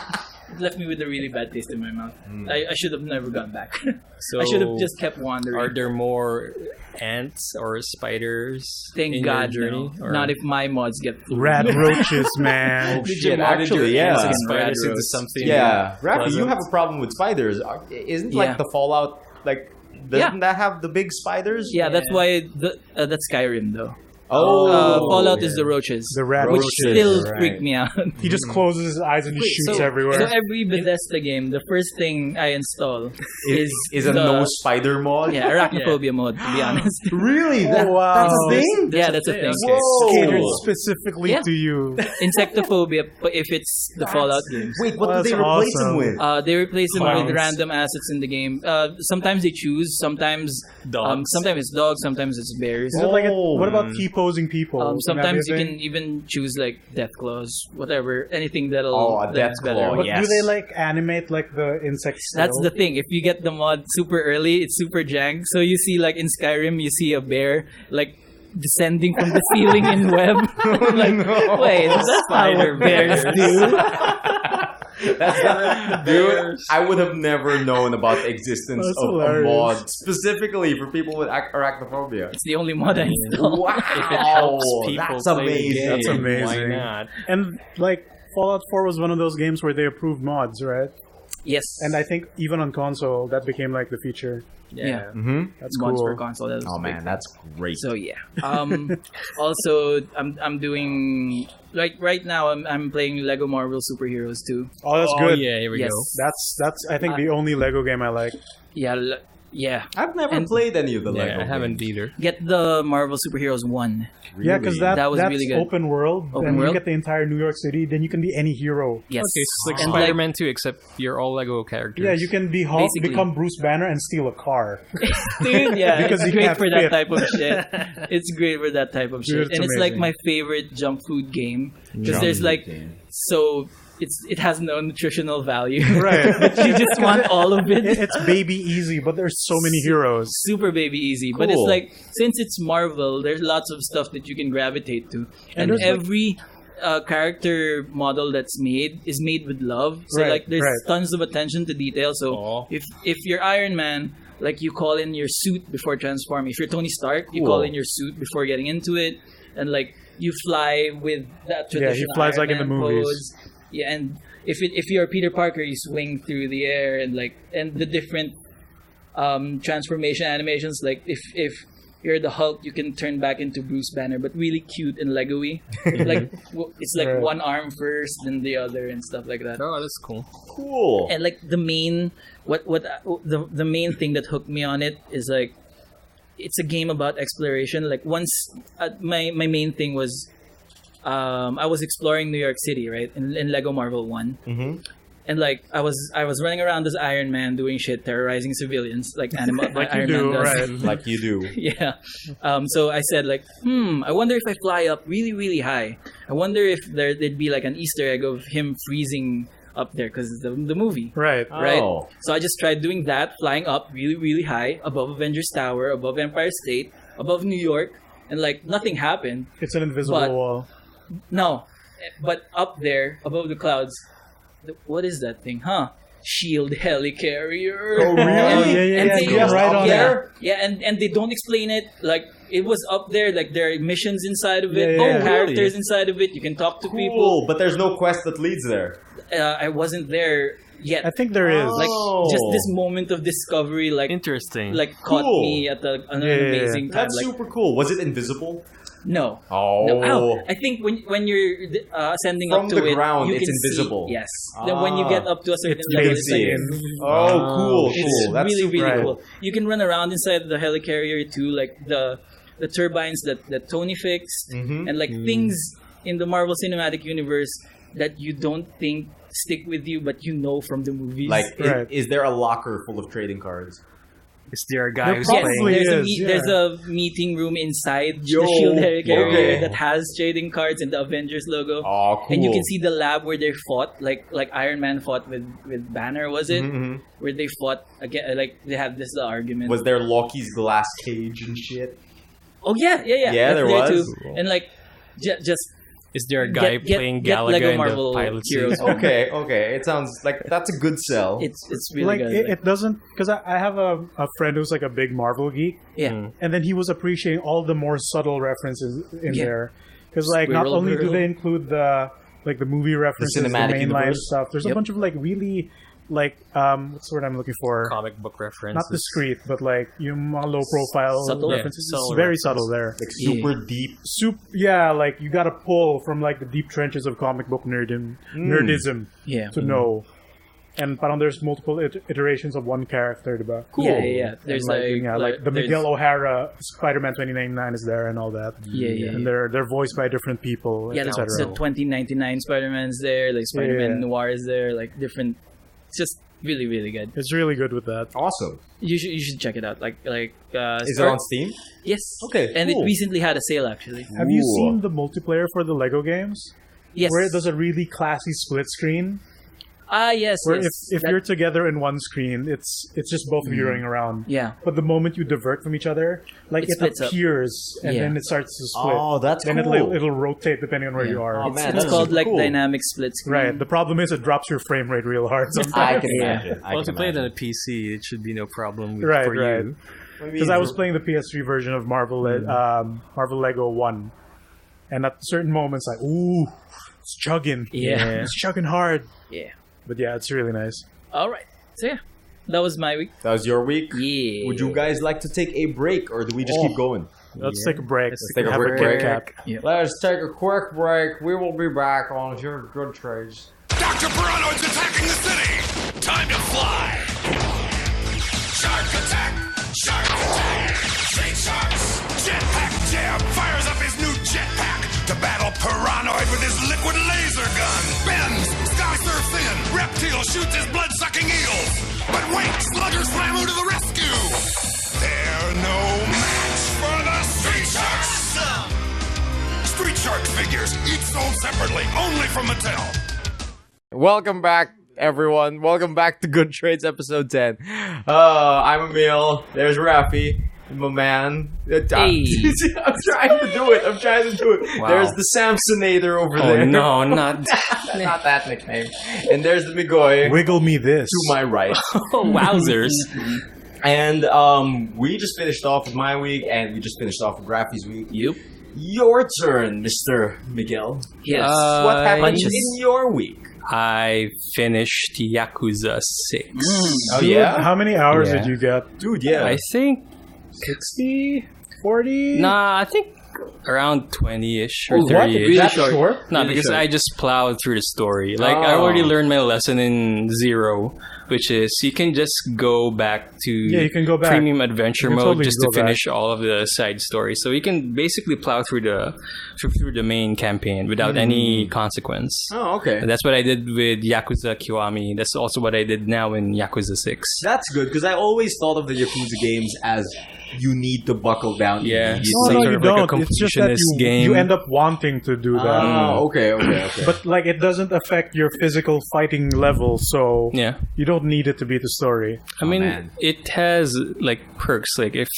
S2: left me with a really bad taste in my mouth. I should have never gone back.
S4: So
S2: I should have just kept wandering.
S4: Are there more ants or spiders
S2: Thank
S4: in
S2: God,
S4: your journey?
S2: no.
S4: Or
S2: Not if my mods get food.
S3: Rat roaches, man.
S1: Oh,
S4: did you
S1: shit,
S4: modded your
S1: actually, yeah.
S4: ants and
S2: Rat
S4: spiders into
S2: roasts.
S4: something?
S1: Yeah, Raffy, you
S4: pleasant?
S1: have a problem with spiders. Isn't like
S2: Yeah.
S1: the Fallout like? Doesn't that have the big spiders?
S2: Yeah, that's why that's Skyrim though.
S1: Oh,
S2: Fallout is the roaches.
S3: The rat
S2: which
S3: roaches,
S2: still
S1: right.
S2: freak me out.
S3: He just closes his eyes and he shoots
S2: so,
S3: everywhere.
S2: So every Bethesda game, the first thing I install is
S1: a
S2: the,
S1: no spider mod.
S2: Yeah, arachnophobia mode. To be honest.
S1: Really?
S3: wow.
S1: That's a thing?
S2: Yeah, that's a thing.
S1: Whoa.
S3: Catered specifically
S2: Yeah.
S3: to you.
S2: Insectophobia, but if it's the Fallout games.
S1: Wait, what
S3: Well,
S1: do they
S3: that's
S1: replace
S3: awesome.
S1: them with?
S2: They replace them
S3: Clowns.
S2: with random assets in the game. Sometimes they choose. Sometimes
S4: Dogs.
S2: sometimes it's dogs. Sometimes it's bears.
S3: Is it like
S1: Oh.
S3: what about T-posing people? Can that be
S2: Sometimes
S3: a
S2: you
S3: thing?
S2: can even choose like death claws, whatever, anything that'll.
S1: Oh, a
S2: that's
S1: death
S2: better.
S1: claw,
S3: But
S1: yes.
S3: do they like animate like the insects?
S2: That's
S3: still?
S2: the thing. If you get the mod super early, it's super jank. So you see, like in Skyrim, you see a bear like descending from the ceiling in web. Like, wait, that's not what bears do.
S1: Dude, I would have never known about the existence
S3: That's
S1: of a
S3: hilarious.
S1: mod specifically for people with arachnophobia.
S2: It's the only mod I install.
S1: Wow,
S4: If it helps people
S1: that's
S4: play the
S1: amazing.
S4: game,
S3: That's amazing.
S4: Why not?
S3: And like Fallout 4 was one of those games where they approved mods, right?
S2: Yes.
S3: And I think even on console that became like the feature.
S2: Yeah.
S1: Mm-hmm.
S3: That's
S2: mods
S3: cool.
S2: for console. That was
S1: Oh
S2: big.
S1: man, that's great.
S2: So yeah. Also, I'm doing like right now. I'm playing Lego Marvel Superheroes too.
S3: Oh, that's
S4: Oh
S3: good.
S4: yeah, here we
S2: Yes.
S4: go.
S3: That's I think the only Lego game I like.
S2: Yeah. Yeah.
S1: I've never
S2: And-
S1: played any of the
S4: Yeah,
S1: Lego
S4: I haven't
S1: games.
S4: either.
S2: Get the Marvel Superheroes 1.
S3: Yeah, because
S1: Really?
S3: that's
S2: was really good.
S3: open world.
S2: Open
S3: and
S2: world?
S3: you get the entire New York City. Then you can be any hero.
S2: Yes.
S4: Okay, so it's like
S2: And
S4: Spider-Man 2, except you're all Lego characters.
S3: Yeah, you can be Hulk,
S2: Basically.
S3: become Bruce Banner, and steal a car.
S2: Dude, yeah,
S3: Because
S2: it's
S3: you
S2: great
S3: can't
S2: for that
S3: fit.
S2: type of shit. It's great for that type of shit,
S3: Dude, it's
S2: and it's like
S3: amazing.
S2: my favorite junk food game because there's like so it has no nutritional value.
S3: Right.
S2: But you just want all of it.
S3: It's baby easy, but there's so many heroes.
S2: Super baby easy, but it's
S1: Cool.
S2: like since it's Marvel, there's lots of stuff that you can gravitate to, and
S3: there's, like-
S2: every character model that's made is made with love. So
S3: Right,
S2: like there's
S3: right.
S2: tons of attention to detail. So
S4: Aw.
S2: if you're Iron Man, like you call in your suit before transforming. If you're Tony Stark, you
S1: Cool.
S2: call in your suit before getting into it, and like you fly with that
S3: Yeah, he
S2: traditional
S3: flies
S2: Iron
S3: like in the
S2: Man
S3: movies.
S2: pose. Yeah, and if you're Peter Parker, you swing through the air and the different transformation animations. Like if you're the Hulk, you can turn back into Bruce Banner, but really cute and Lego-y. Like it's like
S3: Right.
S2: one arm first, then the other, and stuff like that.
S4: Oh, that's cool.
S1: Cool.
S2: And like the main the main thing that hooked me on it is like it's a game about exploration. Like once my main thing was I was exploring New York City, right, in Lego Marvel 1.
S1: Mm-hmm.
S2: And like I was running around as Iron Man doing shit, terrorizing civilians like
S3: Like you
S2: Iron
S3: do,
S2: Man does.
S3: right?
S1: Like you do.
S2: Yeah. So I said like, I wonder if I fly up really, really high. I wonder if there'd be like an Easter egg of him freezing up there because it's the movie.
S3: Right.
S2: Right?
S1: Oh.
S2: So I just tried doing that, flying up really, really high, above Avengers Tower, above Empire State, above New York, and like nothing happened.
S3: It's an invisible
S2: But-
S3: wall.
S2: No. But up there, above the clouds, what is that thing? Shield helicarrier.
S1: Oh, really?
S3: Oh, yeah, yeah,
S2: And
S3: yeah.
S2: they-
S3: You get right on
S1: there?
S2: Yeah, and they don't explain it. Like it was up there. Like there are missions inside of it.
S3: Yeah, yeah,
S2: Oh,
S3: yeah.
S2: characters inside of it. You can talk to people.
S1: Cool, but there's no quest that leads there.
S2: I wasn't there yet.
S3: I think there is.
S1: Oh.
S2: Like just this moment of discovery, like
S4: Interesting.
S2: caught
S1: Cool.
S2: me at an
S3: Yeah, yeah, yeah.
S2: amazing time.
S1: That's
S2: Like
S1: super cool. Was it invisible?
S2: no.
S1: Oh.
S2: No, ow. I think when you're ascending
S1: From
S2: up to
S1: the
S2: it,
S1: ground,
S2: you
S1: it's
S2: can
S1: invisible.
S2: See, yes. Then when you get up to a certain
S3: It's
S2: level,
S3: baked
S2: it's like
S3: in.
S1: Oh, cool,
S2: it's
S1: cool. That's
S2: really,
S1: super
S2: really
S3: right.
S2: cool. You can run around inside the helicarrier too, like the turbines that Tony fixed,
S1: Mhm.
S2: and like things in the Marvel Cinematic Universe that you don't think stick with you, but you know from the movies.
S1: Like,
S3: Right.
S1: is there a locker full of trading cards?
S4: Is there a guy
S3: There
S4: who's
S3: probably
S4: playing?
S3: is, yeah.
S2: there's a meeting room inside
S1: Yo,
S2: the Shield helicarrier
S1: okay.
S2: that has trading cards and the Avengers logo.
S1: Oh, cool.
S2: And you can see the lab where they fought, like Iron Man fought with Banner, was it?
S1: Mhm.
S2: Where they fought again, like they had this argument.
S1: Was there Loki's glass cage and shit?
S2: Oh yeah.
S1: Yeah,
S2: That's
S1: there
S2: there
S1: was.
S2: too. And like just
S4: Is there a guy playing
S2: get
S4: Galaga
S2: Lego
S4: in
S2: Marvel
S4: the pilot
S2: Heroes.
S4: season?
S1: Okay. It sounds like that's a good sell.
S2: It's really
S3: like
S2: good.
S3: it doesn't, because I have a friend who's like a big Marvel geek,
S2: yeah.
S3: and then he was appreciating all the more subtle references in there, because like not
S2: Squirrel
S3: only do
S2: Girl.
S3: they include the movie references, the
S1: cinematic
S3: mainline
S1: universe.
S3: stuff. There's a bunch of like really like what's the word I'm looking for?
S4: Comic book references.
S3: Not discreet, but like low profile
S2: Subtle?
S3: references.
S4: Yeah, subtle
S3: It's very
S4: references.
S3: subtle there.
S1: Like super deep.
S3: Yeah, like you got to pull from like the deep trenches of comic book nerdism
S2: Yeah.
S3: to know. And parang there's multiple iterations of one character, diba?
S2: Cool. Yeah. There's
S3: And, like the
S2: there's-
S3: Miguel O'Hara Spider-Man 2099 is there and all that.
S2: Yeah.
S3: And they're voiced by different people,
S2: Yeah,
S3: etc.
S2: the 2099 Spider-Man's there, like Spider-Man
S3: Yeah.
S2: Noir is there, like different. It's just really, really good.
S3: It's really good with that.
S1: Awesome.
S2: You should check it out.
S1: Is it on Steam?
S2: Yes.
S1: Okay,
S2: And
S1: cool.
S2: it recently had a sale actually.
S3: Have you
S1: Ooh.
S3: seen the multiplayer for the Lego games?
S2: Yes.
S3: Where it does a really classy split screen?
S2: Yes.
S3: Where
S2: yes.
S3: if you're together in one screen, it's just both of you running around.
S2: Yeah.
S3: But the moment you divert from each other, like
S2: It
S3: it
S2: splits up.
S3: appears and
S2: Yeah.
S3: then it starts to split.
S1: Oh, that's
S3: then
S1: cool.
S3: it'll rotate depending on where you are.
S1: Oh, man,
S2: It's
S1: that's
S2: called
S1: super
S2: like
S1: cool.
S2: dynamic split screen.
S3: Right. The problem is it drops your frame rate real hard sometimes.
S1: I can imagine.
S4: Well, if you play it on a PC, it should be no problem for
S3: Right.
S4: you.
S3: Because I was playing the PS3 version of Marvel Lego 1. And at certain moments, like, ooh, it's chugging.
S2: Yeah.
S3: It's chugging hard.
S2: Yeah.
S3: But yeah, it's really nice.
S2: All right. So yeah, that was my week.
S1: That was your week?
S2: Yeah.
S1: Would you guys like to take a break or do we just keep going?
S3: Let's take a break.
S1: Let's take a
S3: Have
S1: quick
S3: Kit
S1: break.
S3: Kat.
S1: Let's take a quick break. We will be back on your good trades.
S5: Dr. Piranoid's attacking the city! Time to fly! Shark attack! Shark attack! Street sharks! Jetpack Jam fires up his new jetpack to battle Piranoid with his liquid laser gun! Bends! Sky surfs in! Reptile shoots his blood-sucking eels! But wait! Sluggers Flamu to the rescue! They're no match for the Street Sharks! Street Shark figures, each sold separately, only from Mattel.
S1: Welcome back, everyone. Welcome back to Good Trades episode 10. I'm Emile. There's Raffy, my man.
S2: Hey.
S1: I'm trying to do it.
S4: Wow.
S1: There's the Samsonator over
S4: Oh
S1: there.
S4: no, not
S1: Not that nickname. And there's the Migoy
S3: Wiggle me this.
S1: to my right.
S4: oh, wowzers.
S1: And we just finished off with my week, and we just finished off with Raffy's week.
S2: Yep.
S1: Your turn, Mr. Miguel.
S2: Yes.
S1: What happened
S2: punches.
S1: in your week?
S4: I finished Yakuza 6.
S1: Oh,
S3: Dude,
S1: yeah?
S3: how many hours
S4: Yeah.
S3: did you get?
S1: Dude, yeah.
S4: I think
S3: 60? 40?
S4: Nah, I think around 20-ish or
S3: Oh, what?
S4: 30-ish.
S2: Really
S3: That
S2: short.
S3: short?
S4: No,
S1: Really
S4: because
S1: short.
S4: I just plowed through the story. Like, I already learned my lesson in Zero, which is you can just go back to
S3: Yeah, you can go back.
S4: premium adventure
S3: You can
S4: mode
S3: totally
S4: just to
S3: go back.
S4: finish all of the side stories. So you can basically plow through the main campaign without any consequence.
S1: Oh, okay.
S4: And that's what I did with Yakuza Kiwami. That's also what I did now in Yakuza 6.
S1: That's good, because I always thought of the Yakuza games as you need to buckle down.
S4: Yeah.
S1: immediately.
S3: No,
S4: Some
S3: no,
S4: sort
S3: you
S4: of like a
S3: don't. It's just that
S4: completionist
S3: you
S4: game.
S3: end up wanting to do that.
S1: Oh, okay.
S3: But like it doesn't affect your physical fighting level, so
S4: Yeah.
S3: you don't need it to beat the story.
S4: I mean,
S1: man.
S4: it has like perks. Like if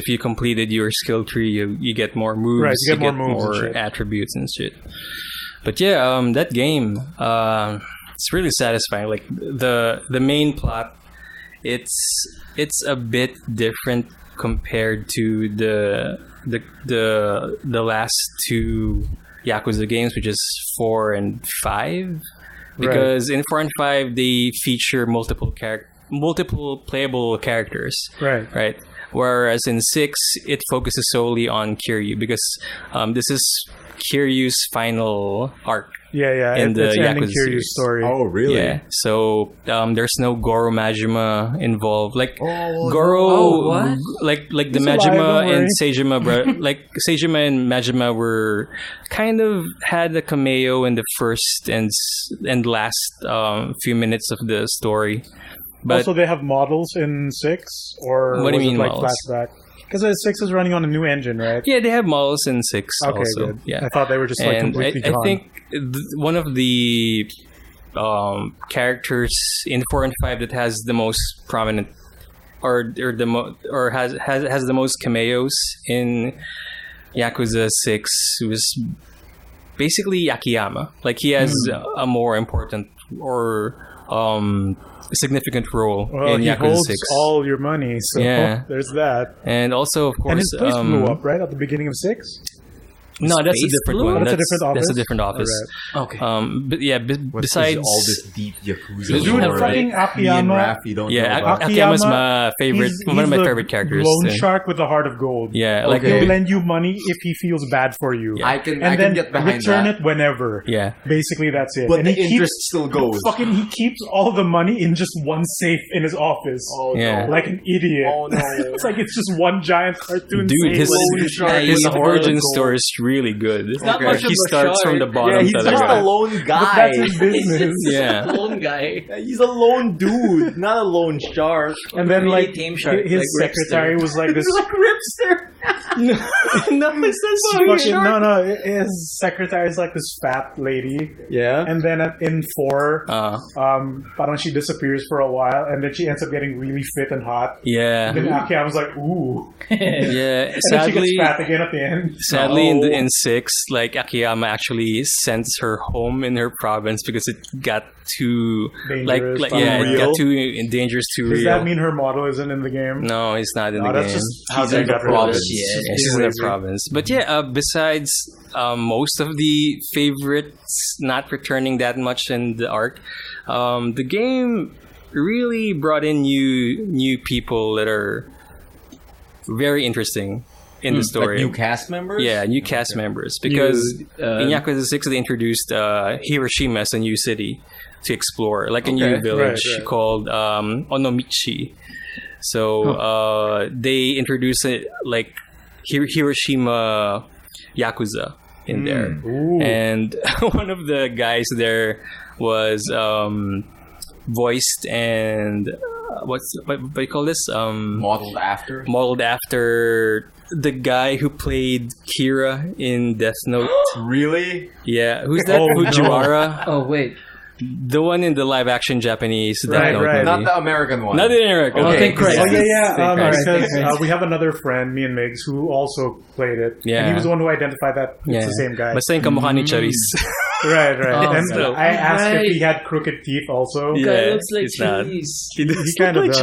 S4: you completed your skill tree, you get more moves.
S3: Right, you get more moves and shit.
S4: attributes and shit. But yeah, that game, it's really satisfying. Like the main plot, it's a bit different compared to the last two Yakuza games, which is 4 and 5. Because in 4 and 5 they feature multiple playable characters.
S3: Right.
S4: Whereas in 6 it focuses solely on Kiryu, because this is Kiryu's final arc.
S3: Yeah.
S4: In the
S3: It's ending
S4: Yakuza
S3: Kiryu's
S4: series.
S3: story.
S1: Oh, really?
S4: Yeah. So there's no Goro Majima involved. Like Goro,
S2: Oh, what?
S4: like the
S3: He's alive,
S4: Majima
S3: don't worry.
S4: and Seijima, like Seijima and Majima were kind of had a cameo in the first and last few minutes of the story. But
S3: Also, they have models in 6? Or
S4: What do you
S3: was it
S4: mean
S3: like
S4: models?
S3: flashback? Because 6 is running on a new engine, right?
S4: yeah, they have models in 6
S3: Okay,
S4: also.
S3: good.
S4: Yeah.
S3: I thought they were just like
S4: And
S3: completely
S4: I
S3: gone.
S4: think one of the characters in 4 and 5 that has the most prominent or has the most cameos in Yakuza 6 was basically Akiyama. Like he has a more important or significant role in
S3: he
S4: Yakuza
S3: holds
S4: 6.
S3: all your money, so
S4: Yeah.
S3: there's that.
S4: And also, of course,
S3: And his place blew up right at the beginning of 6.
S4: No, that's a
S2: Space
S4: different
S2: Blue?
S4: one.
S3: That's a different office?
S4: That's a different office.
S2: Okay.
S4: But yeah,
S1: What's
S4: besides
S1: all this deep Yakuza
S2: Dude,
S1: lore,
S3: Dude, fucking
S1: right? Me and
S3: Akiyama.
S1: Raffy don't know
S4: yeah,
S1: about.
S4: Akiyama's my favorite, one of my
S3: the
S4: favorite characters.
S3: Loan
S4: And-
S3: shark with the heart of gold.
S4: Yeah, like
S1: Okay.
S3: He'll lend you money if he feels bad for you.
S4: Yeah.
S1: I can
S3: And then
S1: get behind
S3: return
S1: that.
S3: it whenever.
S4: yeah.
S3: Basically, that's it.
S1: But
S3: and
S1: the
S3: he
S1: interest still goes.
S3: he keeps all the money in just one safe in his office.
S1: Oh,
S4: Yeah.
S1: no.
S3: Like an idiot.
S1: Oh, no.
S3: It's like it's just one giant cartoon
S4: Dude,
S3: safe.
S4: his
S2: Yeah,
S4: origin
S1: gold.
S4: story is really good.
S2: not
S1: Okay.
S2: much
S4: He
S2: of a
S4: starts from the
S2: shark.
S4: bottom
S1: Yeah, he's
S4: to the
S1: just a
S4: right.
S1: lone
S3: But
S1: guy.
S3: that's his business.
S4: Yeah.
S2: Lone guy.
S1: He's a lone dude, not a lone shark.
S3: And then
S2: Really
S3: like
S2: tame shark,
S3: his
S2: like
S3: secretary was like this.
S1: Like Ripster.
S4: No, it's
S3: His secretary is like this fat lady.
S1: Yeah.
S3: And then in 4, parang she disappears for a while, and then she ends up getting really fit and hot.
S4: yeah.
S3: Then Akiyama was like, ooh.
S4: Yeah.
S3: And then she
S4: Sadly,
S3: gets fat again at the end.
S4: Sadly,
S1: No.
S4: in 6, like Akiyama actually sends her home in her province because it got too
S3: Dangerous,
S4: like yeah, it
S1: real?
S4: got too dangerous, too
S3: Does
S4: real.
S3: that mean her model isn't in the game?
S4: No, he's not in
S3: No,
S4: the
S3: that's
S4: game.
S3: just
S1: He's
S3: how
S1: in
S3: they
S1: the
S3: got rid of
S1: province.
S3: it.
S2: Yeah.
S4: She's in the
S3: lazy.
S4: province. But yeah, besides most of the favorites not returning that much in the arc, the game really brought in new people that are very interesting in the story.
S1: Like new cast members?
S4: Yeah, new cast members. Because in Yakuza 6, they introduced Hiroshima as a new city to explore, like a new
S1: Okay,
S4: village
S3: right.
S4: called Onomichi. So they introduced it like Hiroshima Yakuza in there.
S3: Ooh.
S4: And one of the guys there was voiced and what do you call this?
S1: Modeled after.
S4: Modeled after the guy who played Kira in Death Note.
S1: Really?
S4: Yeah, who's that?
S3: Oh, no.
S4: Fujiwara?
S2: Oh wait.
S4: The one in the live action Japanese Death
S3: Right,
S4: Note
S3: right.
S4: movie.
S1: Not the American one.
S4: Not the America.
S2: Oh,
S4: Okay.
S2: thank Christ.
S3: Oh yeah.
S2: Alright,
S3: Because
S2: thank
S3: we have another friend, me and Migs, who also played it.
S4: Yeah.
S3: And he was the one who identified that it's
S4: Yeah.
S3: the same guy.
S4: Basta yung kamukha ni Charis.
S3: Right.
S2: Oh,
S3: And
S4: so-
S3: I asked
S2: Right.
S3: if he had crooked teeth also.
S4: Yeah.
S2: Guy looks like
S4: it's not.
S2: cheese.
S3: He kind of does.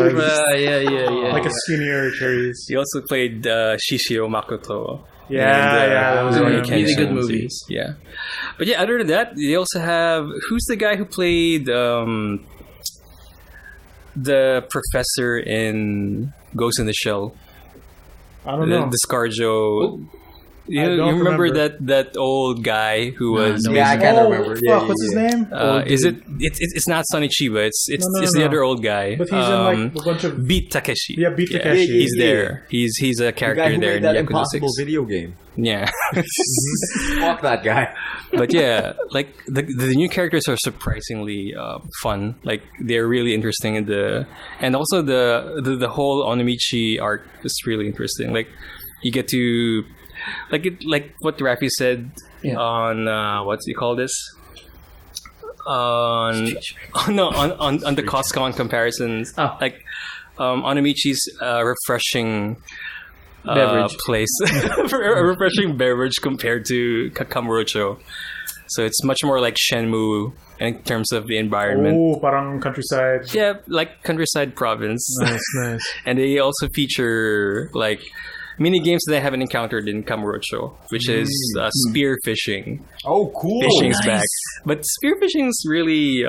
S2: Yeah.
S3: Like a skinnier Cherries.
S4: He also played Shishio Makoto.
S3: Yeah, that was
S2: a
S3: really
S2: really good movie.
S4: series. Yeah. But yeah, other than that, they also have... Who's the guy who played the professor in Ghost in the Shell?
S3: I don't know.
S4: The Scarjo... You,
S3: I don't
S4: you remember
S3: remember.
S4: that old guy who was...
S2: no.
S1: Yeah, I can't remember.
S3: Fuck, what's his name?
S4: is it? It's not Sonny Chiba. It's
S3: No,
S4: the
S3: no.
S4: other old guy.
S3: But he's in like a bunch of...
S4: Beat Takeshi.
S3: Yeah, Beat Takeshi.
S4: He's
S1: Yeah.
S4: there. He's a
S1: The
S4: character
S1: guy who
S4: there
S1: made
S4: in
S1: that
S4: Yakuza
S1: impossible
S4: 6.
S1: video game.
S4: Yeah.
S1: Fuck that guy.
S4: But yeah, like the new characters are surprisingly fun. Like they're really interesting in and also the whole Onomichi arc is really interesting. Like you get to like what Raffy said on what do you call this? On the Costco comparisons.
S2: Oh.
S4: Like Onomichi's refreshing
S2: Beverage.
S4: place, a refreshing beverage compared to Kamurocho. So it's much more like Shenmue in terms of the environment.
S3: Oh, parang countryside.
S4: Yeah, like countryside province.
S3: Nice.
S4: And they also feature like mini games that I haven't encountered in Kamurocho, which is spear fishing.
S1: Oh, cool.
S4: Fishing's
S2: nice.
S4: back, but spear fishing is really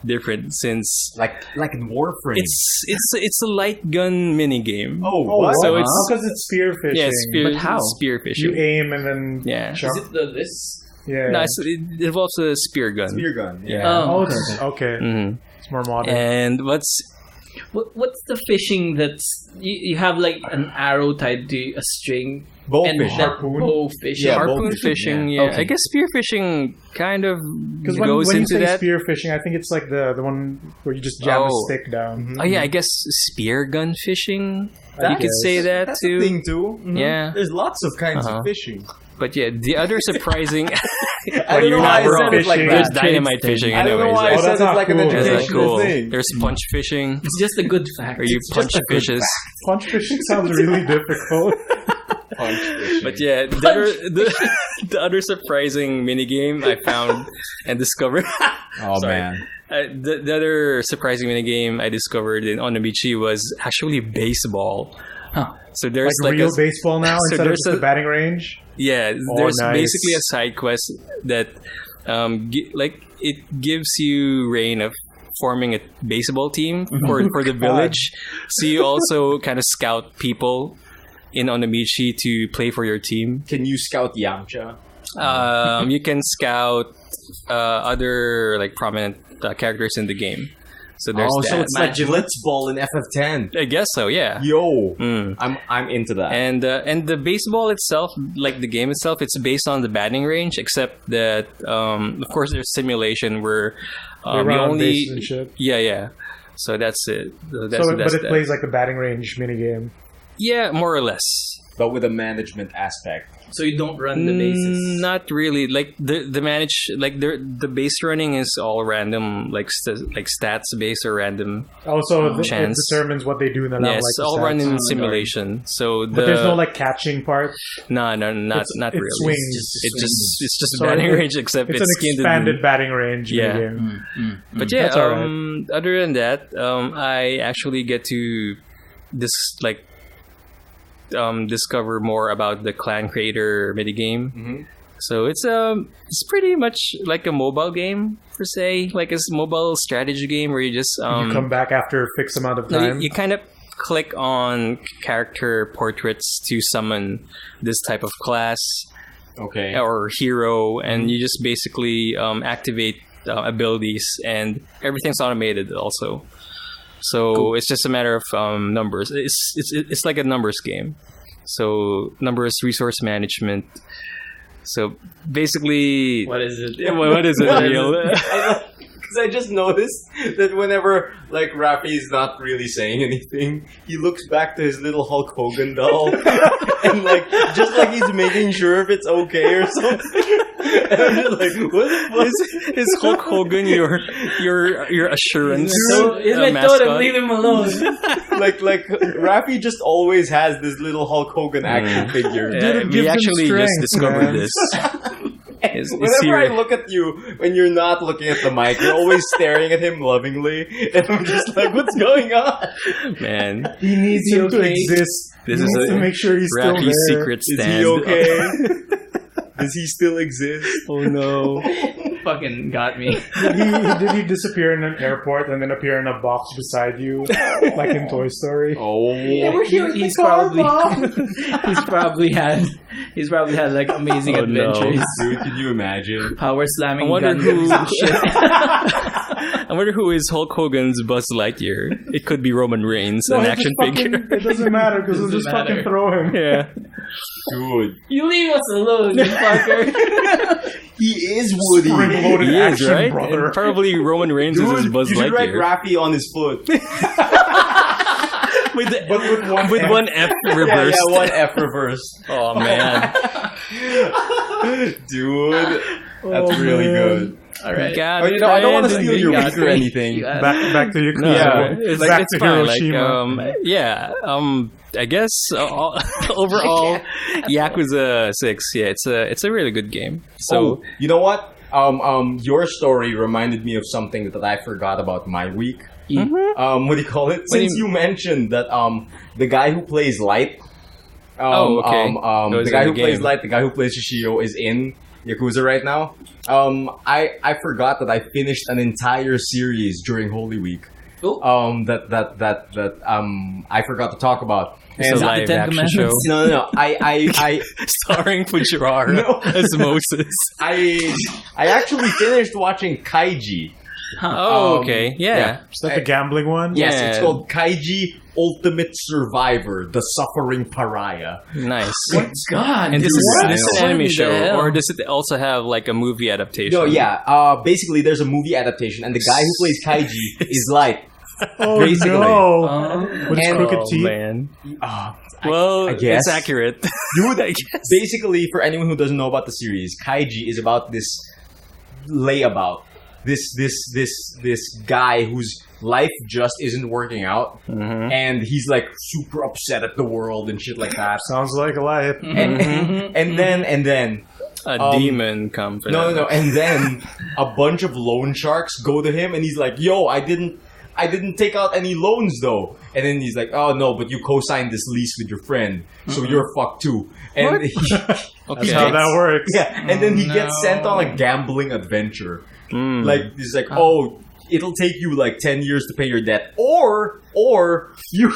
S4: different since
S1: Like in Warframe.
S4: it's a light gun mini game.
S1: Oh,
S3: Oh,
S1: what?
S4: So
S3: so
S4: it's-
S3: because it's spearfishing.
S4: Yeah,
S2: But how?
S4: spear fishing.
S3: You aim and then
S4: Yeah.
S3: chuck.
S2: Is it this?
S3: Yeah.
S4: No, it involves a spear gun.
S1: Spear gun.
S4: Yeah.
S3: Oh,
S2: okay.
S3: it's okay.
S4: Mhm.
S3: It's more modern.
S4: And
S2: What's the fishing that's you have like an arrow tied to a string
S1: Bow
S2: and
S1: fishing.
S2: that
S3: Harpoon?
S2: bow fishing?
S1: Yeah,
S4: harpoon
S1: bow fishing,
S4: fishing,
S1: yeah.
S4: yeah.
S2: Okay.
S4: I guess spear fishing kind of
S3: Because
S4: goes
S3: when you
S4: into
S3: say
S4: that.
S3: spearfishing, I think it's like the one where you just jam a
S4: Oh.
S3: stick down.
S4: Oh yeah, I guess spear gun fishing. You
S3: That
S4: could
S3: is-
S4: say that
S1: That's
S4: too.
S1: a thing too. Mhm.
S4: Yeah.
S1: There's lots of kinds
S4: Uh-huh.
S1: of fishing.
S4: But yeah, the other surprising.
S1: I don't know why I said it like
S4: There's
S1: that.
S4: dynamite fishing,
S1: I don't know
S4: anyways.
S1: why I
S3: Oh,
S1: said
S3: that's
S1: it
S3: not
S1: like an
S3: cool.
S4: That's not
S1: educational
S4: cool.
S1: thing.
S4: There's punch fishing,
S2: It's just a good fact.
S4: or you
S2: It's
S4: punch
S2: just a good
S4: fishes.
S3: Punch fishing sounds really difficult.
S1: Punch fishing.
S4: But yeah, the other surprising minigame I found and discovered.
S1: Oh
S4: Sorry.
S1: man.
S4: The other surprising minigame I discovered in Onamichi was actually baseball.
S2: Huh.
S4: So there's
S3: Like
S4: like
S3: real
S4: a
S3: baseball now
S4: so
S3: instead of
S4: there's
S3: just the batting range.
S4: yeah. There's
S3: nice.
S4: basically a side quest that it gives you reign of forming a baseball team for the village. So you also kind of scout people in Onamichi to play for your team.
S1: Can you scout Yamcha?
S4: You can scout other like prominent characters in the game. So there's that.
S1: So it's like Blitzball in FF10.
S4: I guess so, yeah.
S1: Yo, I'm into that.
S4: And the baseball itself, like the game itself, it's based on the batting range, except that of course there's simulation where
S3: They run on bases and shit.
S4: yeah. So that's it.
S3: But it plays like the batting range minigame.
S4: Yeah, more or less.
S1: but with a management aspect.
S2: So you don't run the bases.
S4: Not really. Like the base running is all random, like stats based or random.
S3: Also, it
S4: chance.
S3: determines what they do in the level.
S4: Yes,
S3: like
S4: all
S3: the
S4: run
S3: stats.
S4: in simulation. So
S3: But there's no like catching part.
S4: not
S3: It
S4: really.
S3: swings.
S4: It's just
S3: So
S4: batting
S3: it-
S4: range, except
S3: It's
S4: it's
S3: an
S4: skinned
S3: expanded
S4: in,
S3: batting range.
S4: Yeah.
S3: minigame.
S4: But yeah,
S3: That's all right.
S4: other than that, I actually get to discover more about the clan creator minigame.
S1: Mm-hmm.
S4: So it's pretty much like a mobile game per se, like a mobile strategy game where you just
S3: You come back after a fixed amount of time.
S4: you kind of click on character portraits to summon this type of class
S1: Okay.
S4: or hero, and you just basically activate abilities, and everything's automated also. So it's just a matter of numbers. It's like a numbers game. So numbers, resource management. So basically,
S2: What is it?
S4: what is it? Real?
S1: Because I just noticed that whenever like Raffy is not really saying anything, he looks back to his little Hulk Hogan doll and like just like he's making sure if it's okay or something. And I'm just like, what the fuck?
S4: Is Hulk Hogan your assurance?
S2: So it's my
S4: mascot?
S2: totem. Leave him alone.
S1: like Raffy just always has this little Hulk Hogan action figure.
S4: Yeah,
S3: Dude, it
S4: we
S3: gives him
S4: actually just
S3: strength,
S4: discovered
S3: man.
S4: this. It's
S1: Whenever I
S4: here.
S1: look at you when you're not looking at the mic, you're always staring at him lovingly, and I'm just like, "What's going on?"
S4: Man,
S3: He needs him to
S2: okay?
S3: exist.
S4: This
S3: He
S4: is
S3: needs
S4: a
S3: to make sure he's still
S4: Raffi's
S3: there.
S4: secret
S1: Is
S4: stand.
S1: he okay? Does he still exist?
S4: Oh no!
S2: Fucking got me.
S3: Did he disappear in an airport and then appear in a box beside you, like in Toy Story?
S1: Oh,
S2: He's probably had like amazing
S4: Oh, no.
S2: adventures.
S1: dude, can you imagine?
S2: Power slamming
S4: I wonder
S2: guns
S4: who-
S2: and shit.
S4: I wonder who is Hulk Hogan's Buzz Lightyear. It could be Roman Reigns, an
S3: No,
S4: action
S3: just fucking-
S4: figure.
S3: It doesn't matter because we'll
S2: Doesn't
S3: just fucking
S2: matter.
S3: throw him.
S4: Yeah.
S1: Dude,
S2: You leave us alone, you fucker.
S1: he is Woody.
S3: Spring-loaded
S4: He is,
S3: action,
S4: right?
S3: brother.
S4: And probably Roman Reigns is his
S1: Dude,
S4: Buzz
S1: you should write
S4: Lightyear.
S1: Raffy on his foot.
S4: With one F reversed.
S1: Yeah, one F reversed.
S4: Oh man.
S1: Dude, that's
S3: Oh,
S1: really
S3: man.
S1: good.
S2: All right.
S4: God,
S1: Oh, I don't want to
S4: friend.
S1: steal your
S2: got
S1: week or
S2: me.
S1: anything.
S2: You got
S3: Back to Yakuza.
S4: No,
S1: Yeah.
S4: it's
S3: Back
S4: like it's
S3: to
S4: fine. Like,
S3: Hiroshima.
S4: I guess overall, Yakuza 6. Yeah, it's a really good game. So
S1: Oh, you know what? Your story reminded me of something that I forgot about my week. What do you call it?
S4: do you
S1: Since you mentioned that the guy who plays Light,
S4: Oh, okay.
S1: the guy who plays Light, the guy who plays Shishio is in Yakuza right now. I forgot that I finished an entire series during Holy Week.
S2: Oh.
S1: That I forgot to talk about.
S4: it's a
S1: And
S4: live
S2: Ten
S4: action show
S2: Commandments.
S1: no. I
S4: starring Fujiwara
S1: No.
S4: as Moses.
S1: I actually finished watching Kaiji.
S4: Oh, okay. Yeah.
S3: Is that the gambling one?
S1: Yes,
S4: Yeah.
S1: it's called Kaiji Ultimate Survivor, the Suffering Pariah.
S4: Nice.
S2: God,
S4: And this
S2: dude,
S4: is
S2: what?
S4: this is an
S2: What
S4: anime
S2: the
S4: show,
S2: hell?
S4: or does it also have like a movie adaptation?
S1: No, yeah. Basically, there's a movie adaptation, and the guy who plays Kaiji is Light.
S3: Oh
S1: Basically.
S3: no! With his
S1: And-
S3: crooked
S4: Oh
S3: teeth.
S4: man.
S1: I
S4: Well,
S1: guess.
S4: it's accurate.
S1: Dude,
S4: I guess.
S1: basically, for anyone who doesn't know about the series, Kaiji is about this layabout this guy whose life just isn't working out, and he's like super upset at the world and shit like that.
S3: Sounds like a life.
S1: And then
S4: A demon comes.
S1: no, and then a bunch of loan sharks go to him, and he's like, "Yo, I didn't take out any loans though." And then he's like, "Oh no, but you co-signed this lease with your friend, so you're fucked too." And
S3: That's how that works.
S1: yeah, and then he gets sent on a gambling adventure. Like he's like, "Oh, it'll take you like 10 years to pay your debt, or you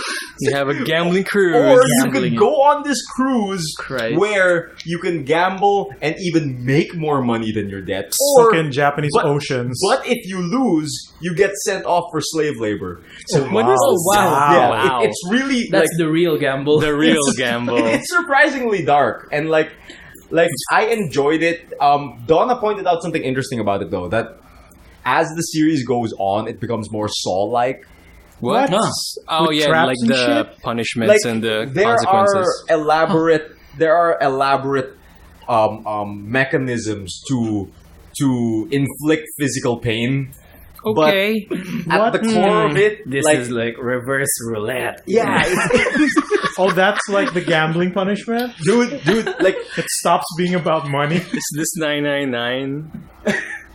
S4: have a gambling cruise,
S1: or you can go on this cruise
S2: Christ.
S1: where you can gamble and even make more money than your debt, or
S3: Fucking Japanese oceans.
S1: but if you lose, you get sent off for slave labor." So
S4: What is this?
S2: wow.
S1: yeah,
S4: Wow.
S1: it's really
S2: That's
S1: like
S2: the real gamble.
S4: The real gamble.
S1: it's surprisingly dark, and like I enjoyed it. Donna pointed out something interesting about it though, that as the series goes on, it becomes more Saw-like.
S4: What?
S2: No.
S4: Oh
S3: With
S4: yeah,
S3: traps
S4: like
S3: and
S4: the
S3: shit?
S4: punishments and the
S1: there
S4: consequences.
S1: are elaborate mechanisms to inflict physical pain.
S4: Okay.
S1: But at the core of it,
S2: This
S1: like,
S2: is like reverse roulette.
S1: yeah, it's,
S3: Oh, that's like the gambling punishment?
S1: dude, like,
S3: It stops being about money.
S4: Is this 999?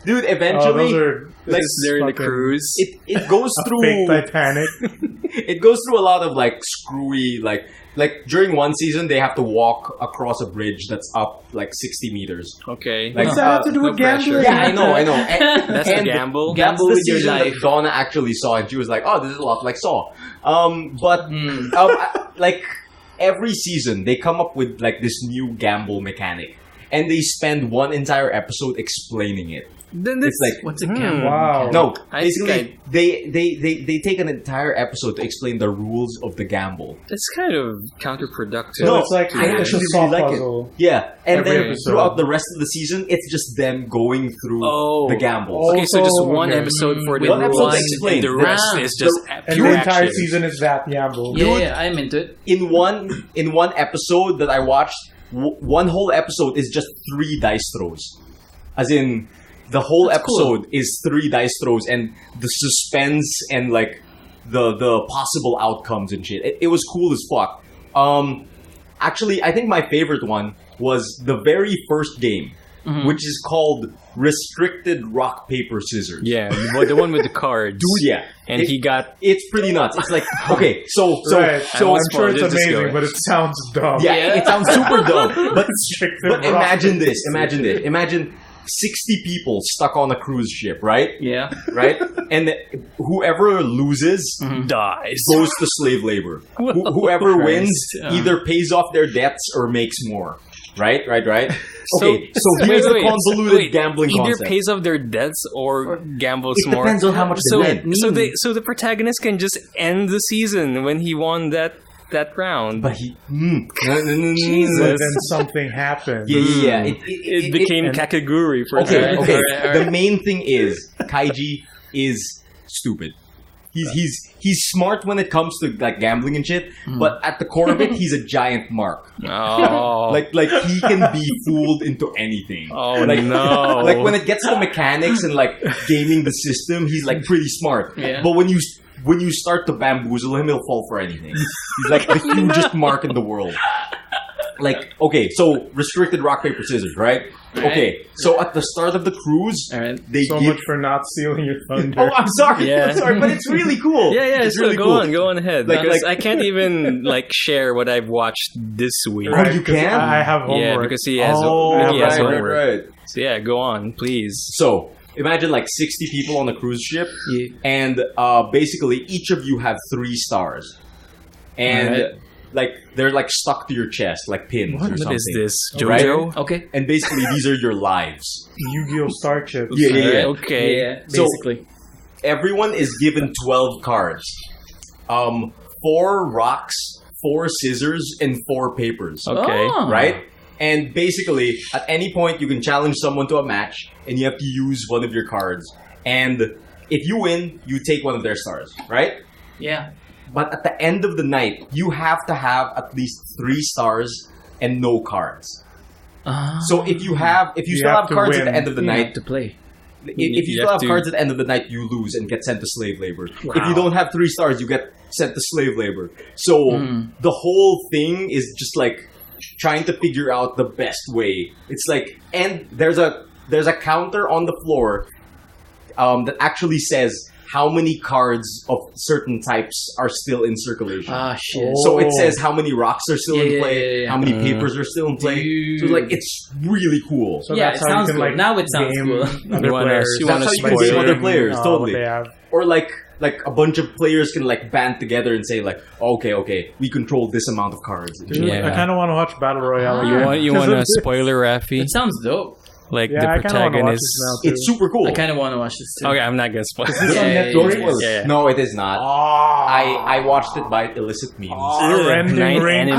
S1: dude,
S3: Oh,
S1: eventually,
S3: those are
S1: like,
S4: They're in the
S3: fucking-
S4: cruise.
S1: it goes
S3: a
S1: through.
S3: fake Titanic.
S1: It goes through a lot of like screwy, like during one season they have to walk across a bridge that's up like 60 meters.
S4: Okay.
S1: Like,
S3: What's that have to do
S4: no
S3: with gambling?
S4: pressure.
S1: Yeah, I know. And,
S4: That's the gamble.
S1: That's
S2: Gamble
S1: the
S2: with your
S1: season
S2: life.
S1: that Donna actually saw, and she was like, "Oh, this is a lot like Saw." Like every season, they come up with like this new gamble mechanic, and they spend one entire episode explaining it.
S4: Then
S1: It's like
S2: What's a gamble?
S3: Wow.
S1: no,
S4: I
S1: basically
S4: think
S1: they take an entire episode to explain the rules of the gamble.
S4: that's kind of counterproductive.
S3: So it's like
S1: I
S3: it's a
S1: actually
S3: saw
S1: really like
S3: puzzle.
S1: it. Yeah, and
S3: Every
S1: then
S3: episode.
S1: throughout the rest of the season, it's just them going through the gambles.
S4: Okay, so just one
S3: Okay.
S4: episode for the
S1: One episode
S4: rules,
S1: explained.
S4: and the rest
S2: Ah.
S4: is just
S3: And
S4: pure
S3: the entire
S4: action.
S3: season is that gamble.
S2: Yeah, I'm into it.
S1: In one episode that I watched, one whole episode is just 3 dice throws, as in the whole
S2: That's
S1: episode is 3 dice throws, and the suspense and like the possible outcomes and shit. It was cool as fuck. Actually, I think my favorite one was the very first game, which is called Restricted Rock Paper Scissors.
S4: Yeah, the one with the cards.
S1: Dude, yeah.
S4: And he got
S1: It's pretty nuts. It's like, okay, so
S3: Right.
S1: so
S3: I'm sure it's
S4: Just go.
S3: amazing, but it sounds dumb.
S1: yeah, it sounds super dumb. But
S3: Restricted
S1: but
S3: rock.
S1: imagine this. Imagine 60 people stuck on a cruise ship, right?
S2: Yeah.
S1: Right? And whoever loses
S4: dies.
S1: goes to slave labor. Whoever
S4: Christ.
S1: wins
S2: Yeah.
S1: either pays off their debts or makes more. Right?
S4: So-
S1: Okay, so here's the convoluted gambling
S4: Either
S1: concept.
S4: pays off their debts or gambles
S1: It
S4: more.
S1: depends on how much
S4: so,
S1: they win.
S4: so the protagonist can just end the season when he won that round.
S1: But he...
S3: But
S4: Jesus.
S3: then something happened.
S1: Yeah.
S4: It became Kakaguri for
S1: Okay,
S4: that.
S1: okay.
S2: Alright.
S1: The main thing is Kaiji is stupid. He's smart when it comes to like gambling and shit, but at the core of it, he's a giant mark.
S4: Oh.
S1: Like he can be fooled into anything.
S4: Oh,
S1: like,
S4: no.
S1: Like when it gets to mechanics and like gaming the system, he's like pretty smart.
S2: Yeah.
S1: But when you start to bamboozle him, he'll fall for anything. He's like the hugest mark in the world. Like, okay, so restricted rock, paper, scissors, right? Okay, so at the start of the cruise,
S2: Alright.
S1: they
S3: So
S1: give...
S3: much for not stealing your thunder.
S1: Oh, I'm sorry.
S4: Yeah.
S1: I'm sorry, but it's really cool.
S4: Yeah,
S1: it's
S4: so
S1: really
S4: go
S1: cool.
S4: go on ahead.
S1: Like-
S4: Because
S1: like-
S4: I can't even like share what I've watched this week.
S1: Right. you
S3: 'cause
S1: can?
S3: I have homework.
S4: Yeah, because he has,
S1: Oh,
S4: he has
S1: right,
S4: homework.
S1: right.
S4: So yeah, go on, please.
S1: So, imagine like 60 people on a cruise ship,
S2: Yeah.
S1: and basically each of you have 3 stars. And
S2: Alright.
S1: like they're like stuck to your chest like pins or something.
S4: What is this,
S1: Right?
S4: JoJo?
S2: Okay.
S1: And basically these are your lives.
S3: Yu-Gi-Oh! Star Chips.
S1: Yeah.
S4: Okay.
S2: Yeah,
S1: So-
S2: basically.
S1: Everyone is given 12 cards. 4 rocks, 4 scissors, and 4 papers.
S4: Okay.
S2: Oh.
S1: Right? And basically, at any point, you can challenge someone to a match, and you have to use one of your cards. And if you win, you take one of their stars, right?
S2: Yeah.
S1: But at the end of the night, you have to have at least 3 stars and no cards. So if you still have
S3: to
S1: cards at
S3: win.
S1: the end of the
S2: You
S1: night,
S2: have to play.
S1: If you still have cards at the end of the night, you lose and get sent to slave labor. Wow. If you don't have 3 stars, you get sent to slave labor. So the whole thing is just like trying to figure out the best way. It's like, and there's a counter on the floor that actually says how many cards of certain types are still in circulation.
S2: Ah, shit.
S1: So it says how many rocks are still in play, how many papers are still in play. So like, it's really cool.
S3: So
S2: yeah,
S3: that's
S2: it
S3: how
S2: sounds
S3: you can,
S2: cool.
S3: like,
S2: Now it sounds
S3: game
S2: cool.
S3: other players.
S1: That's how you can game other players, totally.
S3: What they have.
S1: Or like a bunch of players can like band together and say like, okay, we control this amount of cards.
S3: Dude, I kind of want to watch Battle Royale.
S4: You want a spoiler, Raffy?
S2: It sounds dope.
S4: Like
S3: Yeah,
S4: the
S3: I kinda wanna watch
S4: protagonist.
S3: this now, too.
S1: It's super cool.
S2: I kind of want to watch this too.
S4: Okay, I'm not gonna spoil.
S1: Don't spoil it.
S4: Yeah.
S1: No, it is not. I watched it by illicit means.
S3: Rending
S4: Night
S3: Rings.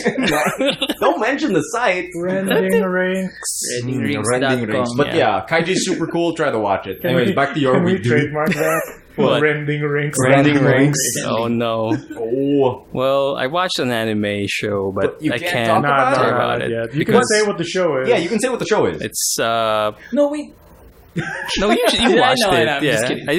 S4: anime.
S1: Don't mention the site.
S3: Rending Rings.
S1: Rending Rings. But yeah, Kaiji's super cool. Try to watch it. Anyways, back to your
S3: Can we
S1: week, dude.
S3: trademark that?
S4: What?
S3: Rending Rings.
S4: Rending Rings. Oh no.
S1: Oh.
S4: Well, I watched an anime show, but
S1: you
S4: I
S1: can't
S4: can't
S1: talk
S4: talk
S1: about it?
S4: about it.
S3: You can say what the show is.
S1: Yeah, you can say what the show is.
S4: It's
S2: No, wait.
S4: no, you
S2: Yeah, I
S4: watched
S2: know,
S4: it.
S2: I'm just
S4: Yeah,
S2: kidding.
S4: I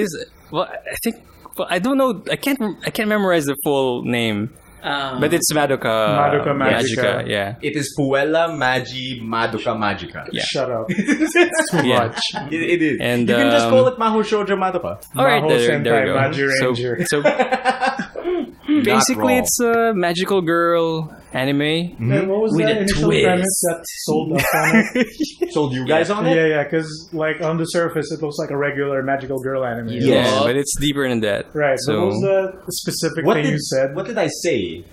S4: think. Well, I don't know. I can't memorize the full name, but it's Madoka
S3: Magica.
S4: Yeah.
S1: It is Puella Magi Madoka Magica.
S4: Yeah.
S3: Shut up. It's too
S4: Yeah.
S3: much.
S1: It is.
S4: And,
S1: you can just call it Mahou Shoujo Madoka.
S4: All right,
S3: Maho
S4: there we
S3: Sentai
S4: go.
S3: Magi Ranger.
S4: So basically,
S1: wrong.
S4: it's a magical girl anime.
S3: And what was
S2: With
S3: the
S2: a
S3: initial
S2: twist.
S3: premise that sold us on it?
S1: Sold you guys on it?
S3: Yeah, because like on the surface it looks like a regular magical girl anime.
S1: Yeah.
S4: Yeah, but it's deeper than that.
S3: Right. So
S4: So
S3: what was the specific
S1: What
S3: thing
S1: did
S3: you said?
S1: What did I say?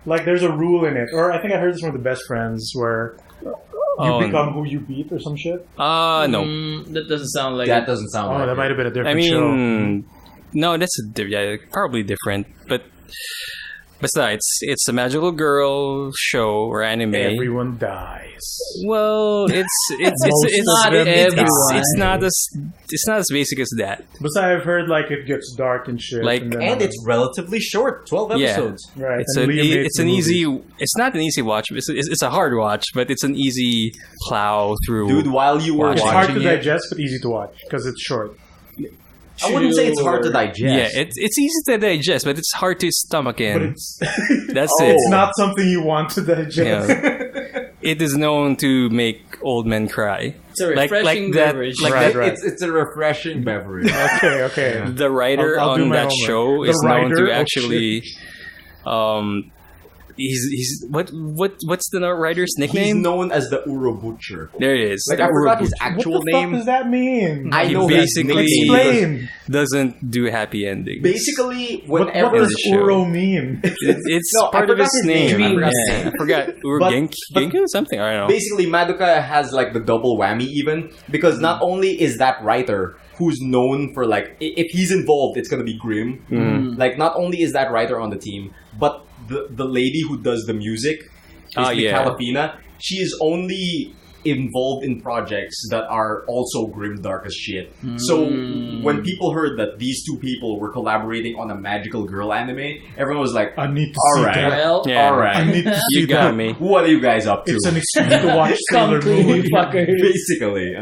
S3: Like there's a rule in it, or I think I heard this from the best friends where you become who you beat or some shit.
S4: no.
S2: That doesn't sound like
S1: That doesn't sound
S3: Oh,
S1: like
S3: that
S1: it.
S3: might have been a
S4: I
S3: different show.
S4: mean, no, that's probably different. But besides, it's a magical girl show or anime.
S3: Everyone dies.
S4: Well, it's
S3: Most
S2: not
S3: of them
S2: everyone.
S4: it's not as basic as that.
S3: But I've heard like it gets dark and shit.
S4: Like-
S3: then,
S1: And it's relatively short, 12
S4: Yeah.
S1: episodes.
S3: right.
S4: It's
S3: and Liam hates
S4: it's
S3: the
S4: an
S3: movie.
S4: easy. It's not an easy watch. It's a hard watch, but it's an easy plow through.
S1: Dude, while you were
S3: It's
S1: watching
S3: hard to
S1: it,
S3: digest, but easy to watch because it's short.
S1: I wouldn't say it's hard to digest.
S4: yeah, it's easy to digest, but it's hard to stomach in.
S3: But it's
S4: That's
S1: Oh.
S4: it.
S3: it's not something you want to digest.
S4: Yeah. It is known to make old men cry.
S2: It's a refreshing beverage.
S3: Right, right.
S1: It's a refreshing beverage.
S3: Okay.
S4: The writer
S3: I'll do
S4: on
S3: my
S4: that
S3: homework.
S4: show
S3: The
S4: is known
S3: writer?
S4: to
S3: Oh,
S4: actually, he's what's the writer's
S1: He's
S4: nickname?
S1: known as the Uro Butcher.
S4: There it is.
S1: Like,
S4: The
S1: I forgot his
S4: Urobut.
S1: actual
S3: What the
S1: name.
S3: fuck does that mean?
S1: I
S4: He
S1: know his
S4: basically-
S1: nickname
S3: Explain.
S4: Doesn't do happy endings.
S1: Basically,
S3: What
S1: whenever
S3: does
S4: the show.
S3: Uro mean?
S4: It's
S1: No, I
S4: part of
S1: forgot
S4: his
S1: his
S4: name.
S1: name. I forgot his
S4: Yeah,
S1: name.
S4: I forgot.
S1: But-
S4: Genku something. I don't know.
S1: basically Madoka has like the double whammy even because not only is that writer who's known for like if he's involved it's gonna be grim. Like not only is that writer on the team, but the lady who does the music is
S4: yeah.
S1: Calafina. She is only involved in projects that are also grim dark as shit. So when people heard that these two people were collaborating on a magical girl anime, everyone was like,
S3: I need to
S1: All
S3: see
S1: right.
S3: that.
S2: Well,
S4: Yeah.
S1: all right.
S3: I need to see
S4: You got
S3: that.
S4: me.
S1: What are you guys up to?
S3: It's an excuse to watch Sailor
S2: come clean,
S3: Moon.
S2: you fuckers.
S1: Basically.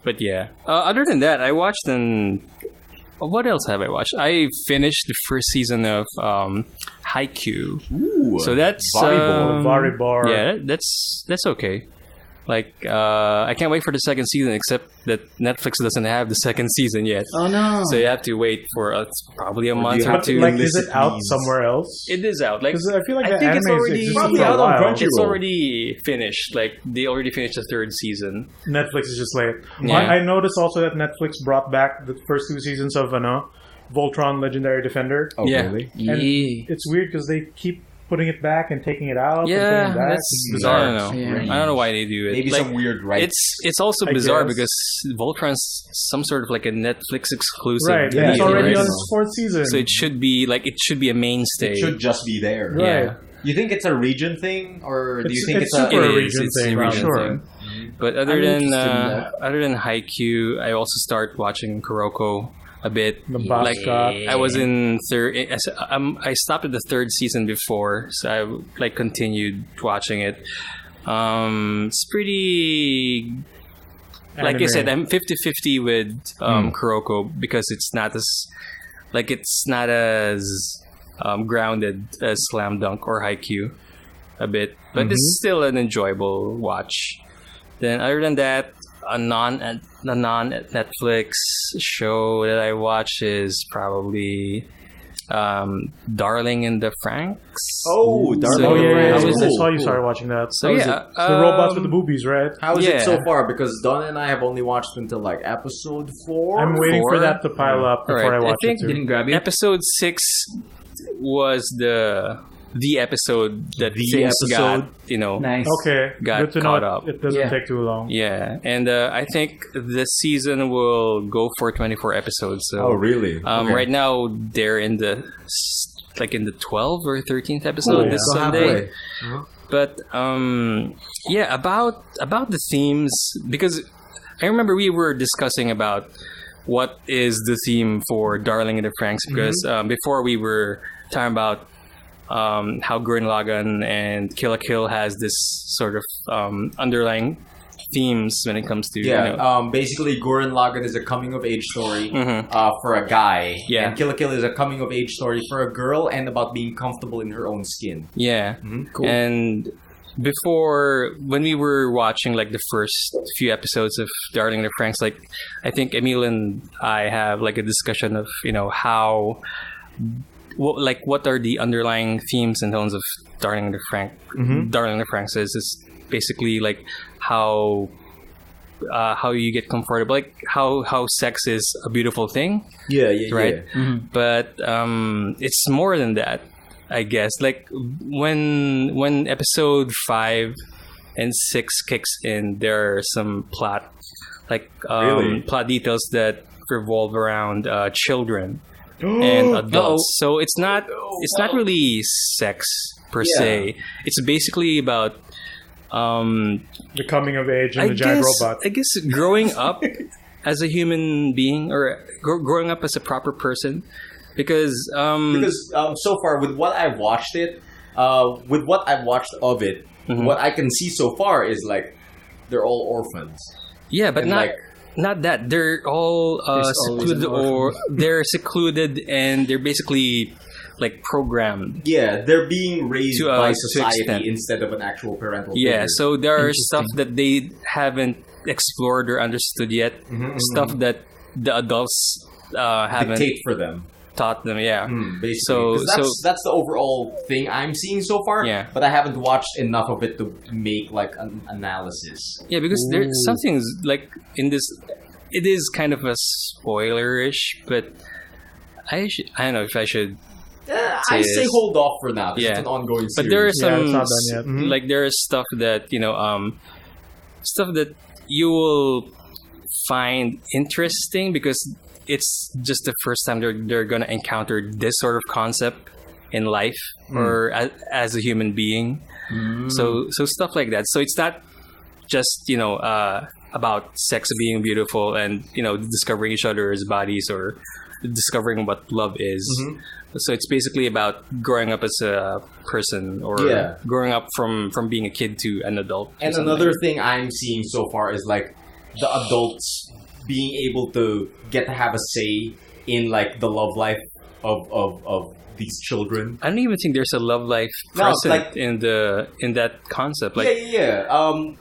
S4: But yeah. Other than that, I watched what else have I watched? I finished the first season of Haikyuu.
S1: Ooh,
S4: So that's
S1: volleyball.
S3: Varibar.
S4: yeah, that's okay. Like I can't wait for the second season, except that Netflix doesn't have the second season yet.
S2: Oh no.
S4: So you have to wait for probably a month
S1: you
S4: or
S1: have
S3: But
S4: two.
S3: like, is it
S1: illicit
S3: out
S1: means.
S3: somewhere else?
S4: It is out. Like
S3: Because I feel like
S4: I
S3: the
S4: think it's
S3: anime
S4: already-
S3: existed
S1: Probably
S3: for a
S1: out on
S3: while.
S1: Crunchyroll.
S4: it's already finished. Like they already finished the third season.
S3: Netflix is just late.
S4: Yeah.
S3: I noticed also that Netflix brought back the first 2 seasons of Voltron Legendary Defender.
S1: Oh,
S4: Yeah.
S1: really?
S2: Yeah.
S3: And it's weird because they keep putting it back and taking it out. and
S4: Yeah,
S3: putting it back.
S4: that's
S3: It's
S4: I
S3: bizarre.
S4: don't know.
S2: Yeah.
S4: I don't know why they do it.
S1: Maybe
S4: Like,
S1: some weird rights.
S4: It's also
S3: I
S4: bizarre
S3: guess.
S4: because Voltron's some sort of like a Netflix exclusive.
S3: Right.
S1: Yeah,
S3: and it's
S4: deal,
S3: already
S4: right?
S3: on its 4th season.
S4: So it should be a mainstay.
S1: It should just be there.
S3: Right.
S4: Yeah.
S1: You think it's a region thing, or do you
S3: It's-
S1: think
S3: it's
S1: it's,
S3: super
S4: It
S3: a
S4: is,
S3: region
S4: it's a
S3: thing,
S4: region
S3: sure.
S4: thing. But other
S1: I'm
S4: than
S1: interested in that.
S4: Haikyuu, I also start watching Kuroko a bit.
S3: The
S4: Like
S3: mascot.
S4: I was in I stopped at the third season before, so I like continued watching it. It's pretty like I
S3: anime.
S4: said, I'm 50-50 with Kuroko because it's not as grounded as Slam Dunk or Haikyuu a bit, but it's still an enjoyable watch. Then other than that, a non Netflix show that I watch is probably Darling in the Franxx.
S1: Oh, Darling
S3: Oh
S1: in the
S3: yeah,
S1: Franxx.
S3: I
S1: Cool,
S3: saw you
S1: cool.
S3: started watching that.
S4: So yeah,
S3: the robots with the boobies, right?
S1: How is it so
S4: Yeah.
S1: far? Because Donna and I have only watched until like episode 4.
S3: I'm waiting for
S4: 4?
S3: that to pile up before
S4: Alright,
S3: I
S4: I
S3: watch
S4: think
S3: it too.
S2: Didn't grab you.
S4: Episode 6 was the episode that
S1: The
S4: things
S1: episode?
S4: got,
S2: Nice.
S3: Okay,
S4: got
S3: good to know
S4: caught up.
S3: it doesn't
S2: Yeah.
S3: take too long.
S4: Yeah, and I think this season will go for 24 episodes. So,
S1: Oh, really? Okay.
S4: Right now they're in the 12th or 13th episode
S3: Oh, yeah.
S4: this
S1: So
S4: Sunday.
S1: halfway.
S4: But yeah, about the themes, because I remember we were discussing about what is the theme for Darling in the Franxx, because before we were talking about how Gurren Lagann and Kill la Kill has this sort of underlying themes when it comes to
S1: Basically, Gurren Lagann is a coming of age story
S4: Mhm.
S1: for a guy,
S4: Yeah.
S1: and Kill la Kill is a coming of age story for a girl, and about being comfortable in her own skin.
S4: yeah.
S1: Cool.
S4: And before, when we were watching like the first few episodes of Darling in the Franxx, like I think Emile and I have like a discussion of how what are the underlying themes and tones of Darling in the Franxx. Darling in the Franxx is basically like how you get comfortable, like how sex is a beautiful thing,
S1: Yeah,
S4: right?
S1: yeah.
S4: But it's more than that, I guess. Like when episode 5 and 6 kicks in, there are some plot details that revolve around children and adults. So it's not really sex per se. It's basically about
S3: The coming of age and the giant robot.
S4: I guess growing up as a human being, or growing up as a proper person, because
S1: So far, with what I've watched of it, what I can see so far is like they're all orphans.
S4: yeah, but
S1: And,
S4: not
S1: like,
S4: not that they're all
S2: There's always
S4: secluded,
S2: an
S4: or they're secluded and they're basically like programmed.
S1: Yeah, they're being raised
S4: To
S1: by
S4: to
S1: society
S4: extent.
S1: instead of an actual parental
S4: Yeah,
S1: figure.
S4: so there are stuff that they haven't explored or understood yet. Stuff that the adults haven't
S1: dictate for them.
S4: taught them. Yeah.
S1: Basically,
S4: So-
S1: 'Cause that's the overall thing I'm seeing so far.
S4: Yeah.
S1: But I haven't watched enough of it to make like an analysis.
S4: Yeah, because there's something like in this. It is kind of a spoiler-ish, but I don't know if I should.
S1: I say
S4: Yes.
S1: hold off for now. 'Cause
S4: Yeah.
S1: it's an ongoing series.
S4: But there are
S3: Yeah,
S4: some
S3: it's not done yet.
S4: like there is stuff that stuff that you will find interesting because it's just the first time they're gonna encounter this sort of concept in life or as a human being. So stuff like that. So it's not just about sex being beautiful and discovering each other's bodies or discovering what love is. So it's basically about growing up as a person or
S1: Yeah.
S4: growing up from being a kid to an adult. or
S1: And
S4: something.
S1: another thing I'm seeing so far is like the adults being able to get to have a say in like the love life of these children.
S4: I don't even think there's a love life
S1: No,
S4: present
S1: like-
S4: in that concept. Like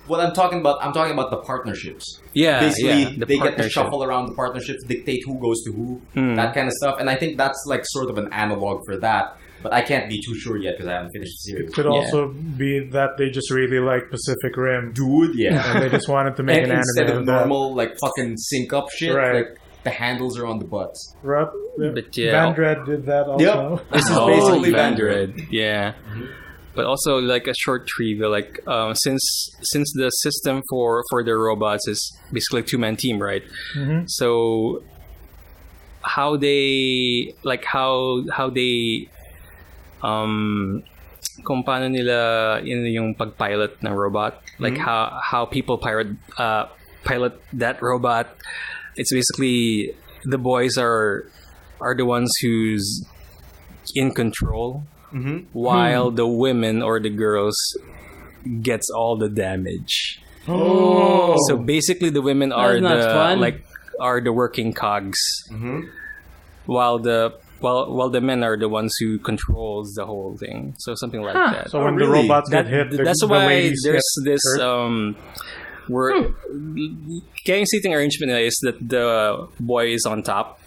S1: What I'm talking about the partnerships.
S4: yeah,
S1: Basically,
S4: the
S1: they get to
S4: partnership.
S1: shuffle around the partnerships, dictate who goes to who, that kind of stuff. And I think that's like sort of an analog for that. But I can't be too sure yet because I haven't finished the series.
S3: It could also be that they just really like Pacific Rim.
S1: Dude, yeah.
S3: And they just wanted to make
S1: And
S3: an
S1: instead
S3: anime
S1: of
S3: of that.
S1: normal like fucking sync up shit,
S3: Right.
S1: like the handles are on the butts.
S4: But yeah.
S3: Van Dread did that also.
S1: This is
S4: Oh,
S1: basically
S4: Van
S1: Vandred.
S4: Dread. Yeah. But also like a short trivia, like since the system for the robots is basically a 2-man team, right? So how they kung paano nila yung pagpilot ng robot, like how people pilot that robot. It's basically the boys are the ones who's in control, while the women or the girls gets all the damage.
S2: Oh.
S4: So basically, the women are
S2: That's not fun.
S4: are the working cogs, while the men are the ones who controls the whole thing. So something like that.
S3: So when the
S1: really?
S3: robots get hit,
S4: That's
S3: the
S4: why
S3: ladies
S4: there's
S3: get
S4: this
S3: hurt.
S4: kaya seating arrangement nila is that the boy is on top.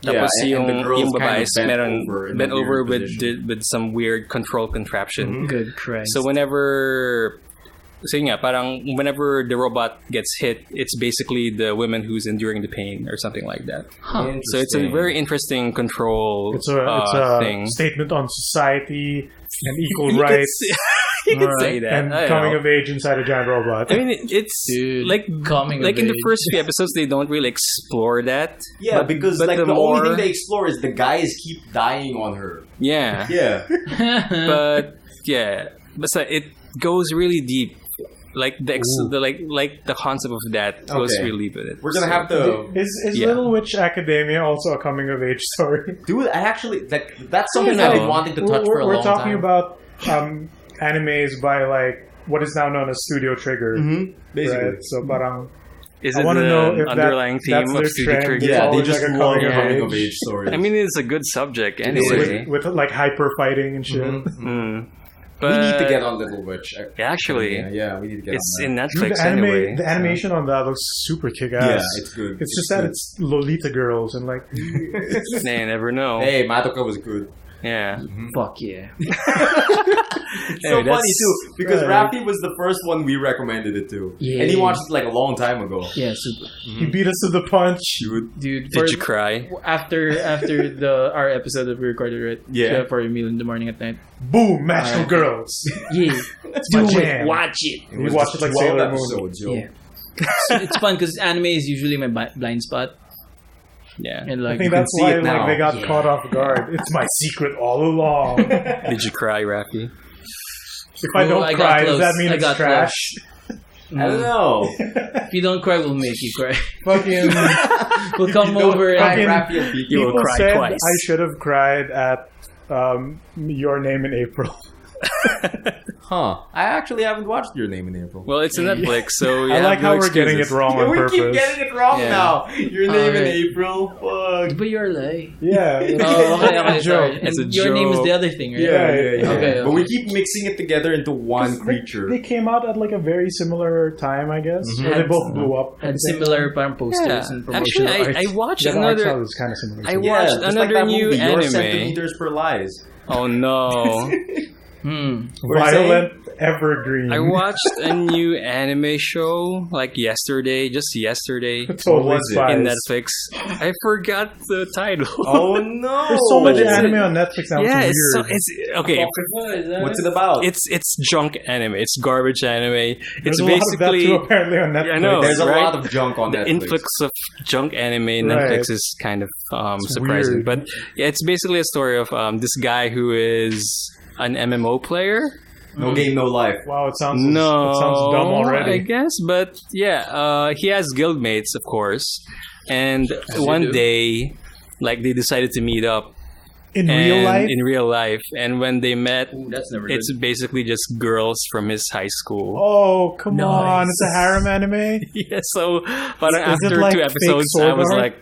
S4: Tapos
S1: and
S4: yung
S1: the girls
S4: babae
S1: kind
S4: is
S1: of bent over in a weird position.
S4: with some weird control contraption.
S2: Good Christ.
S4: So whenever the robot gets hit, it's basically the women who's enduring the pain or something like that. So it's a very interesting control
S3: It's a
S4: thing.
S3: statement on society and equal rights
S4: You could say that.
S3: and
S4: I don't
S3: coming
S4: know.
S3: of age inside a giant robot.
S4: I mean, it's
S2: Dude,
S4: like
S2: coming
S4: in
S2: of
S4: the
S2: age.
S4: first few episodes, they don't really explore that.
S1: Yeah, because
S4: but
S1: like the
S4: more,
S1: only thing they explore is the guys keep dying on her.
S4: yeah,
S1: Yeah.
S4: but so it goes really deep. Like the concept of that goes
S1: Okay.
S4: really with it.
S1: We're gonna have to.
S3: Is
S4: Yeah.
S3: Little Witch Academia also a coming of age story?
S1: Dude, I actually that's something
S4: I don't
S1: I've been
S4: know.
S1: wanting to touch for a
S3: We're
S1: long
S3: talking
S1: time.
S3: about animes by like what is now known as Studio Trigger.
S1: Basically.
S3: Right? So parang
S4: Is
S3: I
S4: it
S3: wanna know
S4: the
S3: if
S4: underlying
S3: that's
S4: theme of
S3: their
S4: Studio
S3: trend.
S4: Trigger?
S3: It's
S1: Yeah, they
S3: always
S1: just
S3: like a
S1: love
S3: coming of
S1: coming
S3: age.
S1: of age stories.
S4: I mean, it's a good subject anyway.
S3: with like hyper fighting and shit.
S4: But
S1: we need to get on Little Witch.
S4: Actually,
S1: Yeah, we need to get
S4: it's
S1: on that.
S4: in
S3: Dude,
S4: Netflix anyway.
S3: the animation on that looks super kick-ass.
S1: Yeah, it's good.
S3: It's just that
S1: good.
S3: it's Lolita girls and like
S4: They never know.
S1: Hey, Madoka was good.
S4: Yeah.
S2: Fuck yeah.
S1: It's so
S4: Hey,
S1: funny
S4: that's-
S1: too because
S3: Right.
S1: Raffy was the first one we recommended it to,
S2: Yeah.
S1: and he watched it like a long time ago.
S2: Yeah, super.
S3: he beat us to the punch.
S2: Dude,
S4: Did you cry?
S2: after our episode that we recorded, right?
S1: Yeah.
S2: For Emile in the morning at night.
S3: Boom, magical girls.
S2: Yeah.
S3: my
S2: Do
S3: jam.
S2: it. Watch it.
S1: It
S3: You
S1: was
S3: watch
S1: just
S3: it like
S1: 12
S3: Sailor Moon.
S1: episodes, yo.
S2: Yeah. It's fun because anime is usually my blind spot,
S4: Yeah.
S2: and
S3: I
S2: like
S3: think
S1: can
S3: that's
S1: see
S3: why
S1: it now.
S3: they got
S2: Yeah.
S3: caught off guard. It's my secret all along.
S4: Did you cry, Rafi?
S3: If I don't
S2: I got
S3: cry, does
S2: close.
S3: that mean
S2: I
S3: it's
S2: got
S3: trash?
S1: I don't know.
S2: if you don't cry, we'll make you cry.
S3: Fucking
S2: We'll come
S1: Don't
S2: over
S1: cry,
S2: and
S1: Raffy will beat
S4: You
S1: you.
S4: will
S3: people
S4: cry
S3: said
S4: twice.
S3: I should have cried at Your Name in April.
S1: Huh. I actually haven't watched Your Name in April.
S4: Well, it's a Netflix, so you
S3: I
S4: have
S3: like
S4: no
S3: how we're getting it
S4: excuses.
S3: wrong on
S1: we
S3: purpose.
S1: keep getting it wrong
S4: Yeah.
S1: now. Your Name in
S2: Alright.
S1: April. Fuck.
S2: but you're like.
S3: Yeah.
S2: Oh, okay,
S3: It's a
S2: sorry.
S3: joke.
S2: And
S4: It's a
S2: your name is
S4: joke.
S2: the other thing, right?
S1: Yeah.
S2: Okay,
S1: But we
S2: okay.
S1: keep mixing it together into one creature.
S3: They came out at like a very similar time, I guess. Where they
S2: Had-
S3: both blew up.
S2: And similar parang posters
S4: Yeah.
S2: and
S4: Actually,
S2: promotional art.
S4: I watched
S3: The art style
S4: another.
S3: is kind of similar.
S4: I
S3: too.
S1: Yeah,
S4: watched
S1: just like
S4: another
S1: that
S4: new
S1: movie, Your
S4: anime.
S1: Centimeters per Lies.
S4: Oh no!
S3: Violent evergreen.
S4: I watched a new anime show like just yesterday
S3: Totally
S1: was it?
S3: Spies.
S4: in Netflix. I forgot the title.
S1: Oh no!
S3: There's so much
S4: But it's-
S3: anime on Netflix now.
S4: yeah,
S3: it's
S4: it's, so,
S3: weird.
S4: it's okay.
S1: What's it about?
S4: It's junk anime. It's garbage anime.
S3: There's
S4: It's
S3: a lot of that
S4: basically
S3: too, apparently on Netflix.
S4: Yeah, I know.
S1: There's a
S4: right?
S1: lot of junk on
S4: the
S1: Netflix.
S4: influx of junk anime in
S3: Right.
S4: Netflix is kind of surprising.
S3: weird.
S4: But yeah, it's basically a story of this guy who is an MMO player.
S1: No game, no life.
S3: Wow, it sounds
S4: No,
S3: it sounds dumb
S4: I
S3: already.
S4: guess, but yeah, he has guildmates, of course. And one day, like they decided to meet up
S3: In real life,
S4: in real life, and when they met,
S2: That's never
S4: it's basically just girls from his high school.
S3: oh come
S2: Nice.
S3: on, it's a harem anime.
S4: Yeah, so but
S3: Is it
S4: after
S3: like
S4: two
S3: fake
S4: episodes,
S3: Sword
S4: I was
S3: Art?
S4: like,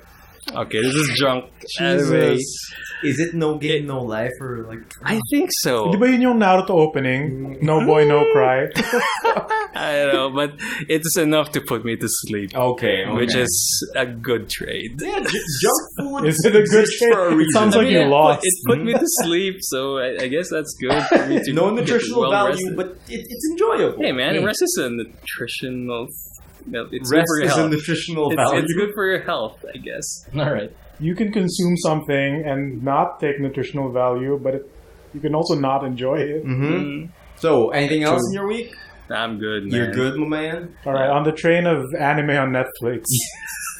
S4: okay, this is junk anime.
S3: Jesus.
S1: Is it no game, no life, or like?
S4: I think so.
S3: Di ba yun yung Naruto opening? No boy, no cry.
S4: I don't know, but it's enough to put me to sleep,
S1: Okay,
S4: which is a good trade.
S1: yeah, junk food.
S3: Is it a good
S1: exists
S3: trade?
S1: for a
S3: It
S1: reason.
S3: sounds like you lost.
S4: It put me to sleep, so I guess that's good for me to
S1: No
S4: get
S1: nutritional
S4: well
S1: value,
S4: rested.
S1: but it's enjoyable.
S4: Hey man,
S2: Hey.
S4: rest is a nutritional. It's good
S1: Rest
S4: for your
S1: is a
S4: health.
S1: nutritional
S4: It's,
S1: value.
S4: it's good for your health, I guess.
S2: All right.
S3: You can consume something and not take nutritional value, but you can also not enjoy it.
S1: Mm-hmm. So, anything else in your week?
S4: I'm good, man.
S1: You're good, my man.
S3: All right, on the train of anime on Netflix.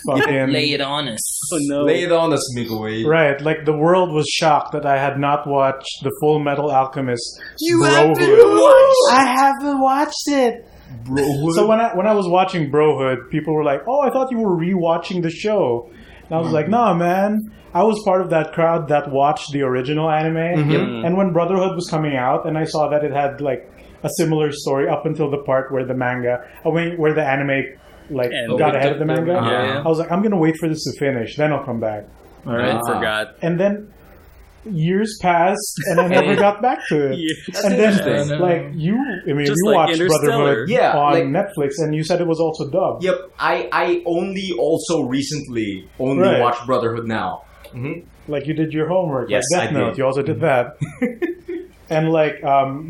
S3: Fucking
S2: Lay it on us.
S4: Oh no.
S1: Lay it on us, Miguel.
S3: right, like the world was shocked that I had not watched the Full Metal Alchemist.
S1: You
S3: Brohood.
S1: haven't watched
S3: I haven't watched it.
S1: Brohood?
S3: So when I was watching Brohood, people were like, "Oh, I thought you were rewatching the show," and I was like, "Nah, man. I was part of that crowd that watched the original anime, and when Brotherhood was coming out, and I saw that it had like a similar story up until the part where the manga, where the anime like
S2: And
S3: got ahead of the manga.
S2: Yeah.
S3: I was like, I'm gonna wait for this to finish, then I'll come back.
S2: All right.
S4: I forgot.
S3: And then years passed, and I never got back to it.
S4: Yes.
S3: And
S1: interesting.
S3: then, like you
S4: Just
S3: you
S4: like
S3: watched
S4: Interstellar.
S3: Brotherhood
S1: Yeah,
S3: on
S1: like-
S3: Netflix, and you said it was also dubbed.
S1: Yep, I only also recently
S3: Right.
S1: watched Brotherhood now.
S3: Like you did your homework.
S1: Yes,
S3: like Death
S1: I
S3: Note,
S1: did.
S3: you also did that. And like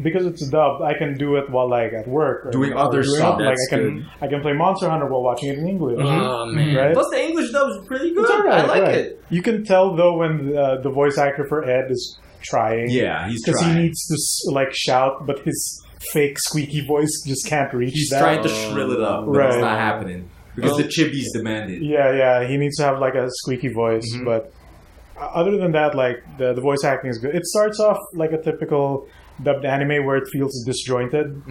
S3: because it's dubbed, I can do it while like at work or
S1: Doing other stuff.
S3: Like
S4: That's
S3: I can play Monster Hunter while watching it in English.
S4: Oh man.
S3: Right?
S1: Plus, the English dub is pretty good.
S3: It's alright,
S1: I like
S3: right.
S1: it.
S3: You can tell though when the voice actor for Ed is trying.
S1: Yeah, he's
S3: Because he
S1: trying.
S3: needs to like shout, but his fake squeaky voice just can't reach
S1: He's
S3: that.
S1: trying to shrill it up, but it's
S3: Right.
S1: not happening because the chibis demand it.
S3: Yeah, he needs to have like a squeaky voice.
S1: Mm-hmm.
S3: But other than that, like the voice acting is good. It starts off like a typical dubbed anime where it feels disjointed,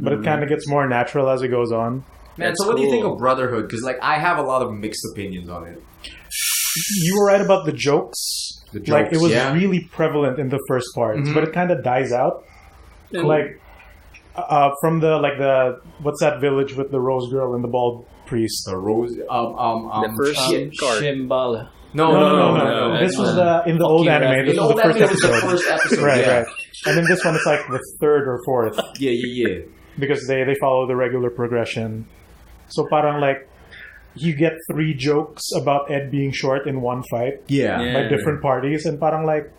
S3: but it kind of gets more natural as it goes on.
S1: Man, so what do you think of Brotherhood? Because like I have a lot of mixed opinions on it.
S3: You were right about the jokes.
S1: The
S3: Like it
S1: jokes,
S3: was
S1: yeah.
S3: really prevalent in the first parts, but it kind of dies out. Like from the what's that village with the rose girl and the bald priest?
S1: The rose,
S4: The first
S1: shit.
S4: card.
S2: Shimbala.
S1: No.
S3: This was in the old anime.
S1: In
S3: This
S1: the
S3: was
S1: old
S3: the first
S1: anime, it was the
S3: episode.
S1: first episode.
S3: Right,
S1: yeah.
S3: right. And then this one is like the third or fourth
S1: Yeah.
S3: because they follow the regular progression. So parang like you get 3 jokes about Ed being short in one fight
S1: Yeah.
S3: by different parties, and parang like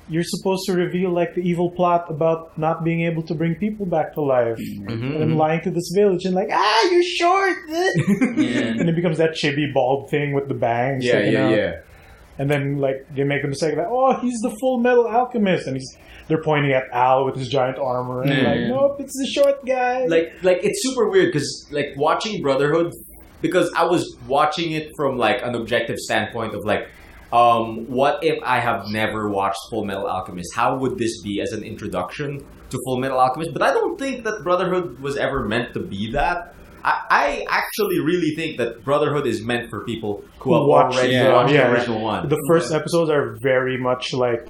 S3: you're supposed to reveal like the evil plot about not being able to bring people back to life and then lying to this village and like you're short. And it becomes that chibi bald thing with the bangs. sticking out.
S1: Yeah.
S3: And then like they make the mistake that he's the Full Metal Alchemist, and they're pointing at Al with his giant armor and like nope, it's the short guy.
S1: Like it's super weird because like watching Brotherhood, because I was watching it from like an objective standpoint of like, what if I have never watched Full Metal Alchemist? How would this be as an introduction to Full Metal Alchemist? But I don't think that Brotherhood was ever meant to be that. I actually really think that Brotherhood is meant for people who have already watched the original one.
S3: The first episodes are very much like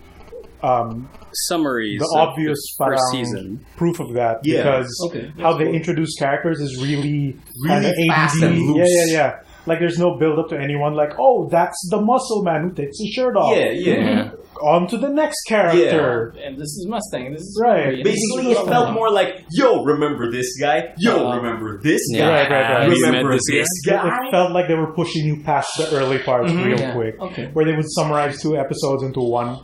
S4: Summaries.
S3: the
S4: of
S3: obvious
S4: the first
S3: parang
S4: season.
S3: proof of that
S1: Yeah.
S3: because
S2: Okay,
S3: how they introduce characters is really
S1: Really
S3: kinda
S1: fast
S3: ADD.
S1: and loose.
S3: Yeah. Like there's no build up to anyone. Like that's the muscle man who takes his shirt off.
S1: Yeah.
S3: On to the next character.
S2: And this is Mustang. This is
S3: Right.
S2: Ferrari, and this is
S1: Basically, it
S2: Mustang.
S1: felt more like, yo, remember this guy? Yo, remember this guy?
S4: Yeah.
S3: Right.
S4: You
S1: Remember
S4: met
S1: this guy?
S3: It felt like they were pushing you past the early parts real
S2: Yeah.
S3: quick.
S2: Okay.
S3: Where they would summarize 2 episodes into one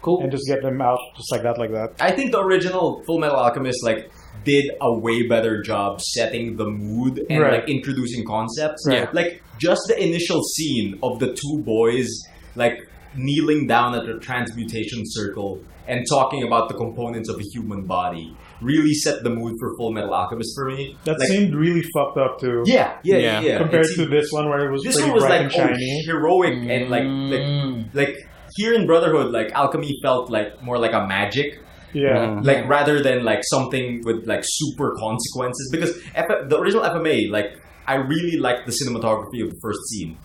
S2: Cool.
S3: and just get them out just like that.
S1: I think the original Full Metal Alchemist like did a way better job setting the mood and
S3: Right.
S1: like introducing concepts.
S4: Yeah.
S1: Like just the initial scene of the 2 boys like kneeling down at the transmutation circle and talking about the components of a human body really set the mood for Full Metal Alchemist for me.
S3: That
S1: like,
S3: seemed really fucked up too.
S1: yeah.
S3: Compared
S1: It
S3: to this one where it was
S1: this
S3: pretty
S1: one was
S3: bright
S1: like
S3: and shiny.
S1: heroic and like here in Brotherhood, like alchemy felt like more like a magic.
S3: Yeah.
S1: Like rather than like something with like super consequences, because the original FMA, like I really liked the cinematography of the first scene.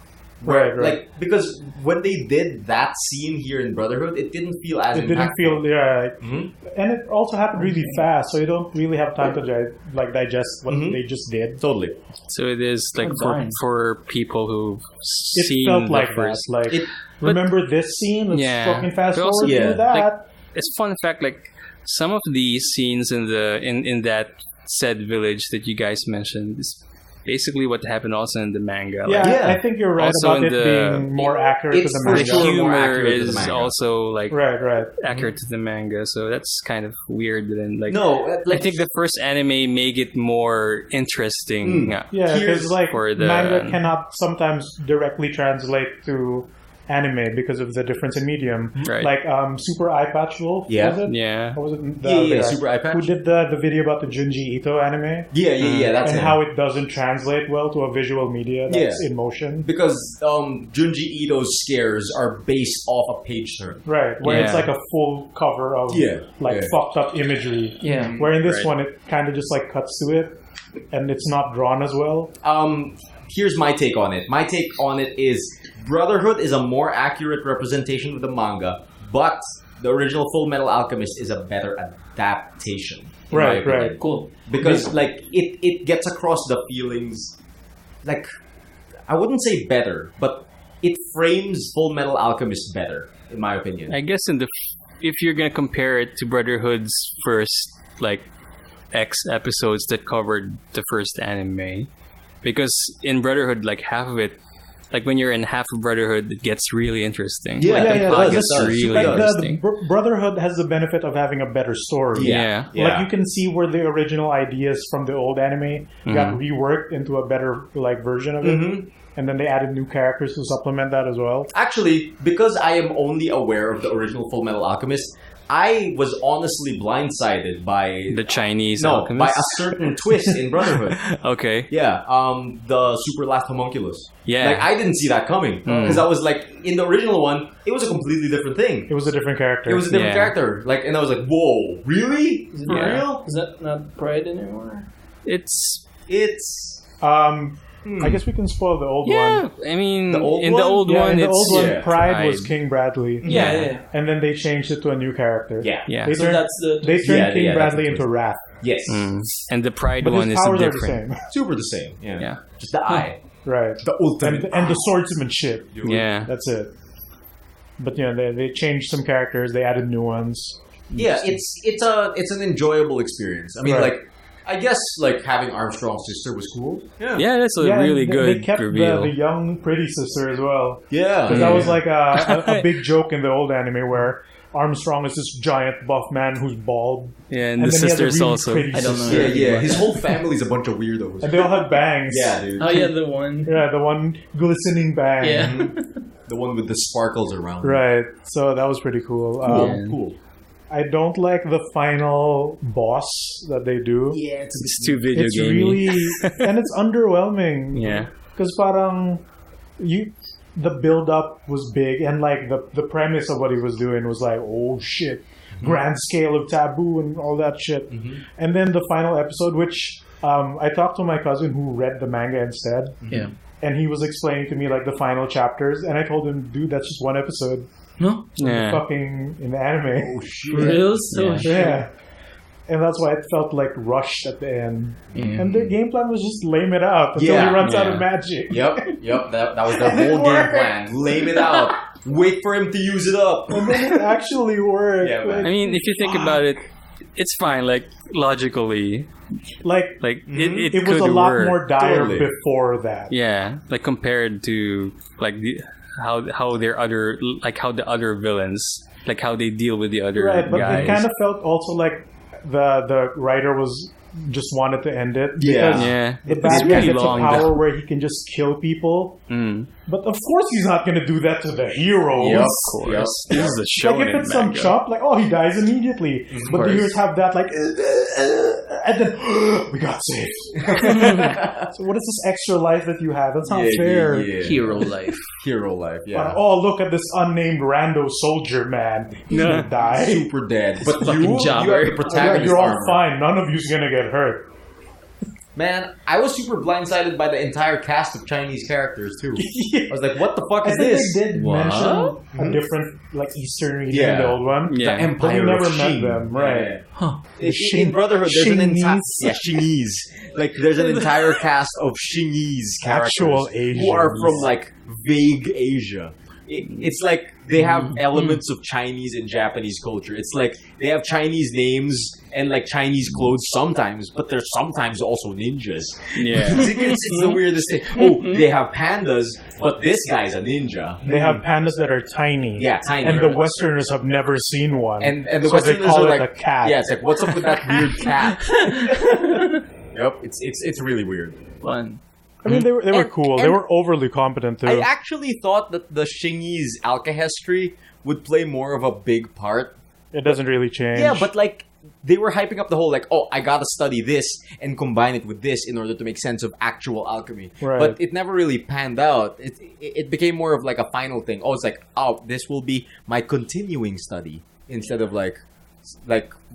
S3: Right.
S1: Like because when they did that scene here in Brotherhood, it didn't feel as
S3: It didn't
S1: impactful.
S3: feel and it also happened really fast, so you don't really have time to digest what they just did.
S1: Totally.
S4: So it is like
S2: darn.
S4: for people who've
S3: It
S4: seen
S3: felt
S4: the
S3: like
S4: first.
S3: that. Like
S1: It-
S3: remember this scene? Let's
S4: Yeah.
S3: fucking fast
S4: But also-
S3: forward
S1: Yeah.
S3: through that.
S4: Like, it's fun fact, like some of these scenes in that said village that you guys mentioned is basically what happened also in the manga.
S3: yeah,
S4: Like,
S1: Yeah.
S3: I think you're right
S4: Also
S3: about
S4: in
S3: it
S4: the-
S3: being more accurate to
S1: It's
S3: the
S1: for
S4: the
S3: manga.
S1: sure more
S4: humor
S1: accurate to the
S4: is
S1: manga.
S4: also like
S3: Right.
S4: accurate to the manga, so that's kind of weird. But then, like,
S1: No,
S4: I
S1: like
S4: think the first anime make it more interesting.
S3: Yeah,
S1: Here's-
S3: because like
S4: for the-
S3: manga cannot sometimes directly translate to anime because of the difference in medium.
S4: Right.
S3: Like Super Eye Patch Wolf,
S1: Yeah.
S3: was it?
S4: Yeah.
S3: Or was it the
S1: Yeah,
S3: other guy?
S1: Super Eye Patch.
S3: Who did the video about the Junji Ito anime?
S1: yeah, that's
S3: And
S1: it.
S3: how it doesn't translate well to a visual media that's in motion.
S1: Because Junji Ito's scares are based off a page turn.
S3: Right, where it's
S4: Yeah.
S3: like a full cover of
S1: Yeah.
S3: fucked up imagery.
S2: Yeah.
S3: Where in this
S4: Right.
S3: one it kind of just like cuts to it, and it's not drawn as well.
S1: Here's my take on it. My take on it is Brotherhood is a more accurate representation of the manga, but the original Full Metal Alchemist is a better adaptation. in my
S3: Right,
S1: opinion.
S3: right.
S2: Cool.
S1: Because like it gets across the feelings like, I wouldn't say better, but it frames Full Metal Alchemist better, in my opinion.
S4: I guess if you're gonna compare it to Brotherhood's first like X episodes that covered the first anime, because in Brotherhood, like half of it, like when you're in half of Brotherhood, it gets really interesting.
S1: Yeah,
S4: like,
S1: yeah,
S4: the
S1: yeah,
S4: plot
S1: it
S4: gets
S1: does.
S4: really
S3: Like
S4: interesting.
S3: the Brotherhood has the benefit of having a better story.
S4: Yeah.
S3: Like you can see where the original ideas from the old anime got
S4: Mm-hmm.
S3: reworked into a better like version of it, and then they added new characters to supplement that as well.
S1: Actually, because I am only aware of the original Full Metal Alchemist, I was honestly blindsided by
S4: The Chinese
S1: by
S4: alchemist.
S1: a certain twist in Brotherhood.
S4: Okay.
S1: Yeah, the super last homunculus.
S4: Yeah.
S1: Like I didn't see that coming because I was like, in the original one, it was a completely different thing.
S3: It was a different character.
S1: It was a different
S4: Yeah.
S1: character. Like, and I was like, whoa, really? Is it for
S4: Yeah.
S1: real?
S2: Is that not Pride anymore?
S4: It's
S1: It's
S3: I guess we can spoil the old
S4: yeah.
S3: one.
S4: I mean,
S1: The old
S4: in
S1: one?
S4: the old
S3: Yeah,
S4: one,
S3: in the
S4: it's
S3: old one,
S1: yeah,
S3: Pride was
S4: Pride.
S3: King Bradley.
S2: Yeah.
S3: And then they changed it to a new character.
S1: yeah.
S4: Yeah.
S3: They
S2: So
S3: turned,
S2: that's the.
S3: they turned
S1: Yeah,
S3: King
S1: yeah, that's
S3: Bradley
S1: the
S3: into
S1: twist.
S3: Wrath.
S1: Yes.
S4: And the Pride
S3: But
S4: one
S3: his
S4: is
S3: powers are the
S4: different.
S3: same.
S1: Super the same. Yeah.
S4: Yeah.
S1: Just the eye.
S3: Right.
S1: The ultimate.
S3: And the swordsmanship.
S4: Yeah.
S3: That's it. But yeah, they changed some characters. They added new ones.
S1: Yeah, it's an enjoyable experience. I mean,
S3: Right.
S1: like, I guess like having Armstrong's sister was cool. Yeah.
S4: Yeah, that's a
S3: Yeah,
S4: really
S3: and
S4: good
S3: They kept
S4: reveal.
S3: the young pretty sister as well.
S1: Yeah.
S3: Because that was like a big joke in the old anime where Armstrong is this giant buff man who's bald.
S4: Yeah, and
S3: And
S4: the
S3: then he has a
S4: sisters
S3: really
S4: also.
S3: pretty
S2: I don't know.
S3: sister.
S1: Yeah. His whole family's a bunch of weirdos.
S3: And they all had bangs.
S1: Yeah, dude.
S2: Oh yeah, the one.
S3: Yeah, the one glistening bang.
S2: Yeah.
S1: The one with the sparkles around.
S3: Right. So that was pretty cool.
S1: Cool. Cool.
S3: I don't like the final boss that they do.
S1: Yeah,
S4: It's too video
S3: It's
S4: gamey.
S3: really and it's underwhelming.
S4: Yeah.
S3: Because parang the build up was big and like the premise of what he was doing was like, oh shit, grand scale of taboo and all that shit. And then the final episode, which I talked to my cousin who read the manga instead,
S2: Yeah.
S3: and he was explaining to me like the final chapters, and I told him, dude, that's just one episode.
S2: No.
S4: Yeah.
S3: Fucking in the anime.
S2: Real? So
S3: Yeah. And that's why it felt like rushed at the end. And their game plan was just lame it out until
S1: Yeah,
S3: he runs out
S4: yeah.
S3: of magic.
S1: Yep. That was their whole game plan. Lame it out. Wait for him to use it up.
S3: And then it actually worked.
S1: Yeah, man.
S4: I mean, if you think about it, it's fine. Like logically,
S3: like
S4: it
S3: it was
S4: could
S3: a lot
S4: work.
S3: more dire
S1: Totally.
S3: before that.
S4: Yeah, like compared to like how their other how the other villains, like how they deal with the other
S3: Right, but
S4: guys.
S3: it kind of felt also like the writer was just wanted to end it.
S1: Yeah.
S3: Because
S4: yeah,
S3: the
S4: it's
S3: bad guy
S4: really
S3: gets a
S4: long.
S3: power where he can just kill people. But of course he's not going to do that to the heroes.
S1: Yep.
S4: Of course, this is a show.
S3: Like if it's some chump, like, oh, he dies immediately. But the
S1: course.
S3: heroes have that, like, and then, we got saved. So what is this extra life that you have? That's not fair.
S2: hero life.
S1: Hero life, yeah.
S3: Oh, look at this unnamed rando soldier man. He's gonna die.
S1: Super dead. But you
S2: Fucking
S1: have
S2: jobber.
S1: the protagonist
S3: You're all
S1: armor.
S3: fine. None of you's gonna get hurt.
S1: Man, I was super blindsided by the entire cast of Chinese characters too. I was like, what the fuck
S3: I
S1: is
S3: think
S1: this?
S3: they did
S2: What?
S3: mention a different, like, Eastern region in the
S1: Yeah.
S3: old one.
S4: Yeah.
S1: The Empire
S3: But we never
S1: of
S3: met
S1: Qing.
S3: them, right.
S1: Yeah.
S2: Huh.
S1: In Brotherhood, there's an entire
S3: Xingese.
S1: Xingese. Like there's an entire cast of Xingese characters
S3: Actual
S1: who are
S3: Asians.
S1: from like vague Asia. It's like they have elements of Chinese and Japanese culture. It's like they have Chinese names and like Chinese clothes sometimes, but they're sometimes also ninjas.
S4: Yeah.
S1: It's the weirdest thing. Oh, they have pandas, but this guy's a ninja.
S3: They have pandas that are tiny.
S1: Yeah, tiny.
S3: And the Westerners have never seen one.
S1: And the
S3: so they
S1: Westerners
S3: call
S1: are
S3: it
S1: like
S3: a cat.
S1: Yeah, it's like what's up with that weird cat? Yep, it's really weird.
S2: Fun.
S3: I mean, they were
S1: And-
S3: cool. They
S1: and-
S3: were overly competent too.
S1: I actually thought that the Xingese alchemy would play more of a big part.
S3: It doesn't really change.
S1: Yeah, but like they were hyping up the whole like, oh, I gotta study this and combine it with this in order to make sense of actual alchemy.
S3: Right.
S1: But it never really panned out. It became more of like a final thing. Oh, it's like, oh, this will be my continuing study instead of like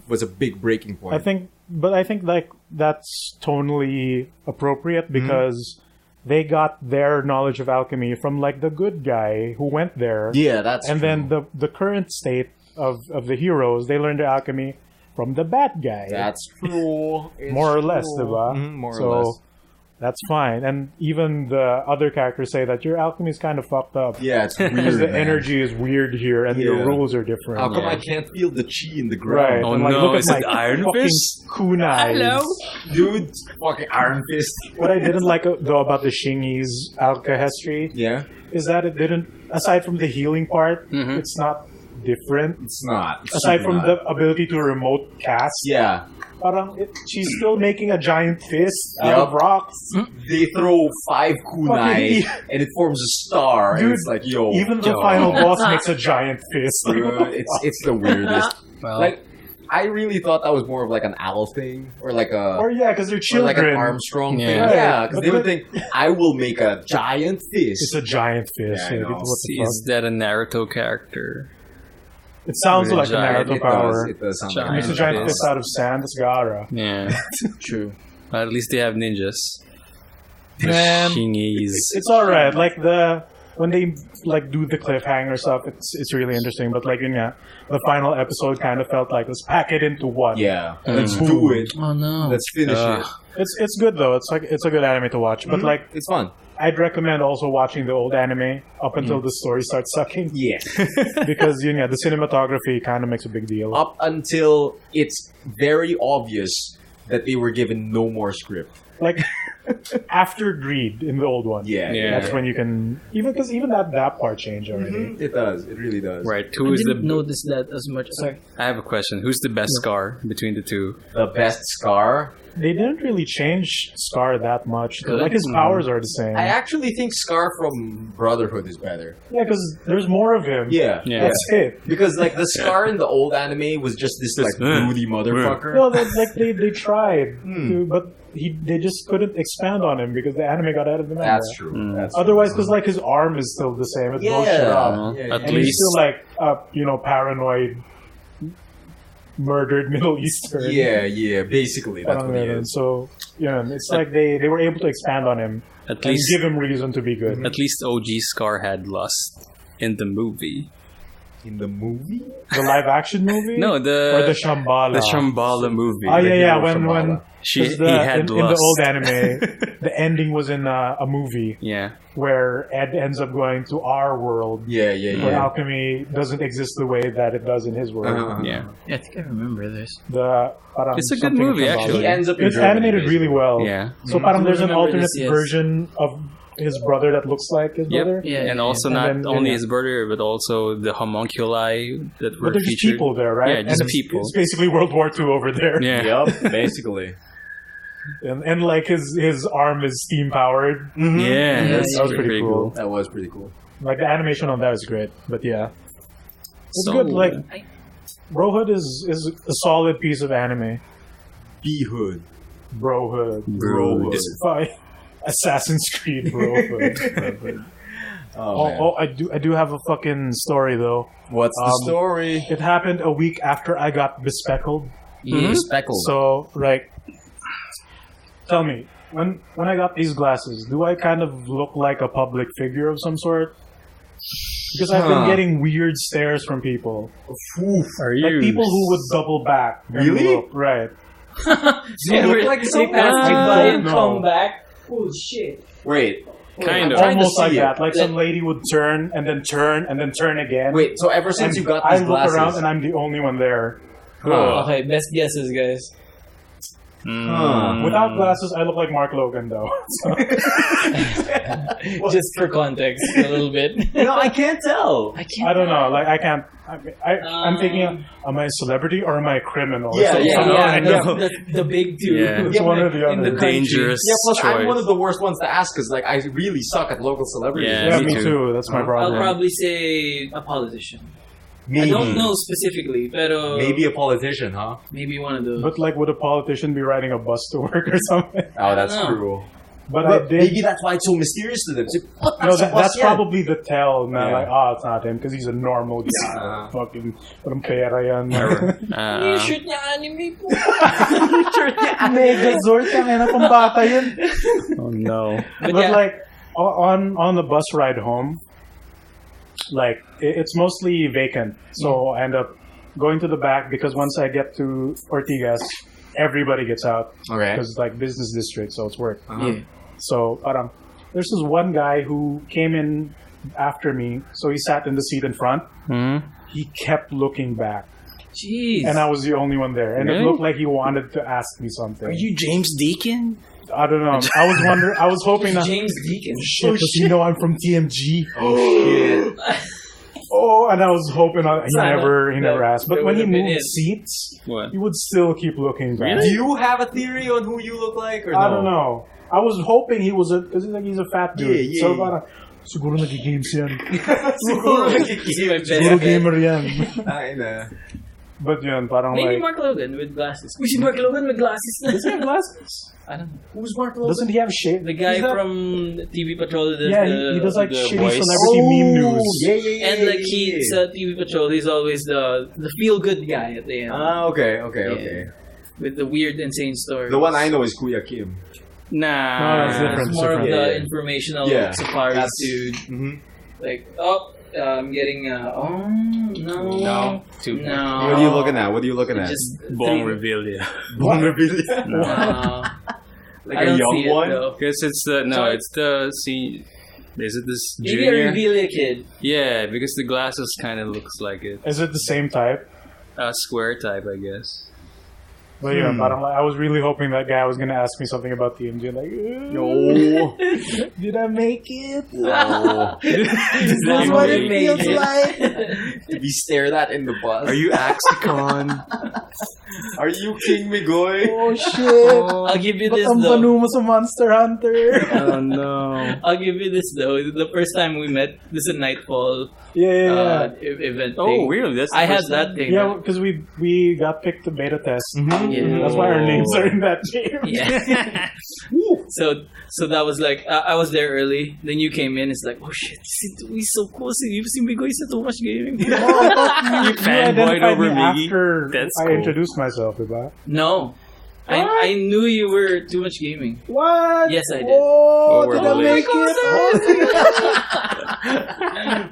S1: was a big breaking point.
S3: I think like that's tonally appropriate because they got their knowledge of alchemy from like the good guy who went there.
S1: yeah, that's
S3: And
S1: true.
S3: then the current state of the heroes, they learned their alchemy from the bad guy.
S1: That's true. It's
S3: more or less,
S1: true.
S3: diba?
S1: Mhm, more
S3: so,
S1: or less.
S3: that's fine. And even the other characters say that your alchemy is kind of fucked up.
S1: Yeah, it's
S3: Because
S1: weird.
S3: the
S1: man.
S3: energy is weird here, and your
S1: Yeah.
S3: rules are different.
S1: How come I can't feel the chi in the ground?
S3: Right.
S4: Oh
S3: and
S4: no,
S3: look at
S4: is it
S3: my
S4: Iron
S3: fucking
S4: Fist?
S3: kunais.
S2: Hello.
S1: Dude, fucking Iron Fist.
S3: What I didn't like though about the Shingi's alchemy
S1: Yeah,
S3: is that it didn't, aside from the healing part,
S4: Mhm.
S3: it's not different.
S1: it's not. It's
S3: Aside
S1: super
S3: from
S1: not.
S3: the ability to remote cast,
S1: Yeah,
S3: she's still making a giant fist out of
S1: Yup.
S3: rocks.
S1: they throw 5 kunai
S3: Fucking-
S1: and it forms a star. and
S3: Dude,
S1: it's like, yo,
S3: Even the
S4: Yo.
S3: final boss makes a giant fist.
S1: it's the weirdest.
S4: Well,
S1: Like, I really thought that was more of like an owl thing, or like a.
S3: Or yeah, because they're
S1: Or
S3: children.
S1: like an Armstrong thing.
S4: Yeah.
S1: Yeah, because
S3: But
S1: they would
S3: then-
S1: think, I will make a giant fist.
S3: It's a giant fist.
S1: Yeah, I know.
S3: what the
S4: see,
S3: fuck?
S4: is that a Naruto character?
S3: It sounds
S4: With a
S3: like a
S4: giant-
S3: Naruto
S1: It
S3: power.
S1: does. It does sound
S4: Giant
S1: like
S3: Makes a
S1: Naruto.
S3: giant
S4: fist.
S3: fist out of sand. It's Gaara.
S4: Yeah,
S2: True.
S4: but at least they have ninjas.
S3: Man,
S4: Shingis.
S3: it's all right. Like when they like do the cliffhanger stuff, it's really interesting. But like yeah, the final episode kind of felt like let's pack it into one.
S1: Yeah, let's
S3: Mm.
S1: do it.
S2: Oh no.
S1: Let's finish
S4: Ugh.
S1: it.
S3: It's good though. It's a good anime to watch. But like
S1: It's fun.
S3: I'd recommend also watching the old anime up until the story starts sucking.
S1: Yeah.
S3: Because the cinematography kind of makes a big deal.
S1: Up until it's very obvious that they were given no more script.
S3: Like after Greed in the old one.
S1: Yeah.
S4: Yeah.
S3: That's when you can even that part changed already.
S1: It does. It really does.
S4: Right,
S2: I
S4: who is
S2: didn't
S4: the?
S2: notice that as much. Sorry.
S4: I have a question. Who's the best Scar between the two?
S1: The best Scar.
S3: They didn't really change Scar that much.
S2: Really?
S3: Like his powers are the same.
S1: I actually think Scar from Brotherhood is better.
S3: Yeah, because there's more of him.
S1: Yeah.
S4: Yeah.
S3: That's it.
S1: Because like the Scar in the old anime was just this like broody motherfucker.
S3: No, they tried
S1: Hmm.
S3: to, but they just couldn't expand on him because the anime got out of the manga.
S1: That's true.
S4: Mm.
S1: That's true.
S3: Otherwise, because like his arm is still the same. It blows shit up.
S1: Yeah,
S4: At
S3: And he's
S4: least-
S3: still like paranoid, murdered Middle Eastern.
S1: Yeah, basically that's what he is.
S3: So it's like they were able to expand on him
S4: At
S3: and
S4: least,
S3: give him reason to be good.
S4: at least OG Scar had lust in the movie.
S1: In the movie?
S3: The live action movie,
S4: No,
S3: or the Shambhala.
S4: the Shambhala movie.
S3: Oh
S1: The
S3: yeah,
S1: hero
S3: when
S1: Shambhala.
S4: He
S3: 'cause
S4: had
S3: in the
S4: lust.
S3: old anime, the ending was in a movie
S4: Yeah,
S3: where Ed ends up going to our world,
S1: Yeah.
S3: where alchemy doesn't exist the way that it does in his world.
S1: Uh-huh.
S4: yeah.
S2: Yeah, I think I remember this.
S4: It's a good
S3: something
S4: movie,
S3: Shambhala.
S4: actually.
S1: He ends up in
S3: It's
S1: Germany,
S3: animated really well.
S4: Yeah.
S3: So parang there's an
S2: remember
S3: alternate
S2: this, yes.
S3: version of his brother that looks like his
S4: Yep.
S3: brother.
S2: Yeah,
S4: And also
S3: And
S4: not
S3: then-
S4: only
S3: yeah.
S4: his brother, but also the homunculi that were
S3: But there's just
S4: featured.
S3: people there, right?
S4: Yeah, just
S3: and
S4: people.
S3: It's basically World War II over there.
S4: Yeah.
S1: Yep, basically.
S3: And like his arm is steam powered.
S4: Yeah, that's
S3: that was
S4: pretty
S3: pretty
S4: cool.
S3: cool.
S1: That was pretty cool.
S3: Like the animation on that is great. But yeah, it's
S4: So,
S3: good. Like
S2: I-
S3: Brohood is a solid piece of anime.
S1: B-Hood.
S3: Brohood.
S1: Brohood.
S3: It's by Assassin's Creed Brohood.
S1: Oh, man.
S3: I do have a fucking story though.
S1: What's the story?
S3: It happened a week after I got bespeckled.
S2: Yeah.
S1: Speckled.
S3: So like, tell me, when I got these glasses, do I kind of look like a public figure of some sort? Because I've been
S1: Huh.
S3: getting weird stares from people.
S4: Are
S3: Like
S4: you
S3: people who would double back. and
S1: Really?
S3: look, right.
S2: They
S1: look
S2: were
S1: like
S2: they
S1: someone?
S2: passed you
S3: I
S2: by
S3: don't
S2: and
S3: know.
S2: come back. Oh shit.
S1: Wait.
S4: kind
S1: I'm
S4: of?
S1: trying to
S3: Almost like
S1: see it.
S3: that. Like some lady would turn and then turn and then turn again.
S1: Wait, so ever
S3: and
S1: since you got
S3: I
S1: these
S3: look
S1: glasses...
S3: around and I'm the only one there.
S1: Huh.
S2: Okay, best guesses, guys.
S4: Mm.
S3: Without glasses, I look like Mark Logan though. So,
S2: Just for context, a little bit.
S1: I can't tell.
S2: I can't.
S3: I don't know. Like I can't. I'm thinking, am I a celebrity or am I a criminal? or
S1: Yeah,
S3: something?
S2: Yeah,
S3: So,
S2: the big two.
S4: Yeah.
S3: It's one or the other.
S2: In the
S4: The
S2: country.
S4: dangerous
S1: Yeah, plus
S4: choice.
S1: I'm one of the worst ones to ask because like I really suck at local celebrities.
S4: Yeah.
S3: Yeah,
S4: Me
S3: me
S4: too.
S3: too. That's my
S2: I'll
S3: problem.
S2: probably say a politician.
S1: Maybe.
S2: I don't know specifically, pero
S1: Maybe a politician, huh?
S2: maybe one of those.
S3: But like, would a politician be riding a bus to work or something?
S1: Oh, that's
S2: know.
S1: true.
S3: But I
S1: But
S3: did.
S1: maybe that's why it's so mysterious to them. It's like, what?
S3: No, that's
S1: yeah.
S3: probably the tell, man.
S1: Yeah.
S3: Like, it's not him because he's a normal guy.
S1: Yeah.
S3: Fucking, parang pera yan.
S2: Yung shirt niya anime po.
S3: Megazord ka nga na pang bata yun.
S4: Oh no.
S2: But
S3: But
S2: yeah,
S3: like, on the bus ride home, like, it's mostly vacant. So I end up going to the back because once I get to Ortigas, everybody gets out
S1: Okay.
S3: because it's like business district, so it's work.
S1: Uh-huh.
S2: yeah.
S3: So parang there's this one guy who came in after me, so he sat in the seat in front. He kept looking back.
S2: Jeez.
S3: And I was the only one there. And it looked like he wanted to ask me something.
S2: Are you James Deacon?
S3: I don't know. I was hoping that...
S2: James Deacon.
S3: Shit, does he know I'm from TMG?
S1: Oh, shit.
S3: Oh, and I was hoping he never asked. But when he moved
S2: it.
S3: seats,
S4: What?
S3: he would still keep looking back.
S1: Do you have a theory on who you look like, or no?
S3: I don't know. I was hoping he was because he's a fat dude.
S1: Yeah.
S3: So parang, siguro nag-games yan.
S2: Siguro
S3: Siguro gamer yan.
S1: Ay, na.
S3: But yun, parang
S2: Maybe
S3: like...
S2: Mark Logan with glasses. We see Mark Logan with glasses na.
S3: Does he have glasses?
S2: I don't know.
S1: Who's Mark Logan?
S3: Doesn't he have shade?
S2: The guy
S3: He's not-
S2: from TV Patrol. Does
S3: Yeah, he does like shitty celebrity meme news.
S1: Yeah.
S2: And like he's TV Patrol, he's always the feel good guy at the end.
S1: Okay.
S2: With the weird, insane story.
S1: The one I know is Kuya Kim.
S4: Nah.
S3: No, that's different.
S2: It's more of
S3: Yeah.
S2: the informational safari
S1: That's-
S2: dude.
S1: Mm-hmm.
S2: Like, I'm getting oh no.
S4: No.
S2: No.
S1: What are you looking at? What are you looking at?
S2: Just
S4: Bone reveal, yeah.
S1: Vulnerability.
S2: No.
S1: Like
S2: I
S1: a
S2: don't
S1: young
S2: see
S1: one?
S2: It, though.
S4: Because it's the see. Is it this
S2: Maybe
S4: junior?
S2: a Revealia kid.
S4: Yeah, because the glasses kind of looks like it.
S3: Is it the same type?
S4: Square type, I guess.
S3: But yeah, parang like, I was really hoping that guy was gonna ask me something about TMG. Like,
S1: No.
S3: did I make it?
S1: No.
S2: That's
S3: what it feels like.
S1: To be stared at in the bus.
S4: Are you Axicon?
S1: Are you King Migoy?
S3: Oh shit!
S2: I'll give you
S3: Ba't
S2: this
S3: ang
S2: though.
S3: banu mo sa Monster Hunter?
S4: Oh no.
S2: I'll give you this though. The first time we met, this is a Nightfall
S3: Yeah.
S2: event
S4: Oh,
S2: thing.
S4: really? That's the
S2: I had
S4: first
S2: that
S4: time?
S2: thing.
S3: Yeah, because we got picked to beta test.
S2: Yeah.
S3: That's why our names are in that game.
S2: Yeah. so that was like I was there early. Then you came in. It's like, oh shit, he's so cool. You've seen me go. He's too much gaming.
S3: Oh, I thought you
S4: fanboyed
S3: identified
S4: over
S3: me
S4: me.
S3: after
S4: That's
S3: I
S4: cool.
S3: introduced myself, diba?
S2: No, I knew you were too much gaming.
S3: What?
S2: Yes, I did.
S3: Oh,
S4: we're
S3: did I
S4: late.
S3: make it?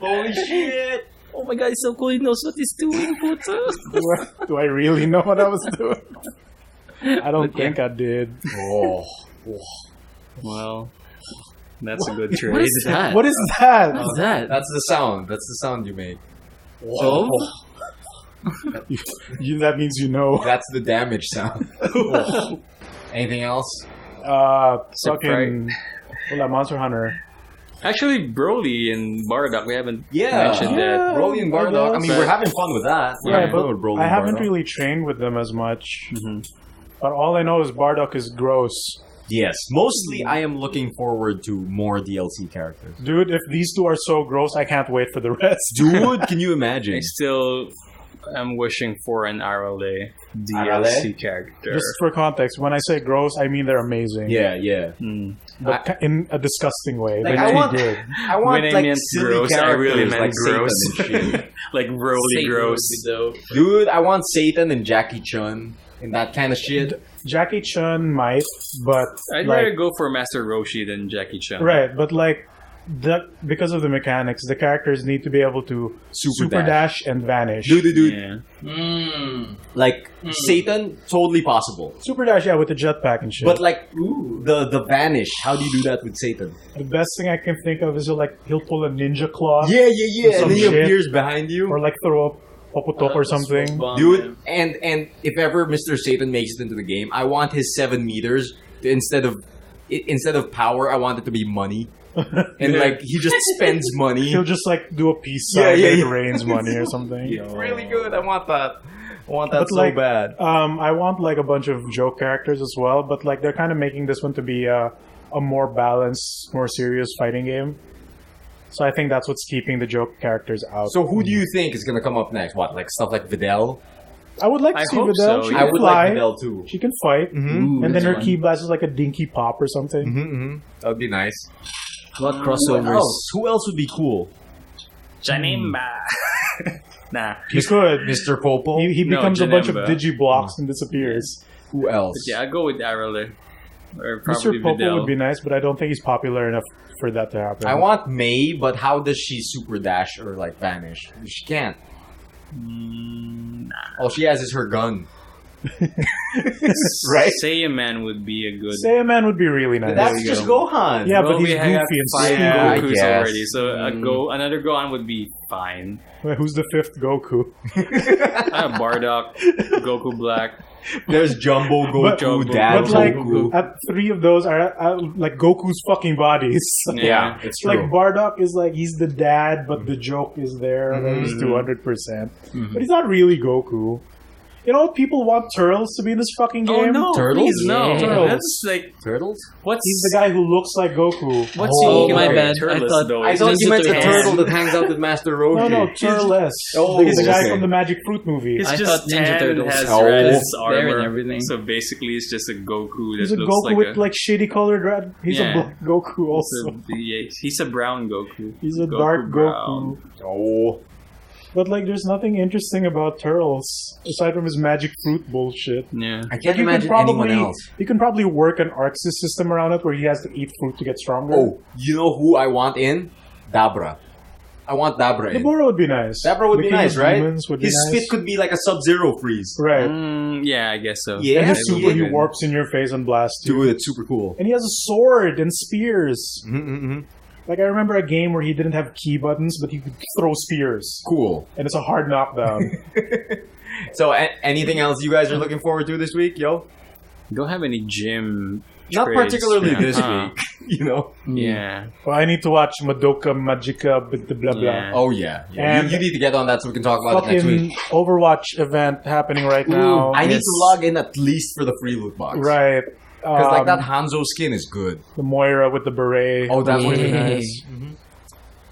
S1: Holy shit.
S2: Oh my god, he's so cool. He knows what he's doing.
S3: Do I really know what I was doing? I don't think I did.
S1: Oh.
S4: Well, that's a good trade.
S2: What is that?
S3: What is that?
S2: What's that?
S1: That's the sound. That's the sound you make.
S2: Oh?
S3: That means you know.
S1: That's the damage sound. Anything else?
S3: Fucking Monster Hunter.
S4: Actually, Broly and Bardock, we haven't
S1: Yeah.
S4: mentioned that.
S1: Broly and Bardock. I mean, we're having fun with that. We're
S3: Yeah,
S1: having fun
S3: but
S1: with Broly
S3: I
S1: and
S3: haven't
S1: Bardock.
S3: really trained with them as much. But all I know is Bardock is gross.
S1: Yes. Mostly, I am looking forward to more DLC characters.
S3: Dude, if these two are so gross, I can't wait for the rest.
S1: Dude, can you imagine?
S4: I still am wishing for an Arale DLC character.
S3: Just for context, when I say gross, I mean they're amazing.
S1: Yeah.
S3: But in a disgusting way.
S1: Like,
S3: They're
S1: I want,
S3: good.
S1: I want
S4: When I
S1: like
S4: meant
S1: silly
S4: gross, I
S1: characters
S4: really meant
S1: like
S4: gross.
S1: Satan and shit.
S4: Like Broly
S2: Satan
S4: gross.
S2: would be dope.
S1: Dude, I want Satan and Jackie Chun and that kind of shit.
S3: Jackie Chun might, but
S4: I'd
S3: like,
S4: rather go for Master Roshi than Jackie Chan.
S3: right, but like because of the mechanics, the characters need to be able to super dash and vanish.
S1: Dude.
S4: Yeah.
S1: Like, Satan, totally possible.
S3: Super dash, yeah, with the jetpack and shit.
S1: But like, the vanish, how do you do that with Satan?
S3: the best thing I can think of is he'll pull a ninja claw
S1: Yeah.
S3: some
S1: And then he
S3: shit.
S1: appears behind you.
S3: or like throw a popotok or something.
S2: Bomb,
S1: Dude, and if ever Mr. Satan makes it into the game, I want his 7 meters to, instead of power, I want it to be money. And like he just spends money.
S3: He'll just like do a peace sign
S1: Yeah.
S3: like rains money or something.
S1: It's really good. I want that. I want that
S3: But,
S1: so
S3: like,
S1: bad.
S3: I want like a bunch of joke characters as well, but like they're kind of making this one to be a more balanced, more serious fighting game. So I think that's what's keeping the joke characters out.
S1: So who do you think is gonna come up next? What, like stuff like Videl?
S3: I would like to
S4: I
S3: see
S4: hope
S3: Videl.
S4: so.
S3: She
S1: I
S3: can
S1: would
S3: fly.
S1: like Videl too.
S3: She can fight,
S1: Mm-hmm.
S3: and then her
S2: fun.
S3: key blast is like a dinky pop or something.
S1: That would be nice.
S2: What
S1: Who
S2: crossovers?
S1: else? Who else would be cool?
S4: Janimba. Nah.
S3: He could.
S1: Mr. Popo?
S3: He
S4: No,
S3: becomes a bunch of
S4: Janemba.
S3: digiblocks and disappears.
S1: Who else?
S4: But yeah, I'll go with Arale. Or
S3: Mr.
S4: probably
S3: Popo
S4: Videl.
S3: would be nice, but I don't think he's popular enough for that to happen.
S1: I want May, but how does she super dash or like vanish? She can't. All she has is her gun. Right?
S4: Saiyaman would be a good.
S3: Saiyaman would be really nice.
S1: That's just Gohan.
S3: Yeah,
S4: Well,
S3: but he's
S4: we
S3: goofy
S4: have
S3: and
S4: 5
S3: stupid.
S1: Yeah, I
S4: Gokus
S1: guess.
S4: already, so another Gohan would be fine.
S3: Wait, who's the 5th Goku?
S4: Bardock, Goku Black.
S1: There's Jumbo Goku,
S4: Jumbo.
S1: Dad
S3: But like,
S1: Goku.
S3: 3 of those are like Goku's fucking bodies.
S1: Yeah, it's true.
S3: Like Bardock is like he's the dad, but the joke is there. That he's 200%, but he's not really Goku. You know, people want Turtles to be in this fucking game.
S4: Oh no,
S1: Turtles?
S4: please no.
S3: Yeah. Turtles.
S4: That's like
S1: Turtles?
S4: what's
S3: He's the guy who looks like Goku.
S4: what's
S2: Oh,
S4: he
S2: my
S4: like
S2: bad.
S4: Turles,
S2: I thought-
S4: though?
S1: I thought
S2: Ninja
S1: you meant the
S2: Turtles.
S1: turtle that hangs out with Master Roshi.
S3: No, Turles.
S1: Oh,
S3: he's the guy
S1: okay.
S3: from the Magic Fruit movie.
S4: It's
S2: I
S4: just
S2: thought Ninja
S4: tan,
S2: Turtles.
S4: has
S1: Oh.
S4: red
S2: There
S4: armor,
S2: and everything.
S4: so basically it's just a Goku
S3: He's
S4: that
S3: a
S4: looks
S3: Goku
S4: like
S3: with
S4: a.
S3: like shitty colored red. He's
S4: Yeah.
S3: a black Goku also.
S4: He's a brown Goku.
S3: He's a
S4: Goku
S3: dark
S4: brown.
S3: Goku.
S1: Oh.
S3: But like, there's nothing interesting about Turtles aside from his magic fruit bullshit.
S4: Yeah.
S1: I
S3: Like,
S1: can't
S3: you can
S1: imagine
S3: probably
S1: anyone else.
S3: you can probably work an Arxis system around it where he has to eat fruit to get stronger.
S1: Oh, you know who I want in? Dabra. I want Dabra in.
S3: Dabura would be nice.
S1: Dabra would
S3: The
S1: be
S3: King
S1: nice,
S3: of
S1: right?
S3: Demons would be
S1: His
S3: nice.
S1: spit could be like a Sub-Zero freeze.
S3: Right.
S4: Yeah, I guess so.
S1: Yeah,
S3: And his
S1: yeah,
S3: super, he
S1: yeah.
S3: warps in your face and blasts you.
S1: Dude, it's super cool.
S3: And he has a sword and spears.
S1: Mm-hmm.
S3: Like, I remember a game where he didn't have key buttons, but he could throw spears.
S1: Cool.
S3: And it's a hard knockdown.
S1: So, anything else you guys are looking forward to this week, yo?
S4: Don't have any gym.
S1: Not
S4: trades.
S1: particularly
S4: Yeah.
S1: this
S4: Huh.
S1: week, you know?
S4: Yeah.
S3: Well, I need to watch Madoka Magica, blah, blah,
S4: Yeah.
S3: blah.
S1: Oh, yeah.
S3: And
S1: you need to get on that so we can talk about it next
S3: Fucking
S1: week.
S3: Overwatch event happening right now.
S1: I need
S3: Yes.
S1: to log in at least for the free loot box.
S3: Right.
S1: Because, like, that Hanzo skin is good.
S3: The Moira with the beret.
S1: Oh, that's
S3: really
S2: what it
S3: nice.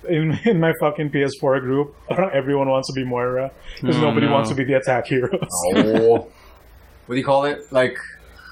S3: In my fucking PS4 group, everyone wants to be Moira because nobody wants to be the attack heroes.
S1: Oh. What do you call it? Like,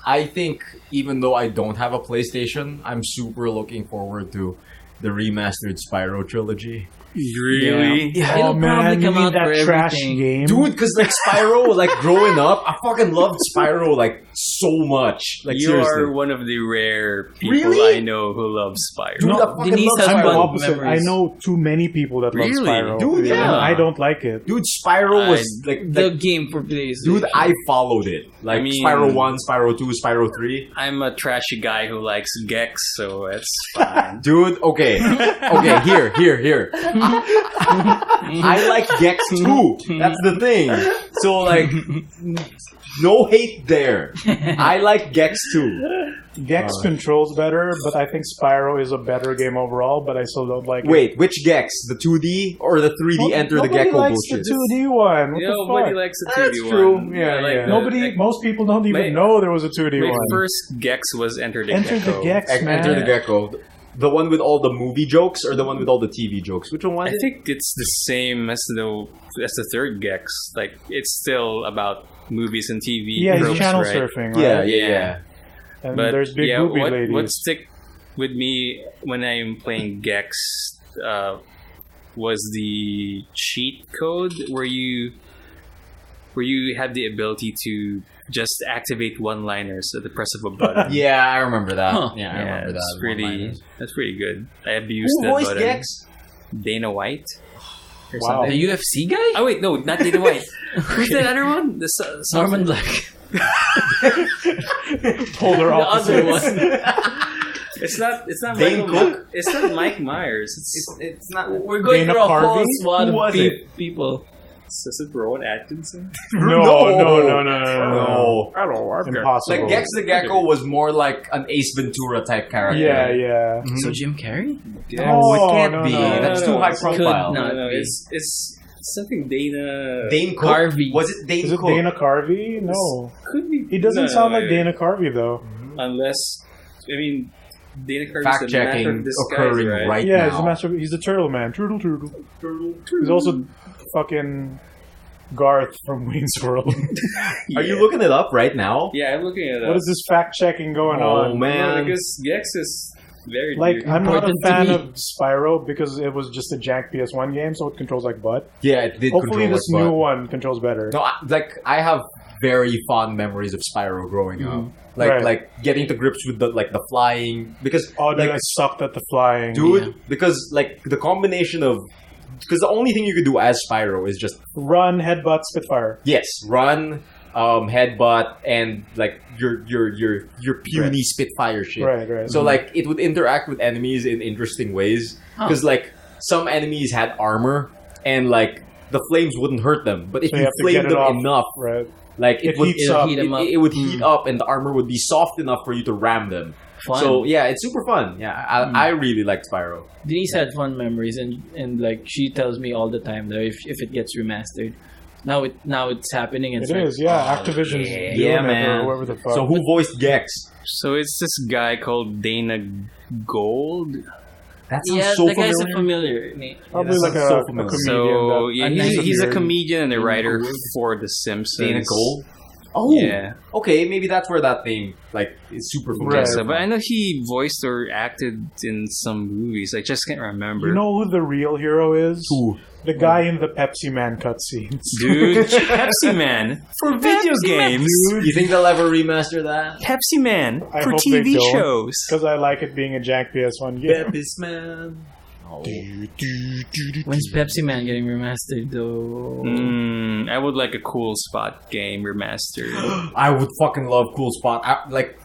S1: I think even though I don't have a PlayStation, I'm super looking forward to the remastered Spyro trilogy.
S4: Really?
S1: Yeah.
S2: It'll
S3: Oh man,
S2: probably
S3: you
S2: come out
S3: need that
S2: for
S3: trash
S2: everything.
S3: game,
S1: Dude, because like Spyro, like growing up, I fucking loved Spyro like so much. Like
S4: You
S1: seriously.
S4: are one of the rare people
S1: Really?
S4: I know who love Spyro.
S1: Dude,
S3: No,
S1: I fucking
S2: Denise
S1: love
S2: has
S3: I'm the
S1: Spyro.
S2: fun
S3: opposite.
S2: memories.
S3: I know too many people that
S4: Really?
S3: love Spyro.
S1: Dude, yeah.
S3: And I don't like it.
S1: Dude, Spyro was
S2: The game for PlayStation.
S1: dude, I followed it. Like
S4: I mean-
S1: Spyro 1, Spyro 2, Spyro 3.
S4: I'm a trashy guy who likes Gex, so it's fine.
S1: Dude, okay. Okay, here. I like Gex too. That's the thing. So, like, no hate there. I like Gex too.
S3: Gex controls better, but I think Spyro is a better game overall, but I still don't like it.
S1: Wait, which Gex? The 2D or the 3D Enter the
S3: Nobody
S1: Gecko
S3: likes
S1: bullshit?
S3: the 2D one. What
S4: Nobody
S3: the fuck?
S4: likes the 2D
S1: That's
S4: one.
S1: true. Yeah,
S4: I like
S1: yeah.
S4: the-
S3: Nobody,
S4: like,
S3: most people don't even
S4: my-
S3: know there was a 2D
S4: my
S3: one.
S4: first Gex was Enter the
S3: Enter
S4: Gecko.
S3: the Gex, man.
S1: Enter the Gecko. The one with all the movie jokes or the one with all the TV jokes? Which one was
S4: I
S1: it?
S4: think it's the same as the third Gex. Like it's still about movies and TV.
S3: Yeah, he's
S4: tropes,
S3: channel
S4: right?
S3: surfing,
S1: Yeah,
S3: right?
S1: yeah.
S3: And
S4: But
S3: there's big booby ladies.
S4: what stick with me when I'm playing Gex was the cheat code where you have the ability to just activate one-liners at the press of a button.
S1: Yeah, I remember that.
S2: Huh.
S1: Yeah, I remember that.
S4: That's pretty good. I abused
S1: Who
S4: that
S1: voiced
S4: button.
S1: Gex?
S4: Dana White. Or
S3: Wow.
S4: something.
S2: The UFC guy?
S4: Oh wait, no, not Dana White. Who's that other one? The
S2: Norman Black.
S3: Polar
S2: The other
S3: opposites.
S2: one.
S4: It's not
S1: Dane
S4: Michael
S1: Cook?
S4: It's not Mike Myers.
S1: It's not.
S2: We're going
S3: Dana
S2: through a whole
S3: Carvey?
S2: squad
S1: Who
S2: of
S1: was it?
S2: people.
S4: Is it Rowan Atkinson?
S1: No.
S3: Impossible.
S1: Like Gex the Gecko was more like an Ace Ventura type character.
S3: Yeah, yeah.
S2: So Jim Carrey?
S1: No, it can't
S3: no,
S1: be.
S3: no,
S1: That's
S4: no,
S1: too
S4: no.
S1: high
S4: Could
S1: profile.
S2: not.
S4: No, it's something Dana.
S1: Dane Cook?
S2: Carvey.
S1: Was it Dane
S3: Is it
S1: Cook?
S3: Dana Carvey? No.
S4: Could be.
S3: He doesn't
S4: No,
S3: sound like Dana Carvey, though.
S4: Unless, I mean, Dana Carvey's
S1: Fact
S4: the master
S1: checking
S4: of disguise,
S1: occurring
S4: right?
S1: right
S3: Yeah,
S1: now.
S3: he's the master. He's the turtle man. Turtle. He's also fucking Garth from Wayne's World.
S1: Are you looking it up right now?
S4: Yeah, I'm looking at
S3: What is this fact checking going on?
S1: Oh man.
S4: because Gex is very
S3: Like,
S4: weird.
S3: I'm not a
S2: Important to
S3: fan
S2: me.
S3: of Spyro because it was just a jank PS1 game, so it controls like butt.
S1: Yeah, it did
S3: Hopefully,
S1: control
S3: this
S1: it, but-
S3: new one controls better.
S1: No, I have very fond memories of Spyro growing up. Like
S3: Right.
S1: like getting to grips with the flying because
S3: Oh, dude,
S1: like
S3: I sucked at the flying.
S1: dude because like the combination of because the only thing you could do as Spyro is just
S3: Run, headbutt, spitfire.
S1: yes run headbutt, and like your puny Spitfire shit.
S3: Right.
S1: So like it would interact with enemies in interesting ways because like some enemies had armor and like the flames wouldn't hurt them, but if
S3: So
S1: you
S3: you have to
S1: flamed
S3: get it
S1: them
S3: off.
S1: enough,
S3: Right.
S1: like
S3: It heats up.
S2: Heat 'em up.
S1: it would heat up, and the armor would be soft enough for you to ram them.
S2: Fun.
S1: So yeah, it's super fun. Yeah, I really like Spyro.
S2: Denise had fun memories, and like she tells me all the time that if it gets remastered, now it's happening. And
S3: It
S2: it's like,
S3: is, yeah. Activision's doing
S1: Yeah,
S3: it,
S1: man.
S3: or whoever the fuck.
S1: So who voiced Gex?
S4: So it's this guy called Dana Gold.
S1: That sounds
S2: yeah,
S1: so
S2: the guy's
S1: familiar.
S2: a familiar name.
S3: Probably
S1: that
S3: like
S1: sounds
S3: a,
S1: so
S3: a
S1: familiar.
S3: comedian.
S4: So
S3: that-
S4: yeah,
S2: a
S4: he's a
S2: nice
S4: comedian and a writer
S2: Gold.
S4: for The Simpsons.
S1: Dana Gold. Oh,
S4: Yeah.
S1: Okay, maybe that's where that name like is super familiar.
S3: Right.
S4: So, but I know he voiced or acted in some movies. I just can't remember.
S3: You know who the real hero is?
S1: Who?
S3: The guy in the Pepsi Man cutscenes.
S4: Dude, Pepsi Man for video games.
S1: You think they'll ever remaster that?
S4: Pepsi Man
S3: I
S4: for
S3: hope they
S4: TV
S3: don't.
S4: shows.
S3: Because I like it being a jank PS1 game.
S1: Pepsi Man. Oh.
S2: When's Pepsi Man getting remastered though?
S4: I would like a Cool Spot game remastered.
S1: I would fucking love Cool Spot. Like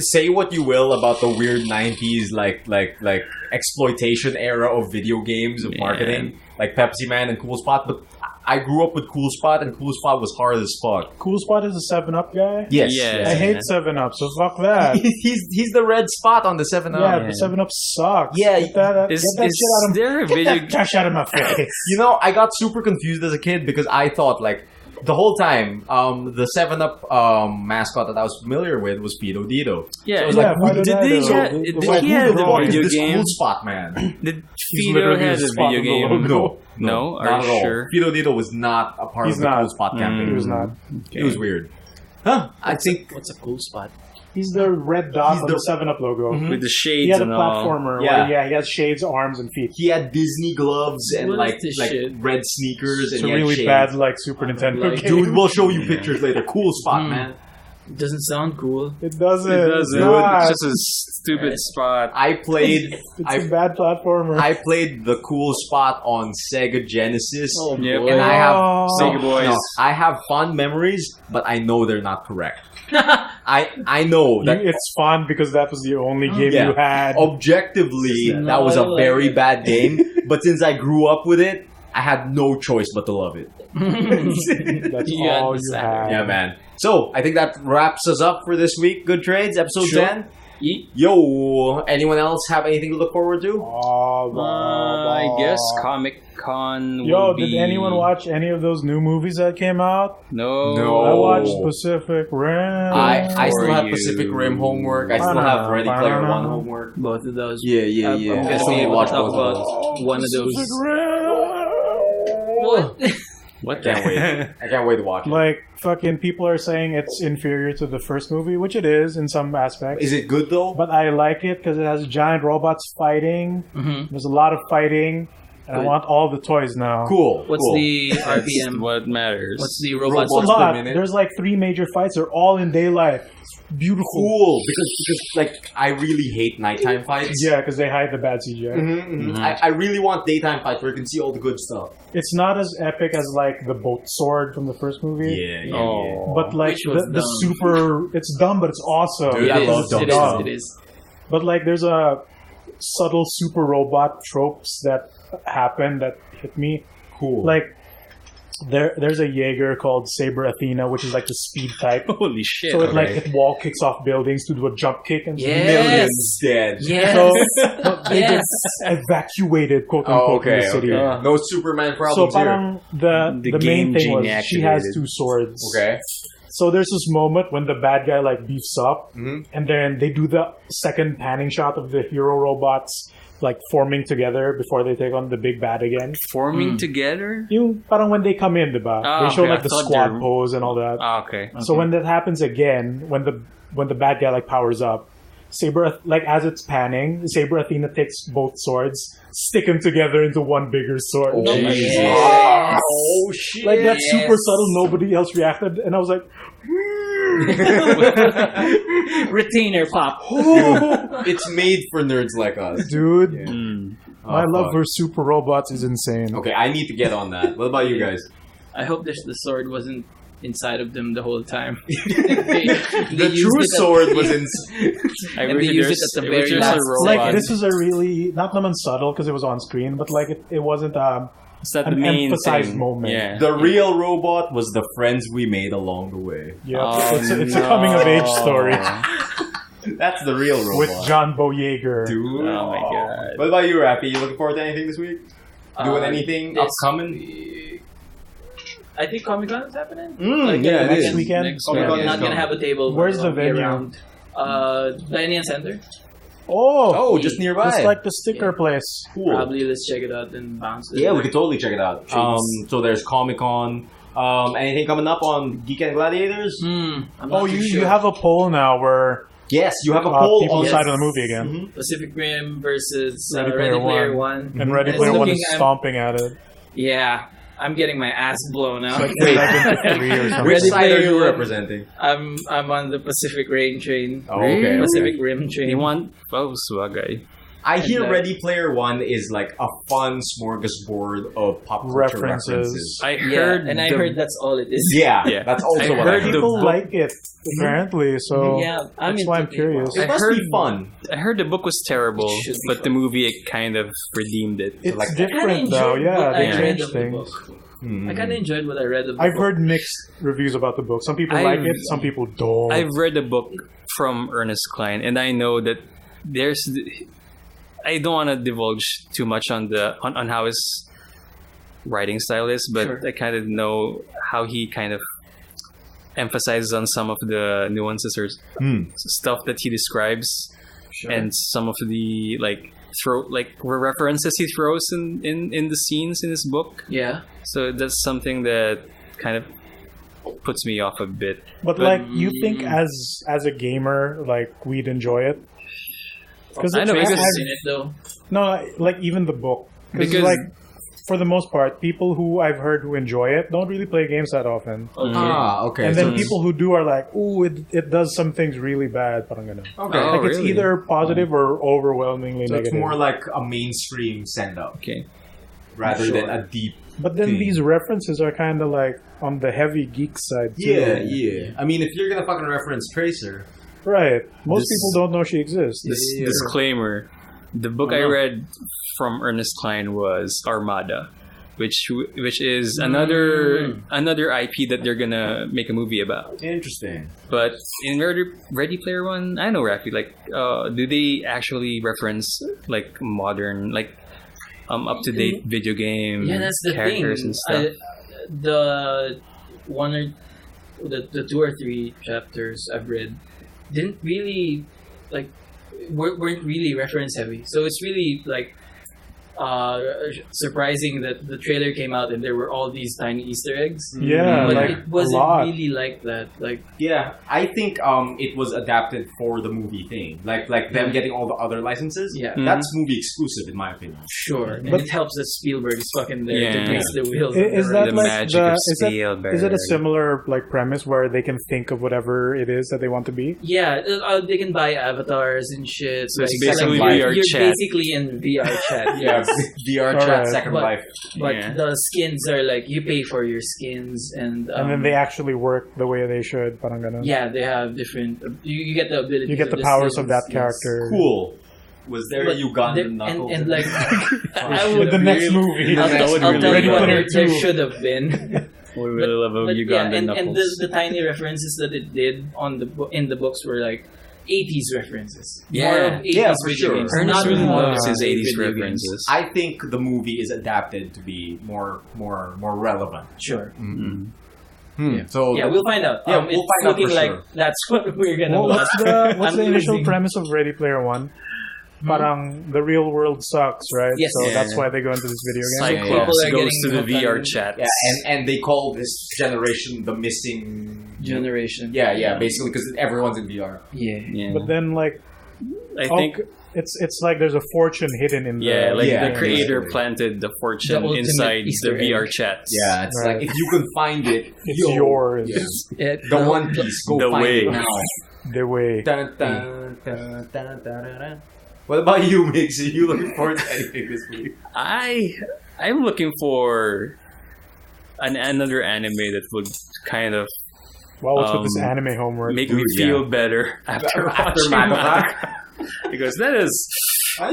S1: say what you will about the weird 90s like exploitation era of video games of
S4: Yeah.
S1: marketing, like Pepsi Man and Cool Spot, but I grew up with Cool Spot, and Cool Spot was hard as fuck.
S3: Cool Spot is a 7-Up guy?
S1: Yes,
S4: Yeah.
S3: I hate 7-Up, so fuck that.
S1: he's the red spot on the 7-Up.
S3: Yeah, the 7-Up sucks.
S1: Yeah,
S3: Get that
S4: Is
S3: shit out of
S4: there a
S3: Get
S4: video?
S3: that trash out of my face.
S1: You know, I got super confused as a kid because I thought like the whole time the 7-Up mascot that I was familiar with was Fido Dido.
S4: Yeah,
S1: So I was
S3: Yeah,
S1: like,
S3: Fido
S4: did they
S3: Dido,
S4: have-
S3: the
S4: did
S3: white
S4: he have
S3: Fido
S4: a
S1: what
S3: dog.
S1: is
S4: video
S1: this
S4: game?
S1: Cool Spot man?
S4: Did
S3: He's
S4: Fido
S3: literally
S4: has
S3: the
S4: a
S3: spot
S4: video
S3: on the
S4: game?
S3: logo.
S4: No,
S1: not
S4: are
S1: at
S4: you
S1: all.
S4: sure?
S1: Fido Dido was not a part
S3: He's
S1: of the
S3: not.
S1: Cool Spot campaign.
S3: He was not.
S1: It was weird. Huh? I think
S2: What's a cool spot?
S3: He's the red dot
S1: He's
S3: on the 7-Up logo.
S4: With the
S3: He
S4: shades
S3: had a
S4: and all.
S3: platformer
S1: Yeah.
S3: where, he has shades, arms, and feet.
S1: he had Disney gloves and
S2: What is this
S1: like
S2: shit?
S1: red sneakers
S3: It's
S1: and
S3: a
S1: he had
S3: really
S1: shades.
S3: bad, like, Super Nintendo
S2: Like,
S3: game.
S1: Dude, we'll show you pictures later. Cool Spot, man.
S2: It doesn't sound cool.
S3: It doesn't.
S4: It
S3: It's
S4: doesn't.
S3: not.
S4: It's just a stupid spot.
S1: I played
S3: It's a bad platformer.
S1: I played the Cool Spot on Sega Genesis.
S2: Oh,
S4: Yep.
S2: boy.
S1: And I have
S4: Sega boys.
S1: I have fond memories, but I know they're not correct. I know that
S3: It's fun because that was the only game
S1: Yeah.
S3: you had.
S1: objectively
S2: No,
S1: that was
S2: I
S1: a
S2: don't
S1: very
S2: like it.
S1: bad game, but since I grew up with it, I had no choice but to love it.
S3: That's
S2: You
S3: all you
S2: understand.
S3: had.
S1: Yeah, man. So I think that wraps us up for this week. Good Trades, episode
S2: Sure.
S1: 10.
S2: Yeet.
S1: Yo, anyone else have anything to look forward to?
S4: I guess Comic Con.
S3: Yo,
S4: will
S3: did
S4: be...
S3: anyone watch any of those new movies that came out?
S4: No.
S1: No.
S3: I watched Pacific Rim.
S1: I still
S4: for
S1: have
S4: you.
S1: Pacific Rim homework. I still have Ready Player One homework.
S2: Both of those.
S1: Yeah.
S2: I'm
S1: I
S2: gonna
S1: still
S2: be
S1: need to
S2: able
S1: watch
S2: to talk
S1: both of
S2: about
S1: those.
S2: one of those.
S3: Pacific Rim.
S2: What?
S4: What
S1: I can't wait. I can't wait to watch it.
S3: Like, fucking people are saying it's inferior to the first movie, which it is in some aspects.
S1: Is it good though?
S3: But I like it because it has giant robots fighting.
S2: Mhm.
S3: There's a lot of fighting. And I
S2: Good.
S3: want all the toys now.
S1: Cool.
S2: What's
S1: cool.
S2: the
S4: That's
S2: RPM?
S4: what matters.
S2: What's the
S1: Robots
S2: robot?
S3: It's a
S1: per
S3: lot.
S1: minute?
S3: There's like 3 major fights. They're all in daylight. It's beautiful.
S1: Cool because like I really hate nighttime fights.
S3: Yeah, because they hide the bad CGI.
S1: Mm-hmm. I really want daytime fights where you can see all the good stuff.
S3: It's not as epic as like the boat sword from the first movie.
S1: Yeah.
S4: Oh.
S3: But like
S2: Which was
S3: the
S2: dumb.
S3: super, it's dumb, but it's awesome.
S1: Dude,
S2: It
S1: I
S2: is,
S1: love dumb
S2: it is,
S1: stuff.
S2: it is.
S3: But like there's a subtle super robot tropes that happen that hit me.
S1: Cool.
S3: Like there's a Jaeger called Saber Athena, which is like the speed type.
S4: Holy shit.
S3: So it like
S4: okay.
S3: it wall kicks off buildings to do a jump kick and
S2: Yes.
S1: millions dead.
S2: Yes.
S3: So they
S2: Yes.
S3: just evacuated quote
S1: Oh,
S3: unquote in
S1: okay.
S3: the city.
S1: Okay. No Superman
S3: So
S1: problems here.
S3: parang the main
S4: game
S3: thing was
S4: genie
S3: she has
S4: activated.
S3: 2 swords.
S1: Okay.
S3: So there's this moment when the bad guy like beefs up,
S1: Mhm.
S3: and then they do the second panning shot of the hero robots like forming together before they take on the big bad again.
S4: Forming together?
S3: Yung parang when they come in, diba?
S4: Ah,
S3: They show
S4: okay.
S3: like
S4: I
S3: the
S4: thought
S3: squad
S4: they're-
S3: pose and all that.
S4: Ah, okay.
S3: So when that happens again, when the bad guy like powers up, Saber like as it's panning, Saber Athena takes both swords, stick them together into one bigger sword.
S1: Oh,
S3: And I'm like,
S1: Jesus.
S3: "Yes!"
S1: Oh shit.
S3: Like that's super
S2: Yes.
S3: subtle. Nobody else reacted, and I was like,
S2: Retainer pop.
S1: It's made for nerds like us.
S3: dude.
S4: Mm.
S3: My
S1: Oh,
S3: love
S1: fuck.
S3: for super robots is insane.
S1: Okay, I need to get on that. What about you guys?
S2: I hope the sword wasn't inside of them the whole time.
S1: The true sword was in.
S2: And they use it at the very last
S3: like this is a really not naman subtle because it was on screen, but like it wasn't
S4: It's not the
S3: an
S4: main
S3: emphasized
S4: thing.
S3: moment.
S4: Yeah.
S1: The real robot was the friends we made along the way.
S3: Yep.
S4: Oh,
S3: it's a coming of age story
S1: That's the real robot.
S3: with John Boyega.
S1: Dude.
S4: Oh my god.
S1: What about you, Raffy? You looking forward to anything this week? Doing anything upcoming?
S2: I think Comic Con is happening.
S1: Yeah,
S3: next weekend.
S2: Next
S1: Comic-Con
S2: weekend.
S1: is
S2: Not gonna
S1: coming.
S2: have a table.
S3: Where's the
S2: I'll be
S3: venue?
S2: around. Dining Center.
S3: Oh,
S1: just nearby.
S3: just like the sticker place.
S1: Cool.
S2: Probably let's check it out and bounce it.
S1: Yeah, we could totally check it out. So there's Comic Con. Anything coming up on Geek and Gladiators?
S2: I'm
S3: Oh,
S2: not too
S3: you
S2: sure.
S3: have a poll now where
S1: Yes, you have a poll
S3: people
S1: on
S3: decide on the movie again.
S2: Pacific Rim versus
S3: Ready
S2: Ready
S3: Player
S2: Player
S3: One.
S2: One.
S3: And Ready
S2: It's
S3: Player One
S2: looking-
S3: is
S2: I'm-
S3: stomping at it.
S2: Yeah, I'm getting my ass blown out.
S3: It's like 11-3 or something.
S1: Which
S2: Ready
S1: side are
S2: Player
S1: you
S2: One.
S1: representing?
S2: I'm on the Pacific Rain train.
S1: Oh, okay.
S2: Pacific Rim train.
S4: You want swagay.
S1: I hear
S2: And,
S1: Ready Player One is like a fun smorgasbord of pop culture references.
S4: I
S2: Yeah,
S4: heard
S2: and I
S4: the-
S2: heard that's all it is.
S1: Yeah, that's also
S4: I
S1: what I
S4: heard
S1: heard.
S4: the
S3: People
S4: book-
S3: like it apparently, so
S2: Yeah, I'm
S3: that's why I'm
S2: into it.
S3: curious.
S1: It
S4: I
S1: must
S4: heard-
S1: be fun.
S4: I heard the book was terrible,
S2: It should be
S4: but
S2: fun.
S4: the movie it kind of redeemed it.
S3: It's
S1: like-
S3: different though. Yeah, they
S2: read
S3: changed
S2: of the
S3: things.
S2: book. I kind of enjoyed what I read of the
S3: I've
S2: book.
S3: heard mixed reviews about the book. Some people
S4: I've-
S3: like it, some people don't.
S4: I've read the book from Ernest Cline, and I know that there's. I don't want to divulge too much on on how his writing style is, but
S2: Sure.
S4: I kind of know how he kind of emphasizes on some of the nuances or stuff that he describes, and some of the references he throws in the scenes in his book.
S2: Yeah.
S4: So that's something that kind of puts me off a bit.
S3: but like, you think as a gamer, like we'd enjoy it?
S4: I know, because-
S2: I've seen it though.
S3: No, like even the book.
S4: Because-
S3: like for the most part, people who I've heard who enjoy it don't really play games that often.
S1: Okay.
S3: And
S1: so
S3: then
S1: it's-
S3: people who do are like, ooh, it does some things really bad. Parang ganun.
S1: Okay.
S4: Oh,
S3: Like it's
S4: really?
S3: either positive or overwhelmingly
S1: So it's
S3: negative.
S1: more like a mainstream send up
S4: Okay.
S1: rather than a deep.
S3: But then
S1: thing.
S3: these references are kind of like on the heavy geek side too.
S1: Yeah. I mean, if you're gonna fucking reference Tracer,
S3: Right. Most
S4: This-
S3: people don't know she exists.
S1: Yeah.
S4: Disclaimer: the book I read from Ernest Cline was Armada, which is another IP that they're gonna make a movie about.
S1: interesting.
S4: But in Ready Player One, I know Raffy. Like, do they actually reference like modern, like up to date video game
S2: Yeah, that's the
S4: characters
S2: thing.
S4: and stuff?
S2: The one or the 2 or 3 chapters I've read didn't really weren't really reference heavy. So it's really like surprising that the trailer came out and there were all these tiny Easter eggs.
S3: Yeah,
S2: But
S3: like
S2: it
S3: a
S2: wasn't
S3: lot.
S2: really like that. Like
S1: Yeah, I think it was adapted for the movie thing, like them getting all the other licenses.
S2: Yeah.
S1: That's movie exclusive in my opinion.
S2: sure, and
S3: But-
S2: it helps that Spielberg is fucking there to
S4: Yeah.
S2: grease the wheels.
S3: Is that
S4: The
S3: like
S4: magic of Spielberg.
S3: is it a similar like premise where they can think of whatever it is that they want to be?
S2: Yeah, they can buy avatars and shit.
S4: So it's basically
S2: like,
S4: VR
S2: you're
S4: chat.
S2: basically in VR chat.
S1: Yeah, VR chat,
S3: Alright.
S1: Second
S2: But-
S1: Life.
S2: But
S4: Yeah.
S2: the skins are like you pay for your skins, and
S3: And then they actually work the way they should. Parang ganun.
S2: yeah, they have different. You get the ability.
S3: You get the powers of that character.
S1: Cool. Was there a
S2: But
S1: Ugandan knuckles?
S2: and like I
S3: In
S2: would
S3: the next movie.
S2: I'll,
S4: That would
S2: I'll
S4: really
S2: tell
S4: be
S2: you what
S3: Ready
S2: there
S3: Player 2.
S2: should have been.
S4: We really love a
S2: But
S4: Ugandan
S2: and
S4: knuckles.
S2: the tiny references that it did on in the books were like 80s references.
S4: Yeah.
S2: More of 80s
S1: Yeah, for
S2: video
S1: sure.
S2: games.
S4: Ernest
S2: Not
S4: really
S2: more
S4: loves his
S2: of
S4: 80s
S2: video games.
S4: references.
S1: I think the movie is adapted to be more relevant.
S2: Sure.
S1: So
S2: Yeah, we'll find out.
S1: Yeah, we'll
S2: it's
S1: find out
S2: looking
S1: for
S2: like
S1: sure.
S2: that's what we're gonna
S3: Well,
S2: watch.
S3: what's
S2: I'm
S3: the initial
S2: losing.
S3: premise of Ready Player One? Parang the real world sucks, right?
S2: Yes.
S3: So
S4: Yeah.
S3: that's why they go into this video game.
S1: Cyclops
S4: Cyclops
S2: are
S4: goes
S2: getting
S4: to the
S2: hooked
S4: VR
S2: on-
S4: chat.
S1: yeah, and they call this generation the missing
S2: generation.
S1: Yeah, basically because everyone's in VR.
S2: Yeah.
S4: Yeah.
S3: But then like
S4: I think
S3: it's like there's a fortune hidden in
S4: yeah,
S3: the
S4: like
S1: Yeah,
S4: the creator
S1: basically.
S4: planted the fortune
S2: The ultimate
S4: inside the
S2: Easter
S4: VR
S2: egg.
S4: chats.
S1: Yeah, it's
S3: Right.
S1: like if you can find it,
S3: it's yours.
S1: Yeah. The One Piece, go
S4: The
S1: find
S4: way.
S1: it now.
S3: The way.
S1: Dun, dun, dun, dun, dun, dun, dun. What about you, Mix? Are you looking forward to anything this week?
S4: I'm looking for another anime that would kind of
S3: Wow, what's with this anime homework?
S4: make me feel better after watching
S1: Madoka.
S4: because that is.
S1: Why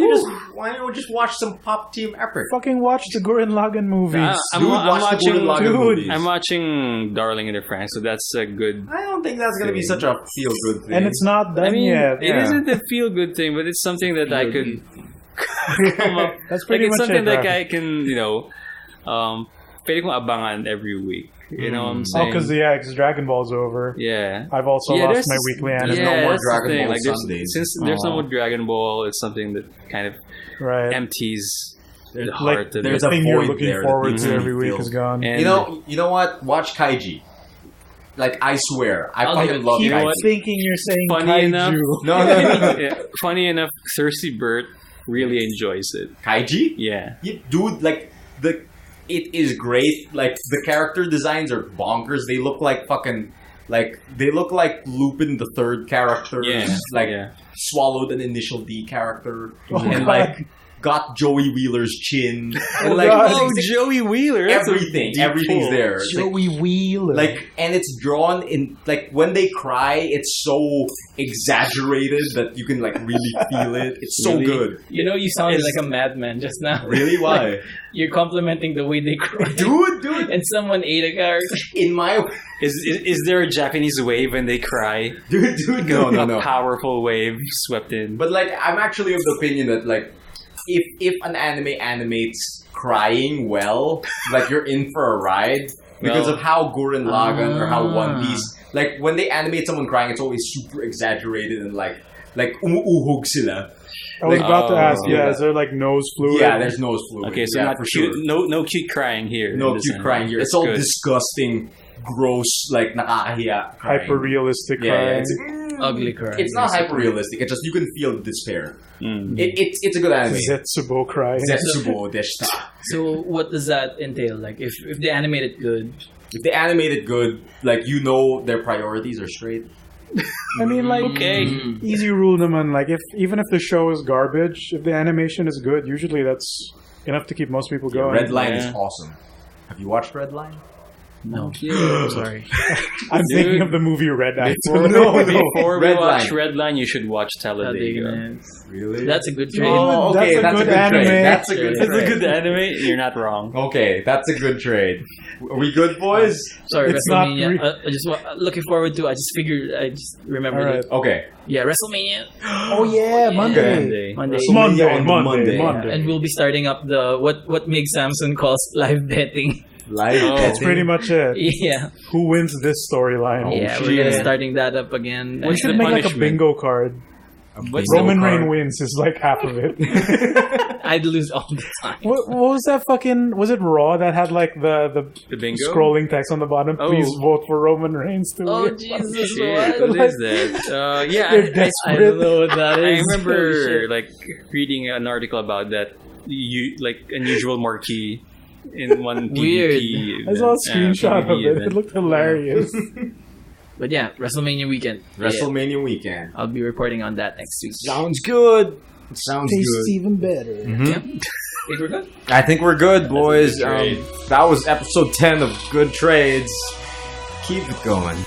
S1: don't you just watch some Pop Team Epic?
S3: Fucking watch the Gurren Lagann movies.
S4: I'm watching.
S1: movies.
S4: I'm watching Darling in the Franxx, so that's a good.
S1: I don't think that's gonna be such a feel-good thing.
S3: And it's not done
S4: I mean,
S3: yet.
S4: it isn't a feel good thing, but it's something that I could come up.
S3: That's pretty
S4: it's
S3: much
S4: something
S3: it,
S4: like
S3: Rafi.
S4: I can, pwede kong abangan every week. You know what I'm saying?
S3: because Dragon Ball's over.
S4: Yeah.
S3: I've also
S4: Yeah,
S3: lost
S4: there's-
S3: my weekly anime.
S1: no more
S4: that's the
S1: Dragon
S4: thing.
S1: Ball
S4: Like, there's-
S1: Sundays.
S4: Since there's no more Dragon Ball, it's something that kind of
S3: Right.
S4: empties the
S3: Like,
S4: heart. of
S1: there's
S4: it.
S1: a
S3: thing you're
S1: void
S3: looking
S1: there that
S3: forward
S1: needs
S3: to
S1: to be
S3: every week
S1: filled.
S3: is gone.
S4: And
S1: You know what? Watch Kaiji. Like, I swear, I
S2: I'll
S1: fucking
S2: give it-
S1: love
S4: you know
S1: Kaiji.
S4: what?
S3: Thinking you're saying
S4: Funny
S3: kaiju.
S4: enough-
S1: No.
S4: Yeah, funny enough, Thirsty Bert really enjoys it.
S1: Kaiji?
S4: Yeah.
S1: Dude, like, it is great. Like, the character designs are bonkers. They look like fucking, like, they look like Lupin the Third characters.
S4: Yeah.
S1: Like,
S4: Yeah.
S1: swallowed an Initial D character.
S3: Oh,
S1: and,
S3: God.
S1: like, got Joey Wheeler's chin. And,
S3: Oh,
S1: like,
S3: God.
S4: Oh, Joey Wheeler. That's a
S1: everything.
S4: deep
S1: Everything's
S4: pull.
S1: there. It's like,
S3: Joey Wheeler.
S1: like, and it's drawn in, like, when they cry, it's so exaggerated that you can, like, really feel it. It's so
S4: Really?
S1: good.
S2: You know, you sounded like a madman just now.
S1: Really? Why?
S2: You're complimenting the way they cry.
S1: Dude,
S2: And someone ate a character.
S1: in my...
S4: Is there a Japanese wave when they cry?
S1: Dude, no.
S4: A powerful wave swept in.
S1: But, like, I'm actually of the opinion that, like, if an anime animates crying well, like, you're in for a ride. Because
S4: Well-
S1: of how Gurren Lagann or how One
S2: Ah.
S1: Piece... Like, when they animate someone crying, it's always super exaggerated and, like umuuhog sila.
S3: I was
S1: like,
S3: about to ask,
S1: yeah.
S3: is there like nose fluid?
S1: Yeah, there's nose fluid.
S4: Okay, so
S1: yeah,
S4: not
S1: for
S4: cute,
S1: sure.
S4: no cute crying here.
S1: No
S4: in this
S1: cute
S4: anime.
S1: crying here.
S4: That's
S1: It's all
S4: good.
S1: disgusting, gross, like, nakakahiya crying.
S3: Hyper realistic
S1: Yeah,
S3: crying.
S2: Ugly cry.
S1: it's not hyper realistic. It's just you can feel the despair.
S4: Mm.
S1: It's a good anime.
S3: Zetsubo crying.
S1: Zetsubo deshita.
S2: So what does that entail? Like, if they animate it good,
S1: If they animate it good, like, you know their priorities are straight.
S3: I mean, like,
S4: Okay.
S3: easy rule naman. Like, even if the show is garbage, if the animation is good, usually that's enough to keep most people going.
S1: Redline is
S4: Yeah.
S1: awesome. Have you watched Redline?
S2: no. Sorry.
S3: I'm
S4: Dude.
S3: thinking of the movie Red Eye.
S4: Before we
S1: Redline.
S4: watch Redline, you should watch Talladega.
S1: Really?
S2: That's a good trade.
S3: Oh,
S1: okay,
S3: that's a good
S1: trade.
S3: anime.
S1: That's a good
S4: It's a
S1: trade.
S4: good anime. You're not wrong.
S1: Okay, that's a good trade. Are we good, boys?
S2: Sorry,
S3: It's not
S2: WrestleMania. I just looking forward to. I just remembered
S3: Alright.
S2: it.
S1: Okay.
S2: Yeah, WrestleMania.
S3: Oh yeah, Monday.
S2: Monday.
S3: Monday.
S2: And we'll be starting up the what Mig Samson calls live betting.
S1: Live.
S4: Oh.
S3: That's pretty much it.
S2: Yeah,
S3: Who wins this storyline?
S2: yeah,
S1: shit.
S2: we're gonna starting that up again.
S3: We should
S4: the
S3: make like a
S4: punishment.
S3: bingo card.
S4: What's
S3: Roman
S4: the-
S3: Reigns wins is like half of it.
S2: I'd lose all the time.
S3: what was that fucking? Was it Raw that had like the
S4: The bingo?
S3: scrolling text on the bottom?
S4: Oh.
S3: Please vote for Roman Reigns to
S2: Oh
S3: win.
S2: Jesus!
S4: Shit,
S2: What?
S4: what is that? Yeah,
S3: They're
S2: I
S3: desperate.
S2: don't know what that
S4: I
S2: is.
S4: remember like reading an article about that. Like unusual marquee in one
S2: Weird.
S4: PvP.
S3: I saw a
S4: event.
S3: screenshot of
S4: PvP
S3: it.
S4: event.
S3: It looked hilarious.
S2: But yeah, WrestleMania weekend. Yeah,
S1: WrestleMania weekend.
S2: I'll be reporting on that next week.
S1: Sounds good. Sounds good.
S3: even better.
S2: Think we're good?
S1: I think we're good, boys.
S4: good trade.
S1: That was episode 10 of Good Trades. Keep it going.